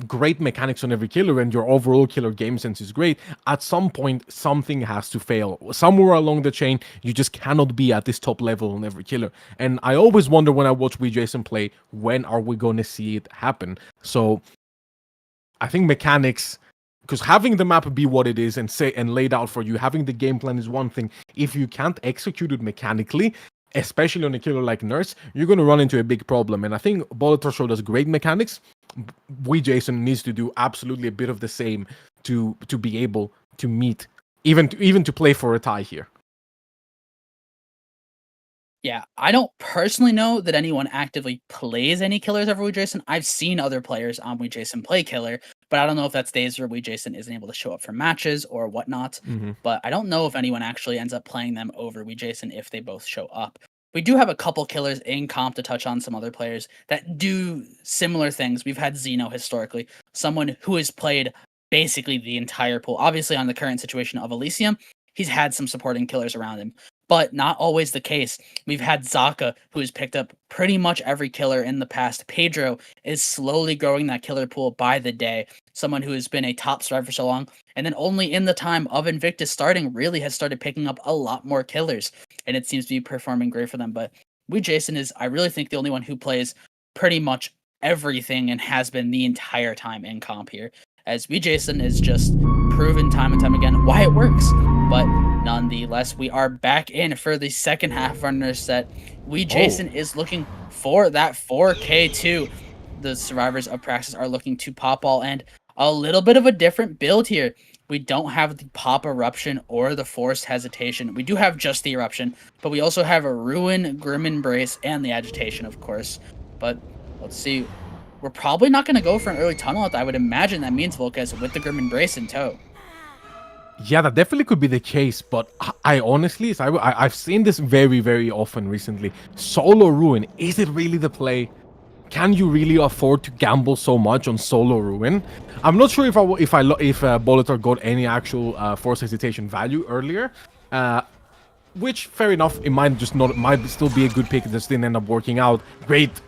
great mechanics on every killer and your overall killer game sense is great, at some point something has to fail. Somewhere along the chain, you just cannot be at this top level on every killer. And I always wonder when I watch Jason play, when are we going to see it happen? So I think mechanics, because having the map be what it is and laid out for you, having the game plan is one thing. If you can't execute it mechanically, especially on a killer like Nurse, you're going to run into a big problem. And I think Bolitar showed us great mechanics. Jason needs to do absolutely a bit of the same to be able to meet, even to play for a tie here. Yeah, I don't personally know that anyone actively plays any killers over Jason. I've seen other players on Jason play killer, but I don't know if that's days where Jason isn't able to show up for matches or whatnot. Mm-hmm. But I don't know if anyone actually ends up playing them over Jason if they both show up. We do have a couple killers in comp to touch on some other players that do similar things. We've had Zeno historically, someone who has played basically the entire pool. Obviously, on the current situation of Elysium, he's had some supporting killers around him, but not always the case. We've had Zaka, who has picked up pretty much every killer in the past. Pedro is slowly growing that killer pool by the day. Someone who has been a top survivor for so long, and then only in the time of Invictus starting really has started picking up a lot more killers, and it seems to be performing great for them. But Jason is, I really think, the only one who plays pretty much everything and has been the entire time in comp here, as Jason is just proven time and time again why it works. but nonetheless, we are back in for the second half of our nurse set. Jason is looking for that 4K2. The survivors of Praxis are looking to pop all, and a little bit of a different build here. We don't have the pop eruption or the forced hesitation. We do have just the eruption, but we also have a ruin, grim embrace, and the agitation, of course. But let's see. We're probably not going to go for an early tunnel out. I would imagine that means Volkuz with the grim embrace in tow. Yeah, that definitely could be the case, but I honestly, I've seen this very, very often recently. Solo ruin, is it really the play? Can you really afford to gamble so much on solo ruin? I'm not sure if Volkuz got any actual force hesitation value earlier, which fair enough. It might still be a good pick. It just didn't end up working out. Great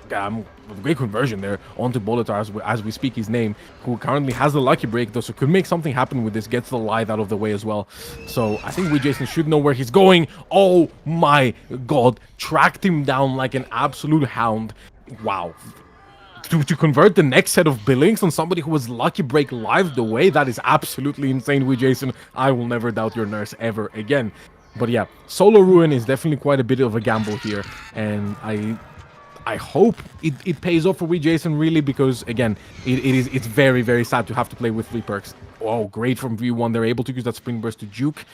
conversion there onto Volkuz as we speak his name, who currently has the lucky break though, so could make something happen with this. Gets the light out of the way as well. So I think Jason should know where he's going. Oh my god, tracked him down like an absolute hound. Wow. To convert the next set of billings on somebody who was lucky break live the way, that is absolutely insane. Jason, I will never doubt your nurse ever again. But yeah, solo ruin is definitely quite a bit of a gamble here, and I hope it pays off for Jason really, because again, it's very, very sad to have to play with 3 perks. Oh, great from V1. They're able to use that Spring Burst to juke.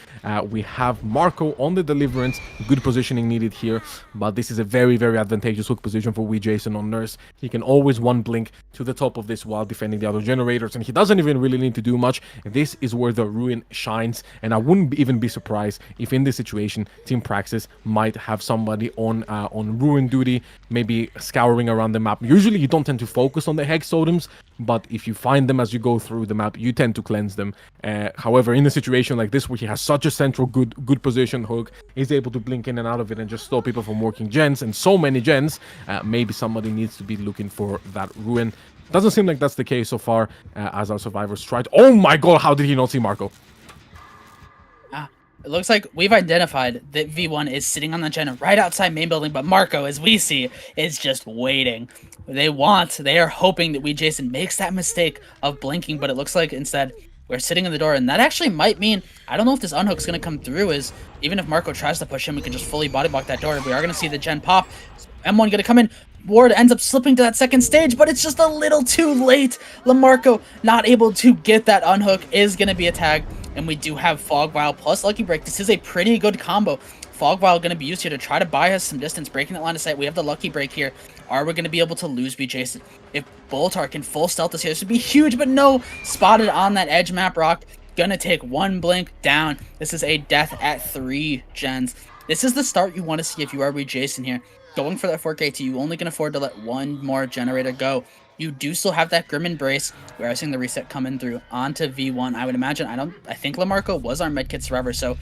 We have Marco on the Deliverance. Good positioning needed here, but this is a very, very advantageous hook position for Jason on Nurse. He can always one blink to the top of this while defending the other generators, and he doesn't even really need to do much. This is where the Ruin shines, and I wouldn't even be surprised if in this situation, Team Praxis might have somebody on Ruin duty, maybe scouring around the map. Usually you don't tend to focus on the Hex Totems, but if you find them as you go through the map, you tend to cleanse them. However, in a situation like this where he has such a central good position hook, he's able to blink in and out of it and just stop people from working gens, and so many gens, maybe somebody needs to be looking for that Ruin. Doesn't seem like that's the case so far, as our survivors tried. Oh my god, how did he not see Marco? It looks like we've identified that V1 is sitting on the gen right outside main building, but Marco, as we see, is just waiting. They are hoping that Jason makes that mistake of blinking, but it looks like instead we're sitting in the door, and that actually might mean, I don't know if this unhook's going to come through, is even if Marco tries to push him, we can just fully body block that door. We are going to see the gen pop. M1 going to come in. Ward ends up slipping to that second stage, but it's just a little too late. LaMarco not able to get that unhook, is going to be a tag. And we do have Fog Vial plus Lucky Break. This is a pretty good combo. Fog Vial going to be used here to try to buy us some distance, breaking that line of sight. We have the Lucky Break here. Are we going to be able to lose Jason? If Boltar can full stealth us here, this would be huge, but no. Spotted on that edge map rock. Gonna take one blink down. This is a death at 3 gens. This is the start you want to see if you are Jason here. Going for that 4K2, you only can afford to let one more generator go. You do still have that Grim Embrace. We are seeing the reset coming through onto V1. I would imagine, I think LaMarco was our medkit survivor, so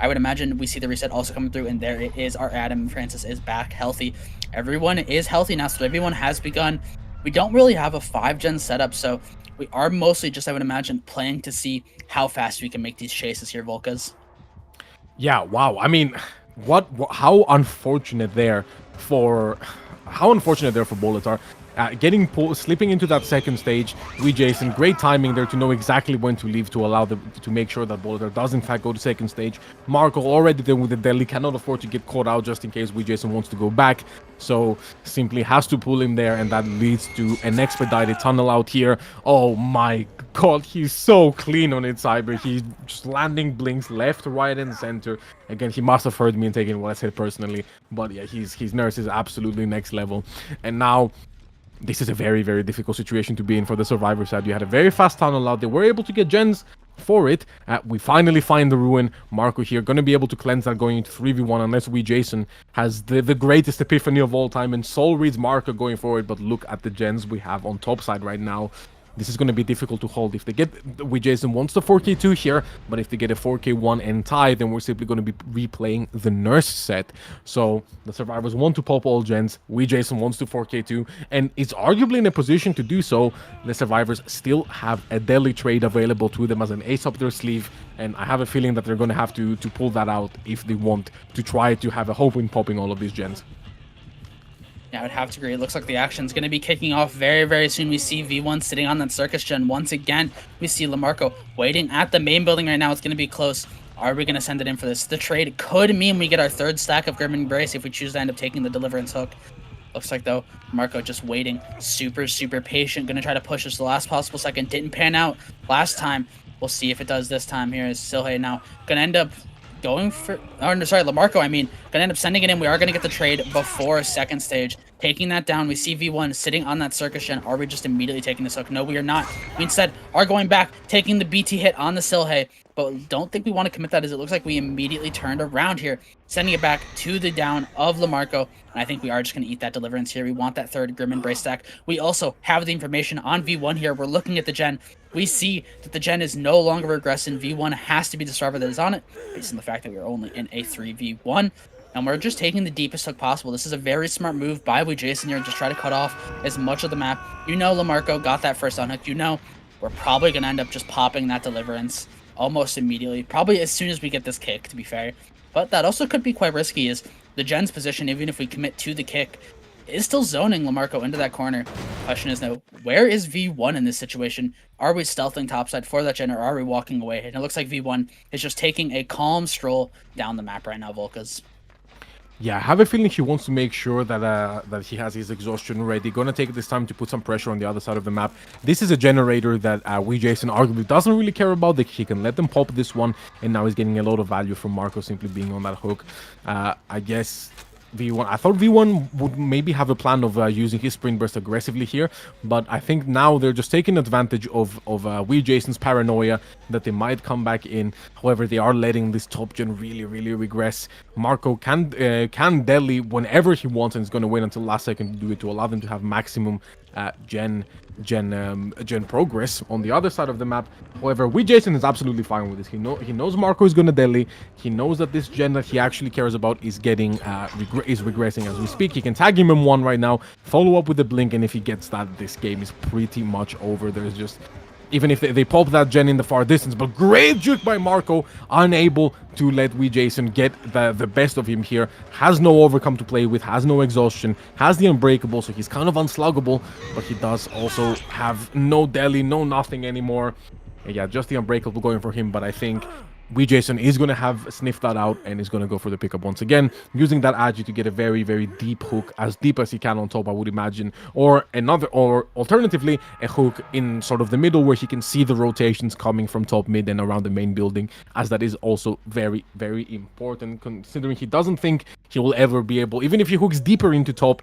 I would imagine we see the reset also coming through, and there it is. Our Adam Francis is back healthy. Everyone is healthy now, so everyone has begun. We don't really have a 5-gen setup, so we are mostly just, I would imagine, playing to see how fast we can make these chases here, Volkuz. Yeah, wow. I mean, how unfortunate there for Bolitar. Slipping into that second stage, Jason, great timing there to know exactly when to leave to allow them to make sure that Bolitar does in fact go to second stage. Marco already there with the deli, cannot afford to get caught out just in case Jason wants to go back, so simply has to pull him there, and that leads to an expedited tunnel out here. Oh my god, he's so clean on it, Cyber. He's just landing blinks left, right, and center. Again, he must have heard me and taken what I said personally, but yeah, his nurse is absolutely next level. And now this is a very, very difficult situation to be in for the survivor side. You had a very fast tunnel out. They were able to get gens for it. We finally find the Ruin. Marco here going to be able to cleanse that going into 3v1 unless Jason has the greatest epiphany of all time and soul reads Marco going forward. But look at the gens we have on top side right now. This is going to be difficult to hold. If they get, Jason wants the 4K2 here, but if they get a 4K1 and tie, then we're simply going to be replaying the nurse set. So the survivors want to pop all gens. Jason wants to 4K2, and it's arguably in a position to do so. The survivors still have a deli trade available to them as an ace up their sleeve, and I have a feeling that they're going to have to pull that out if they want to try to have a hope in popping all of these gens. Yeah, I would have to agree. It looks like the action's going to be kicking off very, very soon. We see V1 sitting on that Circus Gen once again. We see LaMarco waiting at the main building right now. It's going to be close. Are we going to send it in for this? The trade could mean we get our third stack of Grim Embrace if we choose to end up taking the Deliverance hook. Looks like, though, Marco just waiting. Super, super patient. Going to try to push us the last possible second. Didn't pan out last time. We'll see if it does this time. Here is Silhey now. Going to end up going for... Oh, no, sorry, Lamarco, I mean. Going to end up sending it in. We are going to get the trade before second stage. Taking that down, we see V1 sitting on that Circus Gen. Are we just immediately taking this hook? No, we are not. We instead are going back, taking the BT hit on the Silhey. But don't think we want to commit that, as it looks like we immediately turned around here, sending it back to the down of Lamarco. And I think we are just going to eat that Deliverance here. We want that third Grim Embrace stack. We also have the information on V1 here. We're looking at the Gen. We see that the Gen is no longer regressing. V1 has to be the server that is on it, based on the fact that we're only in a 3v1. And we're just taking the deepest hook possible. This is a very smart move by Jason here, and just try to cut off as much of the map. You know Lamarco got that first unhook. You know we're probably going to end up just popping that Deliverance almost immediately. Probably as soon as we get this kick, to be fair. But that also could be quite risky, as the Gen's position, even if we commit to the kick, is still zoning Lamarco into that corner. Question is now, where is V1 in this situation? Are we stealthing topside for that Gen, or are we walking away? And it looks like V1 is just taking a calm stroll down the map right now, Volkuz. Yeah, I have a feeling he wants to make sure that that he has his exhaustion ready. Gonna take this time to put some pressure on the other side of the map. This is a generator that Jason arguably doesn't really care about. That he can let them pop this one, and now he's getting a lot of value from Marco simply being on that hook. I guess V1. I thought V1 would maybe have a plan of using his Sprint Burst aggressively here, but I think now they're just taking advantage of Jason's paranoia that they might come back in. However, they are letting this top gen really regress. Marco can deli whenever he wants, and is going to wait until last second to do it to allow them to have maximum gen progress on the other side of the map. However, Jason is absolutely fine with this. He knows Marco is going to deli. He knows that this gen that he actually cares about is getting is regressing as we speak. He can tag him in one right now, follow up with the blink, and if he gets that, this game is pretty much over. There's just, even if they pop that gen in the far distance, but great juke by Marco, unable to let Jason get the best of him here. Has no overcome to play with, has no exhaustion, has the unbreakable, so he's kind of unsluggable, but he does also have no deli, no nothing anymore. And yeah, just the unbreakable going for him, but I think Jason is going to have sniffed that out and is going to go for the pickup once again, using that agi to get a very deep hook, as deep as he can on top, I would imagine, or alternatively a hook in sort of the middle where he can see the rotations coming from top, mid, and around the main building, as that is also very important, considering he doesn't think he will ever be able, even if he hooks deeper into top,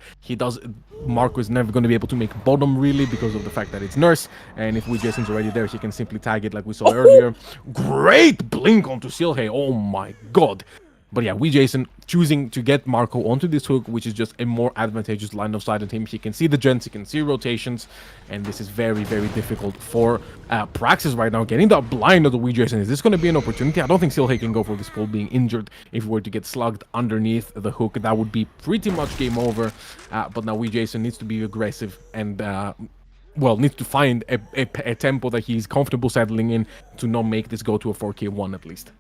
Marco is never going to be able to make bottom really, because of the fact that it's Nurse, and if Jason's already there, he can simply tag it like we saw earlier. Great blink onto Silhey, oh my god. But yeah, Jason choosing to get Marco onto this hook, which is just a more advantageous line of sight on him. He can see the gens, he can see rotations, and this is very difficult for Praxis right now. Getting that blind of the Jason, is this going to be an opportunity? I don't think Silhey can go for this pull, being injured. If he were to get slugged underneath the hook, that would be pretty much game over. But now Jason needs to be aggressive and needs to find a tempo that he's comfortable settling in to not make this go to a 4k1 at least.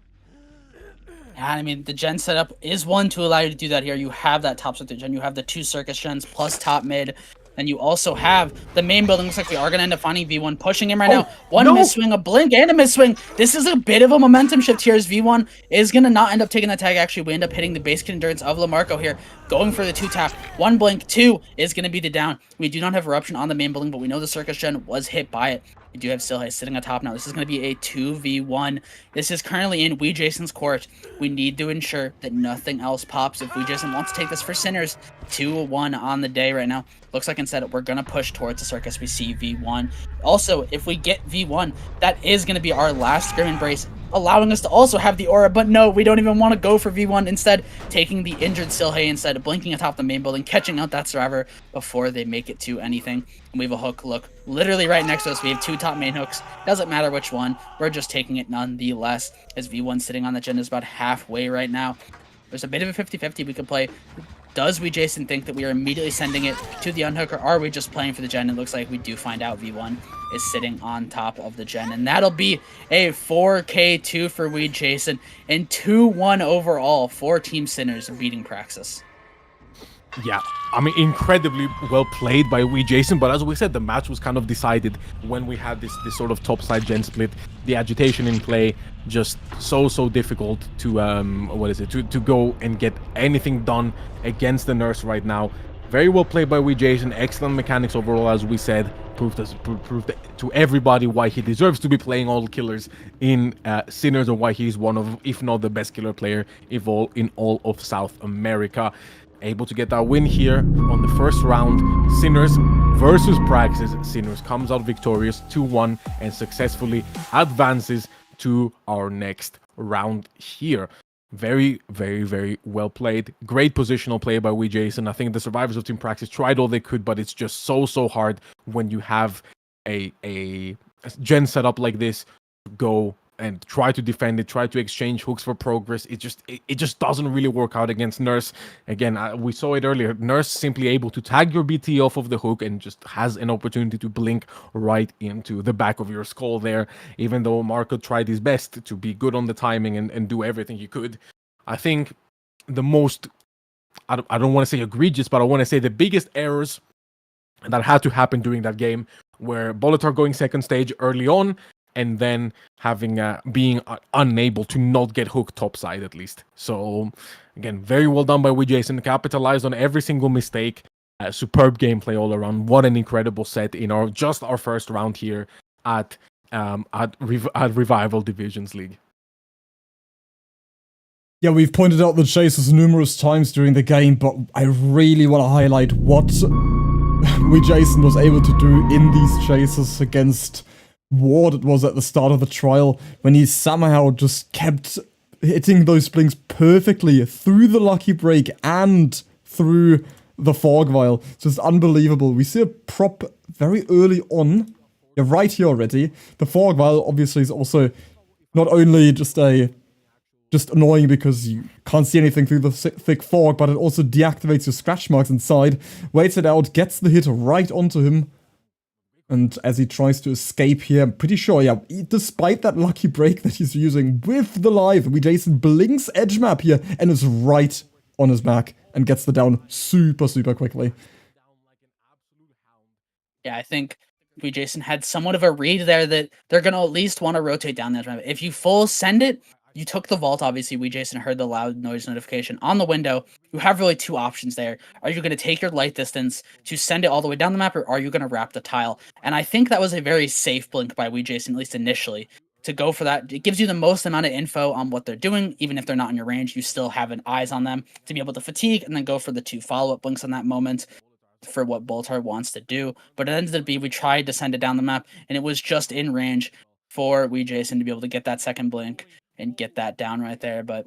Yeah, I mean, the gen setup is one to allow you to do that here. You have that top sector gen, you have the 2 Circus gens plus top mid, and you also have the main building. Looks like we are going to end up finding V1 pushing him right now. One miss swing, a blink, and a miss swing. This is a bit of a momentum shift here, as V1 is going to not end up taking that tag. Actually, we end up hitting the basic endurance of Lamarco here, going for the 2 tap. 1 blink, 2 is going to be the down. We do not have eruption on the main building, but we know the Circus gen was hit by it. We do have Silhey sitting on top now. This is going to be a 2v1. This is currently in Jason's court. We need to ensure that nothing else pops if Jason wants to take this for Sinners. 2-1 on the day right now. Looks like instead we're going to push towards the Circus. We see V1. Also, if we get V1, that is going to be our last Grim Embrace, allowing us to also have the aura, but no, we don't even want to go for V1. Instead, taking the injured Silhey instead of blinking atop the main building, catching out that survivor before they make it to anything. And we have a hook, look, literally right next to us. We have 2 top main hooks. Doesn't matter which one. We're just taking it nonetheless, as V1 sitting on the gen is about halfway right now. There's a bit of a 50-50 we could play. Does Jason think that we are immediately sending it to the unhook, or are we just playing for the gen? It looks like we do find out V1 is sitting on top of the gen, and that'll be a 4k2 for Jason, and 2-1 overall for Team Sinners beating Praxis. Yeah, I mean, incredibly well played by Jason, but as we said, the match was kind of decided when we had this sort of topside gen split. The agitation in play, just so difficult to to go and get anything done against the Nurse right now. Very well played by Jason, excellent mechanics overall, as we said, proved to everybody why he deserves to be playing all killers in Sinners, and why he's one of, if not the best killer player in all of South America. Able to get that win here on the first round. Sinners versus Praxis. Sinners comes out victorious 2-1 and successfully advances to our next round here. Very well played. Great positional play by Jason. I think the survivors of Team Praxis tried all they could, but it's just so hard when you have a gen setup like this to go and try to defend it, try to exchange hooks for progress. It just doesn't really work out against Nurse. Again, we saw it earlier. Nurse simply able to tag your BT off of the hook and just has an opportunity to blink right into the back of your skull there. Even though Marco tried his best to be good on the timing and do everything he could. I think the most, I don't want to say egregious, but I want to say the biggest errors that had to happen during that game were Bolitar going second stage early on, and then having being unable to not get hooked topside at least. So again, very well done by Jason. Capitalized on every single mistake. Superb gameplay all around. What an incredible set in our first round here at Revival Divisions League. Yeah, we've pointed out the chases numerous times during the game, but I really want to highlight what Jason was able to do in these chases against Ward. It was at the start of the trial when he somehow just kept hitting those blinks perfectly through the lucky break and through the fog vial. Just unbelievable. We see a prop very early on. You're right here already. The fog vial obviously is also not only just annoying because you can't see anything through the thick fog, but it also deactivates your scratch marks inside, waits it out, gets the hit right onto him. And as he tries to escape here, I'm pretty sure, yeah, despite that lucky break that he's using with the live, Jason blinks edge map here and is right on his back and gets the down super quickly. Yeah, I think Jason had somewhat of a read there that they're going to at least want to rotate down the edge map. If you full send it, you took the vault, obviously. Jason heard the loud noise notification on the window. You have really two options there. Are you going to take your light distance to send it all the way down the map, or are you going to wrap the tile? And I think that was a very safe blink by Jason, at least initially, to go for that. It gives you the most amount of info on what they're doing. Even if they're not in your range, you still have eyes on them to be able to fatigue and then go for the two follow-up blinks on that moment for what Boltar wants to do. But it ended up being we tried to send it down the map, and it was just in range for Jason to be able to get that second blink and get that down right there. But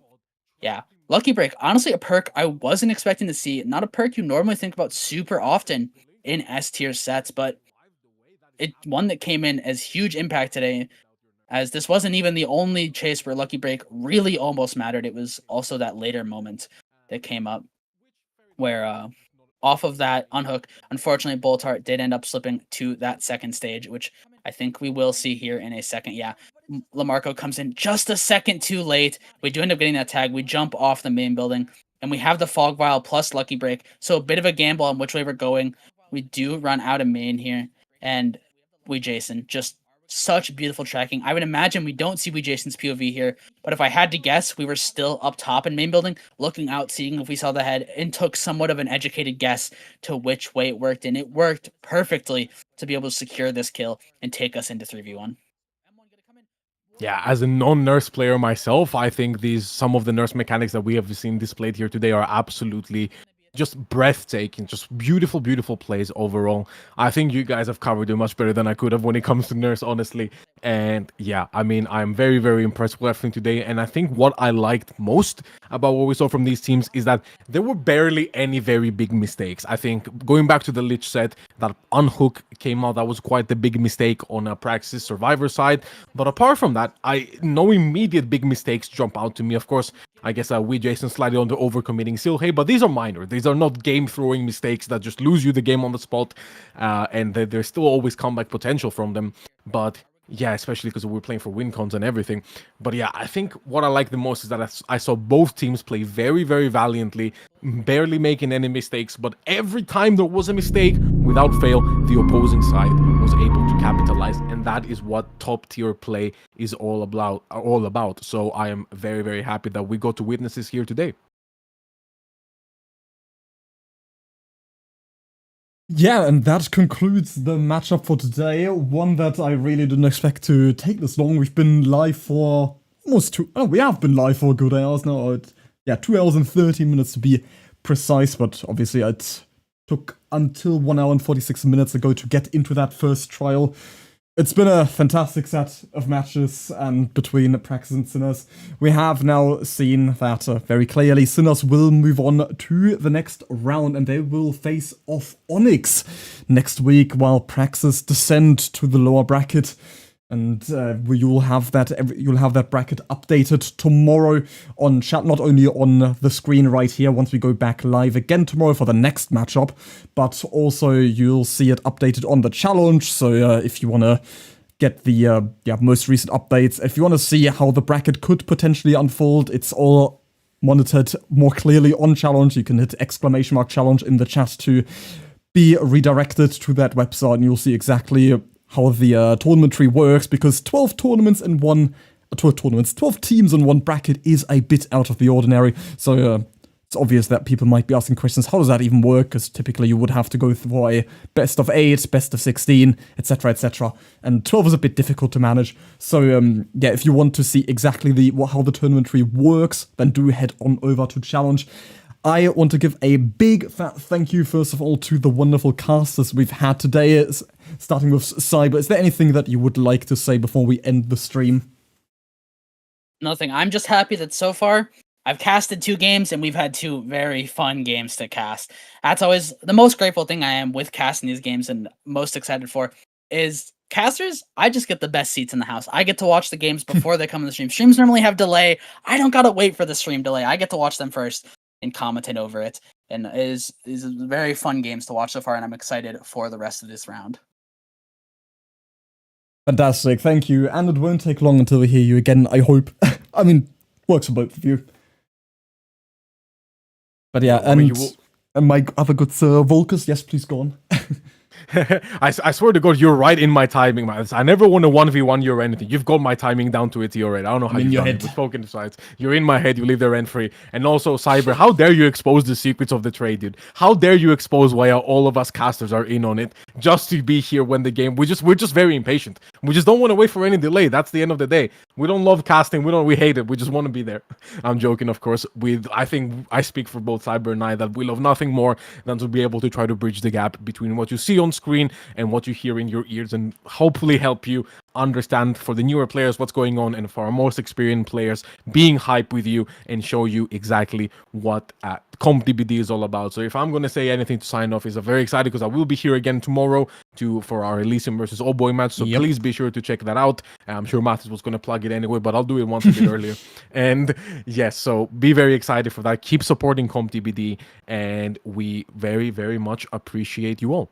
yeah, Lucky Break, honestly a perk I wasn't expecting to see. Not a perk you normally think about super often in S tier sets, but one that came in as huge impact today, as this wasn't even the only chase where Lucky Break really almost mattered. It was also that later moment that came up where off of that unhook, unfortunately Boltar did end up slipping to that second stage, which I think we will see here in a second. Yeah, Lamarco comes in just a second too late. We do end up getting that tag. We jump off the main building, and we have the fog vial plus Lucky Break. So a bit of a gamble on which way we're going. We do run out of main here, and Jason just such beautiful tracking. I would imagine we don't see Jason's POV here, but if I had to guess, we were still up top in main building, looking out, seeing if we saw the head, and took somewhat of an educated guess to which way it worked, and it worked perfectly to be able to secure this kill and take us into 3v1. Yeah, as a non-Nurse player myself, I think some of the Nurse mechanics that we have seen displayed here today are absolutely just breathtaking, just beautiful plays overall. I think you guys have covered it much better than I could have when it comes to Nurse, honestly. And yeah, I mean, I'm very impressed with everything today. And I think what I liked most about what we saw from these teams is that there were barely any very big mistakes. I think going back to the Lich set, that unhook came out, that was quite the big mistake on a Praxis Survivor side. But apart from that, no immediate big mistakes jump out to me. Of course, I guess Jason slightly on the overcommitting Silhey, but these are minor. These are not game-throwing mistakes that just lose you the game on the spot, and there's still always comeback potential from them. But Yeah, especially because we're playing for win cons and everything. But yeah, I think what I like the most is that I saw both teams play very, very valiantly, barely making any mistakes. But every time there was a mistake, without fail, the opposing side was able to capitalize. And that is what top tier play is all about. So I am very, very happy that we got to witness this here today. Yeah, and that concludes the matchup for today. One that I really didn't expect to take this long. We've been live for almost we have been live for a good hours now. 2 hours and 30 minutes to be precise, but obviously it took until 1 hour and 46 minutes ago to get into that first trial. It's been a fantastic set of matches, and between Praxis and Sinners, we have now seen that very clearly Sinners will move on to the next round, and they will face off Onyx next week, while Praxis descend to the lower bracket. And you'll have that bracket updated tomorrow on chat, not only on the screen right here once we go back live again tomorrow for the next matchup, but also you'll see it updated on the challenge. So if you want to get the most recent updates, if you want to see how the bracket could potentially unfold, it's all monitored more clearly on challenge. You can hit !challenge in the chat to be redirected to that website, and you'll see exactly how the tournament tree works, because 12 teams in one bracket is a bit out of the ordinary. So it's obvious that people might be asking questions, how does that even work? Because typically you would have to go through a best of 8, best of 16, etc, etc. And 12 is a bit difficult to manage. So if you want to see exactly how the tournament tree works, then do head on over to challenge. I want to give a big fat thank you, first of all, to the wonderful casters we've had today, starting with Cyber. Is there anything that you would like to say before we end the stream? Nothing. I'm just happy that so far I've casted 2 games and we've had 2 very fun games to cast. That's always the most grateful thing I am with casting these games and most excited for is casters. I just get the best seats in the house. I get to watch the games before they come in the stream. Streams normally have delay. I don't gotta wait for the stream delay. I get to watch them first and commentate over it, and is very fun games to watch so far, and I'm excited for the rest of this round. Fantastic, thank you, and it won't take long until we hear you again, I hope. I mean, works for both of you. But yeah, and my other good sir, Volkuz, yes, please go on. I swear to God, you're right in my timing, man. I never want to 1v1 you or anything. You've got my timing down to it already. I don't know how you've done it. We've spoken sides. You're in my head. You live there rent-free. And also, Cyber, how dare you expose the secrets of the trade, dude? How dare you expose why all of us casters are in on it just to be here when the game... We're just very impatient. We just don't want to wait for any delay. That's the end of the day. We don't love casting. We hate it. We just want to be there. I'm joking, of course. I think I speak for both Cyber and I that we love nothing more than to be able to try to bridge the gap between what you see on screen and what you hear in your ears, and hopefully help you understand, for the newer players, what's going on, and for our most experienced players, being hype with you and show you exactly what CompDBD is all about. So if I'm going to say anything to sign off, is I'm very excited because I will be here again tomorrow for our Elysium versus Old Boy match. So please be sure to check that out. I'm sure Mathis was going to plug it anyway, but I'll do it once a bit earlier. And yes, so be very excited for that. Keep supporting CompDBD, and we very, very much appreciate you all.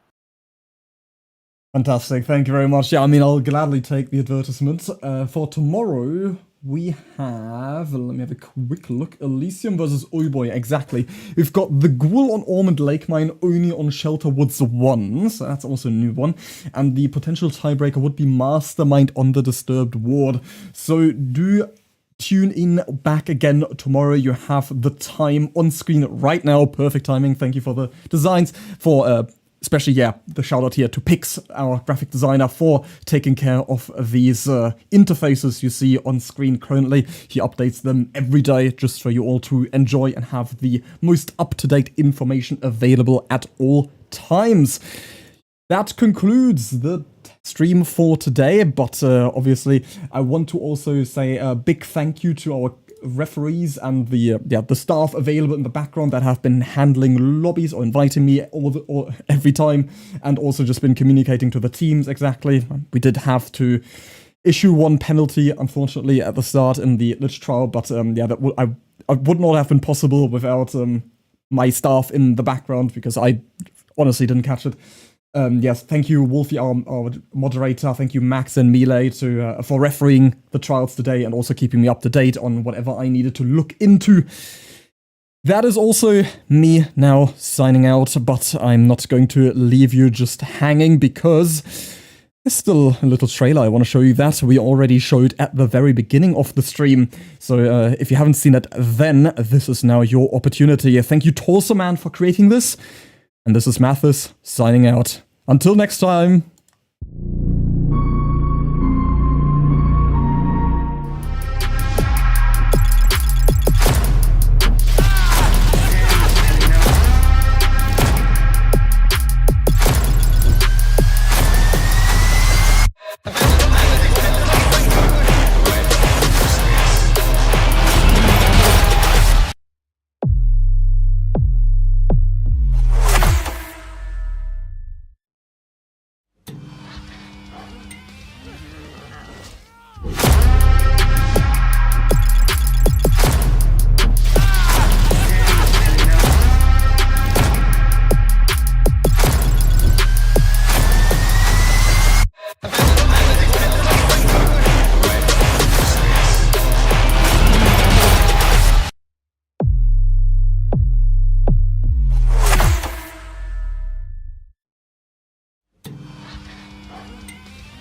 Fantastic, thank you very much. Yeah, I mean, I'll gladly take the advertisement. For tomorrow, we have, let me have a quick look, Elysium versus Oiboy, exactly. We've got the Ghoul on Ormond Lake Mine only on Shelter Woods 1, so that's also a new one. And the potential tiebreaker would be Mastermind on the Disturbed Ward. So do tune in back again tomorrow. You have the time on screen right now. Perfect timing. Thank you for the designs, for especially, the shout out here to Pikz, our graphic designer, for taking care of these interfaces you see on screen currently. He updates them every day just for you all to enjoy and have the most up-to-date information available at all times. That concludes the stream for today, but obviously I want to also say a big thank you to our referees and the staff available in the background that have been handling lobbies or inviting me every time, and also just been communicating to the teams exactly. We did have to issue one penalty, unfortunately, at the start in the Lich trial, but that would not have been possible without my staff in the background, because I honestly didn't catch it. Yes, thank you, Wolfi, our moderator. Thank you, Max and Milay, for refereeing the trials today and also keeping me up to date on whatever I needed to look into. That is also me now signing out, but I'm not going to leave you just hanging because there's still a little trailer I want to show you that we already showed at the very beginning of the stream. So if you haven't seen it then, this is now your opportunity. Thank you, Torsolman, for creating this. And this is Mathis signing out. Until next time.